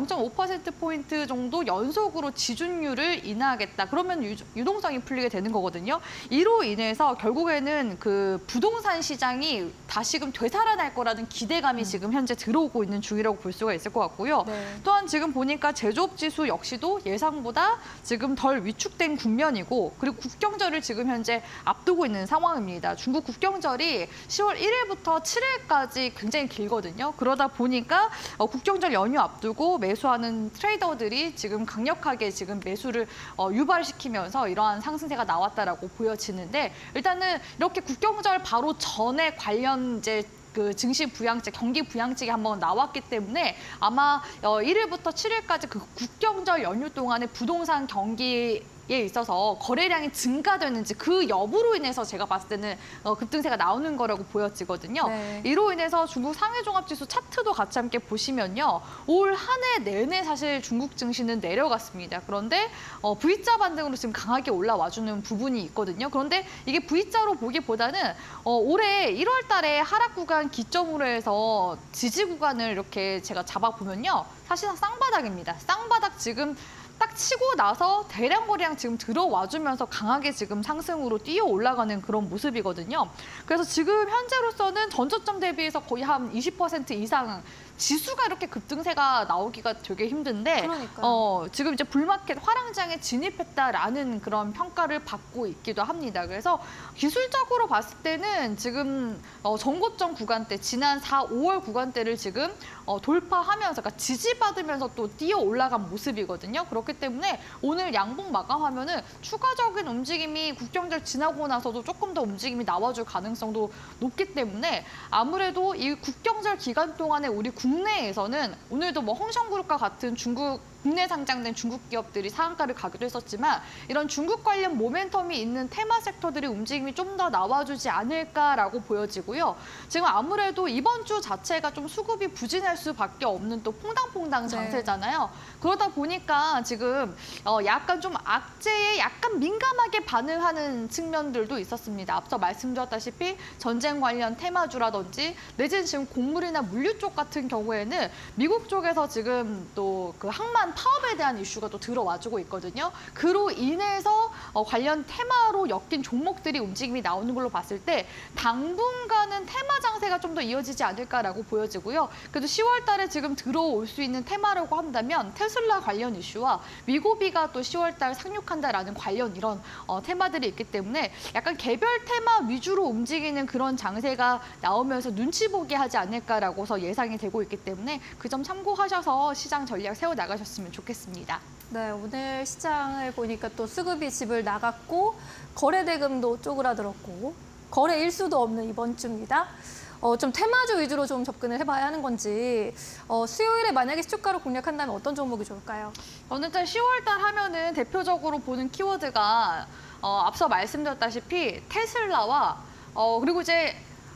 0.5%포인트 정도 연속으로 지준율을 인하하겠다. 그러면 유동성이 풀리게 되는 거거든요. 이로 인해서 결국에는 그 부동산 시장이 다시금 되살아날 거라는 기대감이 지금 현재 들어오고 있는 중이라고 볼 수가 있을 것 같고요. 네. 또한 지금 보니까 제조업 지수 역시도 예상보다 지금 덜 위축된 국면이고 그리고 국경절을 지금 현재 앞두고 있는 상황입니다. 중국 국경절이 10월 1일부터 7일까지 굉장히 길거든요. 그러다 보니까 국경절 연휴 앞두고 매수하는 트레이더들이 지금 강력하게 지금 매수를 유발시키면서 이러한 상승세가 나왔다라고 보여지는데 일단은 이렇게 국경절 바로 전에 관련 이제 그 증시 부양책, 경기 부양책이 한번 나왔기 때문에 아마 1일부터 7일까지 그 국경절 연휴 동안에 부동산 경기에 있어서 거래량이 증가되는지 그 여부로 인해서 제가 봤을 때는 급등세가 나오는 거라고 보여지거든요. 네. 이로 인해서 중국 상해종합지수 차트도 같이 함께 보시면요. 올 한 해 내내 사실 중국 증시는 내려갔습니다. 그런데 V자 반등으로 지금 강하게 올라와주는 부분이 있거든요. 그런데 이게 V자로 보기보다는 올해 1월 달에 하락 구간 기점으로 해서 지지 구간을 이렇게 제가 잡아보면요. 사실상 쌍바닥입니다. 쌍바닥 지금 딱 치고 나서 대량 거래량 지금 들어와주면서 강하게 지금 상승으로 뛰어 올라가는 그런 모습이거든요. 그래서 지금 현재로서는 전저점 대비해서 거의 한 20% 이상 지수가 이렇게 급등세가 나오기가 되게 힘든데 지금 이제 불마켓 화랑장에 진입했다라는 그런 평가를 받고 있기도 합니다. 그래서 기술적으로 봤을 때는 지금 전고점 구간대, 지난 4, 5월 구간대를 지금 돌파하면서 그러니까 지지받으면서 또 뛰어 올라간 모습이거든요. 그렇기 때문에 오늘 양봉 마감하면은 추가적인 움직임이 국경절 지나고 나서도 조금 더 움직임이 나와줄 가능성도 높기 때문에 아무래도 이 국경절 기간 동안에 우리 국내에서는 오늘도 뭐 홍성그룹과 같은 국내 상장된 중국 기업들이 상한가를 가기도 했었지만 이런 중국 관련 모멘텀이 있는 테마 섹터들의 움직임이 좀 더 나와주지 않을까라고 보여지고요. 지금 아무래도 이번 주 자체가 좀 수급이 부진할 수밖에 없는 또 퐁당퐁당 장세잖아요. 그러다 보니까 지금 약간 좀 악재에 약간 민감하게 반응하는 측면들도 있었습니다. 앞서 말씀드렸다시피 전쟁 관련 테마주라든지 내지는 지금 곡물이나 물류 쪽 같은 경우에는 미국 쪽에서 지금 또 그 항만 파업에 대한 이슈가 또 들어와주고 있거든요. 그로 인해서 관련 테마로 엮인 종목들이 움직임이 나오는 걸로 봤을 때 당분간은 테마 장세가 좀 더 이어지지 않을까라고 보여지고요. 그래도 10월 달에 지금 들어올 수 있는 테마라고 한다면 테슬라 관련 이슈와 위고비가 또 10월 달 상륙한다라는 관련 이런 테마들이 있기 때문에 약간 개별 테마 위주로 움직이는 그런 장세가 나오면서 눈치 보게 하지 않을까라고서 예상이 되고 있기 때문에 그 점 참고하셔서 시장 전략 세워나가셨으면 좋겠습니다. 네, 오늘 시장을 보니까 또 수급이 집을 나갔고 거래 대금도 쪼그라들었고 거래 일수도 없는 이번 주입니다. 좀 테마주 위주로 좀 접근을 해봐야 하는 건지 수요일에 만약에 시초가로 공략한다면 어떤 종목이 좋을까요? 저는 일단 10월 달 하면은 대표적으로 보는 키워드가 앞서 말씀드렸다시피 테슬라와 그리고 이제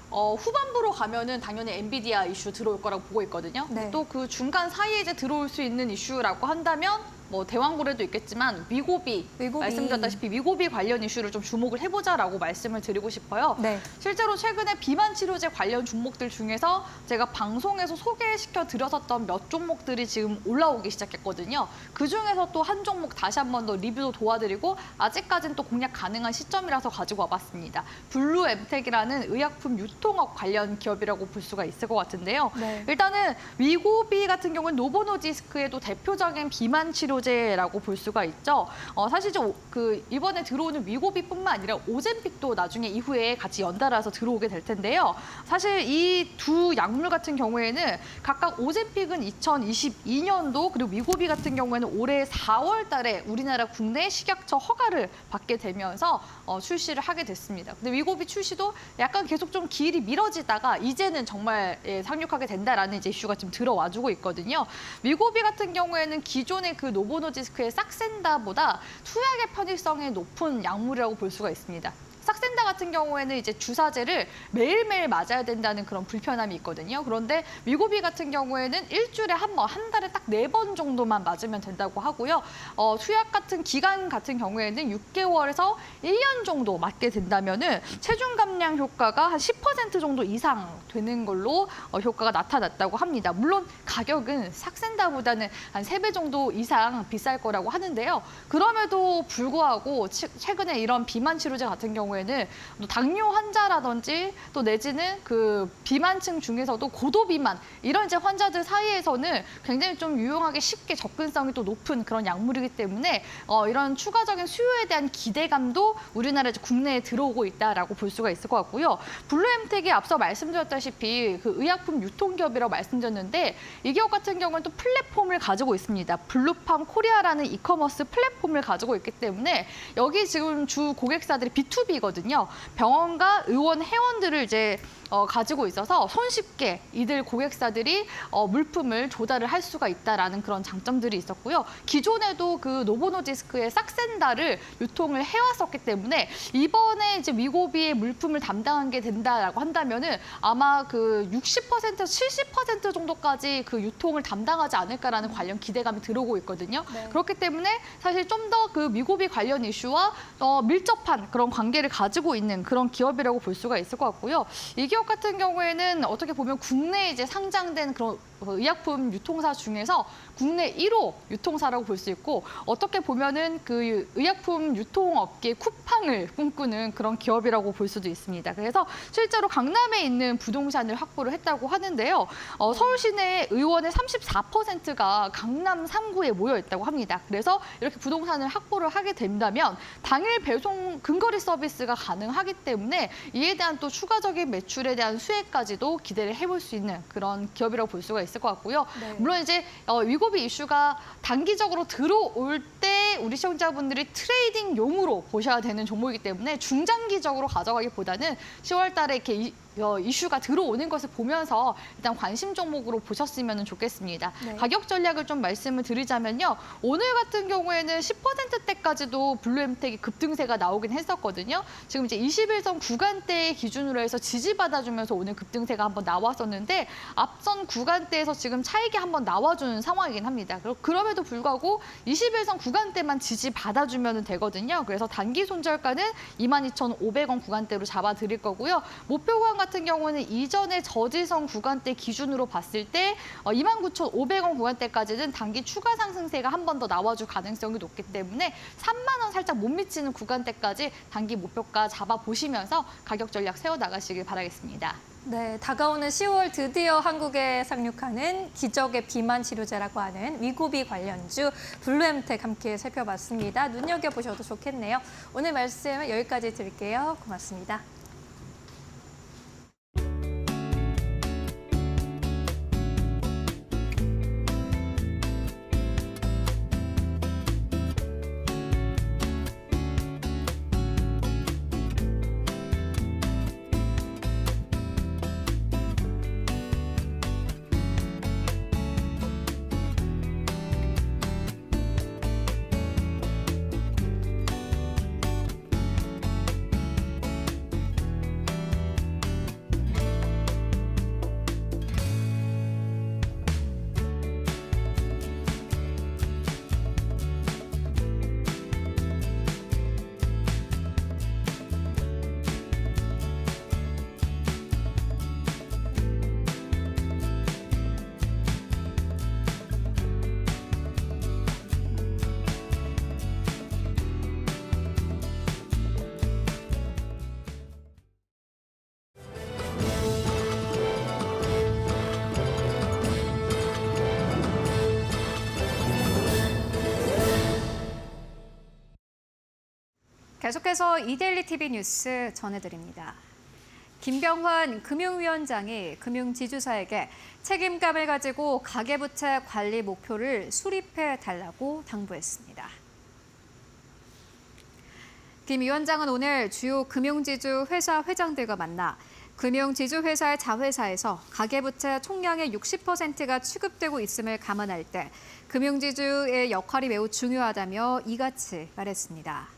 후반부로 가면은 당연히 엔비디아 이슈 들어올 거라고 보고 있거든요. 네. 또 그 중간 사이에 이제 들어올 수 있는 이슈라고 한다면 뭐 대왕고래도 있겠지만 위고비 말씀드렸다시피 위고비 관련 이슈를 좀 주목을 해보자라고 말씀을 드리고 싶어요. 네. 실제로 최근에 비만 치료제 관련 종목들 중에서 제가 방송에서 소개시켜 드렸었던 몇 종목들이 지금 올라오기 시작했거든요. 그중에서 또 한 종목 다시 한 번 더 리뷰도 도와드리고 아직까지는 또 공략 가능한 시점이라서 가지고 와봤습니다. 블루엠텍이라는 의약품 유통업 관련 기업이라고 볼 수가 있을 것 같은데요. 네. 일단은 위고비 같은 경우는 노보노디스크의 또 대표적인 비만 치료제라고 볼 수가 있죠. 사실 이번에 들어오는 위고비뿐만 아니라 오젬픽도 나중에 이후에 같이 연달아서 들어오게 될 텐데요. 사실 이 두 약물 같은 경우에는 각각 오젬픽은 2022년도 그리고 위고비 같은 경우에는 올해 4월 달에 우리나라 국내 식약처 허가를 받게 되면서 출시를 하게 됐습니다. 근데 위고비 출시도 약간 계속 좀 길이 미뤄지다가 이제는 정말 상륙하게 된다라는 이제 이슈가 지금 들어와주고 있거든요. 위고비 같은 경우에는 기존의 그 노보노디스크의 싹센다보다 투약의 편의성이 높은 약물이라고 볼 수가 있습니다. 삭센다 같은 경우에는 이제 주사제를 매일매일 맞아야 된다는 그런 불편함이 있거든요. 그런데 위고비 같은 경우에는 일주일에 한 번, 한 달에 딱 4번 정도만 맞으면 된다고 하고요. 투약 같은 기간 같은 경우에는 6개월에서 1년 정도 맞게 된다면은 체중 감량 효과가 한 10% 정도 이상 되는 걸로 효과가 나타났다고 합니다. 물론 가격은 삭센다보다는 한 3배 정도 이상 비쌀 거라고 하는데요. 그럼에도 불구하고 최근에 이런 비만 치료제 같은 경우에는 또 당뇨 환자라든지 또 내지는 그 비만층 중에서도 고도 비만 이런 이제 환자들 사이에서는 굉장히 좀 유용하게 쉽게 접근성이 또 높은 그런 약물이기 때문에 이런 추가적인 수요에 대한 기대감도 우리나라 이제 국내에 들어오고 있다라고 볼 수가 있을 것 같고요. 블루엠텍이 앞서 말씀드렸다시피 그 의약품 유통기업이라고 말씀드렸는데 이 기업 같은 경우는 또 플랫폼을 가지고 있습니다. 블루팜 코리아라는 이커머스 플랫폼을 가지고 있기 때문에 여기 지금 주 고객사들이 B2B거든요. 병원과 의원, 회원들을 이제 가지고 있어서 손쉽게 이들 고객사들이 물품을 조달을 할 수가 있다라는 그런 장점들이 있었고요. 기존에도 그 노보노디스크의 삭센다를 유통을 해왔었기 때문에 이번에 이제 위고비의 물품을 담당한 게 된다라고 한다면은 아마 그 60%, 70% 정도까지 그 유통을 담당하지 않을까라는 관련 기대감이 들어오고 있거든요. 네. 그렇기 때문에 사실 좀 더 그 위고비 관련 이슈와 밀접한 그런 관계를 가지고 있는 그런 기업이라고 볼 수가 있을 것 같고요. 이 기업 같은 경우에는 어떻게 보면 국내에 이제 상장된 그런 의약품 유통사 중에서 국내 1호 유통사라고 볼 수 있고 어떻게 보면은 그 의약품 유통업계 쿠팡을 꿈꾸는 그런 기업이라고 볼 수도 있습니다. 그래서 실제로 강남에 있는 부동산을 확보를 했다고 하는데요. 서울 시내 의원의 34%가 강남 3구에 모여 있다고 합니다. 그래서 이렇게 부동산을 확보를 하게 된다면 당일 배송 근거리 서비스가 가능하기 때문에 이에 대한 또 추가적인 매출에 대한 수혜까지도 기대를 해볼 수 있는 그런 기업이라고 볼 수가 있을 것 같고요. 네. 물론 이제 위고비 이슈가 단기적으로 들어올 때 우리 시청자분들이 트레이딩용으로 보셔야 되는 종목이기 때문에 중장기적으로 가져가기보다는 10월 달에 이렇게 이슈가 들어오는 것을 보면서 일단 관심 종목으로 보셨으면 좋겠습니다. 네. 가격 전략을 좀 말씀을 드리자면요. 오늘 같은 경우에는 10%대까지도 블루엠텍이 급등세가 나오긴 했었거든요. 지금 이제 21선 구간대 기준으로 해서 지지받아주면서 오늘 급등세가 한번 나왔었는데 앞선 구간대에서 지금 차익이 한번 나와주는 상황이긴 합니다. 그럼에도 불구하고 21선 구간대만 지지받아주면 되거든요. 그래서 단기 손절가는 22,500원 구간대로 잡아드릴 거고요. 목표 구간 같은 경우는 이전에 저지선 구간대 기준으로 봤을 때 29,500원 구간대까지는 단기 추가 상승세가 한 번 더 나와줄 가능성이 높기 때문에 3만 원 살짝 못 미치는 구간대까지 단기 목표가 잡아보시면서 가격 전략 세워나가시길 바라겠습니다. 네, 다가오는 10월 드디어 한국에 상륙하는 기적의 비만 치료제라고 하는 위고비 관련주 블루엠텍 함께 살펴봤습니다. 눈여겨보셔도 좋겠네요. 오늘 말씀 여기까지 드릴게요. 고맙습니다. 계속해서 이데일리 TV 뉴스 전해드립니다. 김병환 금융위원장이 금융지주사에게 책임감을 가지고 가계부채 관리 목표를 수립해달라고 당부했습니다. 김 위원장은 오늘 주요 금융지주 회사 회장들과 만나 금융지주회사의 자회사에서 가계부채 총량의 60%가 취급되고 있음을 감안할 때 금융지주의 역할이 매우 중요하다며 이같이 말했습니다.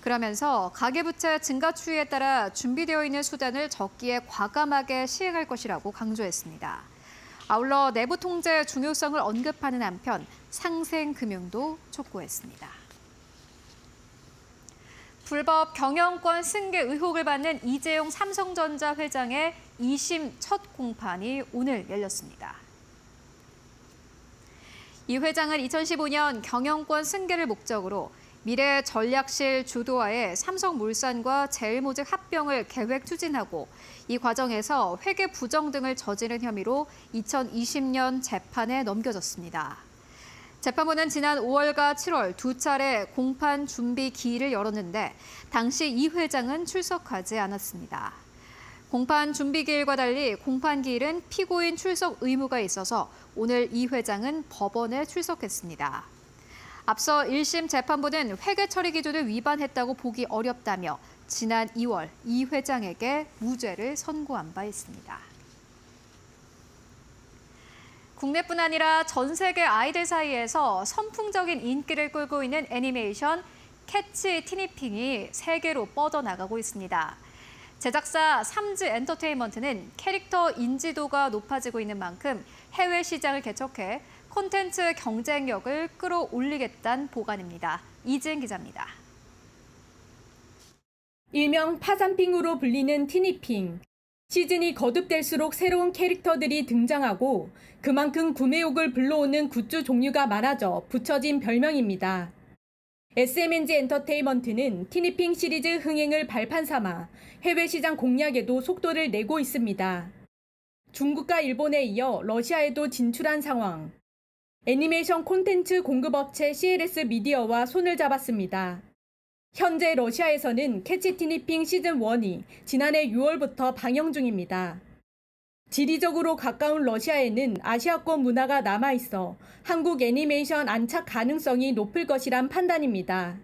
그러면서 가계부채 증가 추이에 따라 준비되어 있는 수단을 적기에 과감하게 시행할 것이라고 강조했습니다. 아울러 내부 통제의 중요성을 언급하는 한편 상생금융도 촉구했습니다. 불법 경영권 승계 의혹을 받는 이재용 삼성전자 회장의 2심 첫 공판이 오늘 열렸습니다. 이 회장은 2015년 경영권 승계를 목적으로 미래전략실 주도하에 삼성물산과 제일모직 합병을 계획 추진하고 이 과정에서 회계 부정 등을 저지른 혐의로 2020년 재판에 넘겨졌습니다. 재판부는 지난 5월과 7월 두 차례 공판 준비 기일을 열었는데 당시 이 회장은 출석하지 않았습니다. 공판 준비 기일과 달리 공판 기일은 피고인 출석 의무가 있어서 오늘 이 회장은 법원에 출석했습니다. 앞서 1심 재판부는 회계 처리 기준을 위반했다고 보기 어렵다며 지난 2월 이 회장에게 무죄를 선고한 바 있습니다. 국내뿐 아니라 전 세계 아이들 사이에서 선풍적인 인기를 끌고 있는 애니메이션 캐치 티니핑이 세계로 뻗어나가고 있습니다. 제작사 삼즈 엔터테인먼트는 캐릭터 인지도가 높아지고 있는 만큼 해외 시장을 개척해 콘텐츠 경쟁력을 끌어올리겠다는 보관입니다. 이지은 기자입니다. 일명 파산핑으로 불리는 티니핑. 시즌이 거듭될수록 새로운 캐릭터들이 등장하고 그만큼 구매욕을 불러오는 굿즈 종류가 많아져 붙여진 별명입니다. SMNG 엔터테인먼트는 티니핑 시리즈 흥행을 발판 삼아 해외 시장 공략에도 속도를 내고 있습니다. 중국과 일본에 이어 러시아에도 진출한 상황. 애니메이션 콘텐츠 공급업체 CLS 미디어와 손을 잡았습니다. 현재 러시아에서는 캐치 티니핑 시즌1이 지난해 6월부터 방영 중입니다. 지리적으로 가까운 러시아에는 아시아권 문화가 남아있어 한국 애니메이션 안착 가능성이 높을 것이란 판단입니다.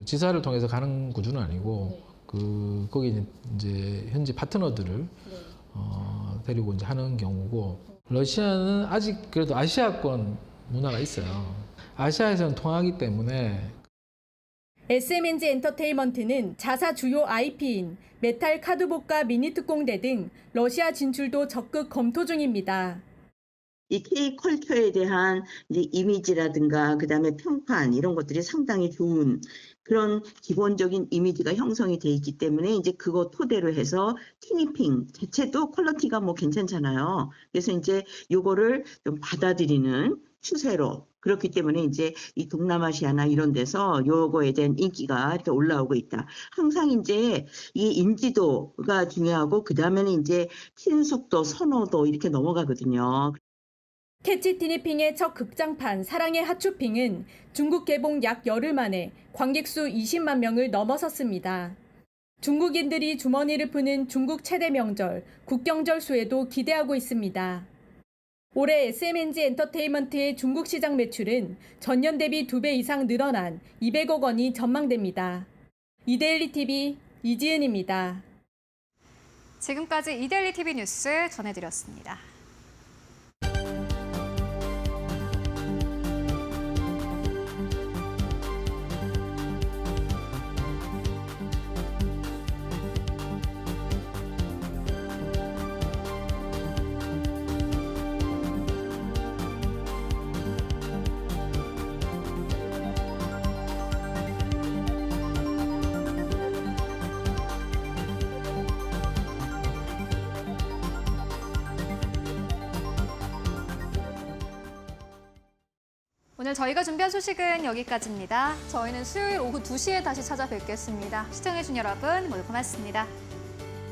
지사를 통해서 가는 구조는 아니고 거기 이제 현지 파트너들을 데리고 이제 하는 경우고 러시아는 아직 그래도 아시아권 문화가 있어요. 아시아에서는 통하기 때문에 SMNG 엔터테인먼트는 자사 주요 IP인 메탈 카드복과 미니특공대 등 러시아 진출도 적극 검토 중입니다. 이 K컬처에 대한 이제 이미지라든가 그다음에 평판 이런 것들이 상당히 좋은 그런 기본적인 이미지가 형성이 돼 있기 때문에 이제 그거 토대로 해서 티니핑 자체도 퀄리티가 뭐 괜찮잖아요. 그래서 이제 요거를 좀 받아들이는 추세로 그렇기 때문에 이제 이 동남아시아나 이런 데서 요거에 대한 인기가 이렇게 올라오고 있다. 항상 이제 이 인지도가 중요하고 그다음에는 이제 친숙도, 선호도 이렇게 넘어가거든요. 캐치 티니핑의 첫 극장판 사랑의 하츄핑은 중국 개봉 약 열흘 만에 관객수 20만 명을 넘어섰습니다. 중국인들이 주머니를 푸는 중국 최대 명절, 국경절 수에도 기대하고 있습니다. 올해 SMNG 엔터테인먼트의 중국 시장 매출은 전년 대비 2배 이상 늘어난 200억 원이 전망됩니다. 이데일리 TV 이지은입니다. 지금까지 이데일리 TV 뉴스 전해드렸습니다. 오늘 저희가 준비한 소식은 여기까지입니다. 저희는 수요일 오후 2시에 다시 찾아뵙겠습니다. 시청해주신 여러분 모두 고맙습니다.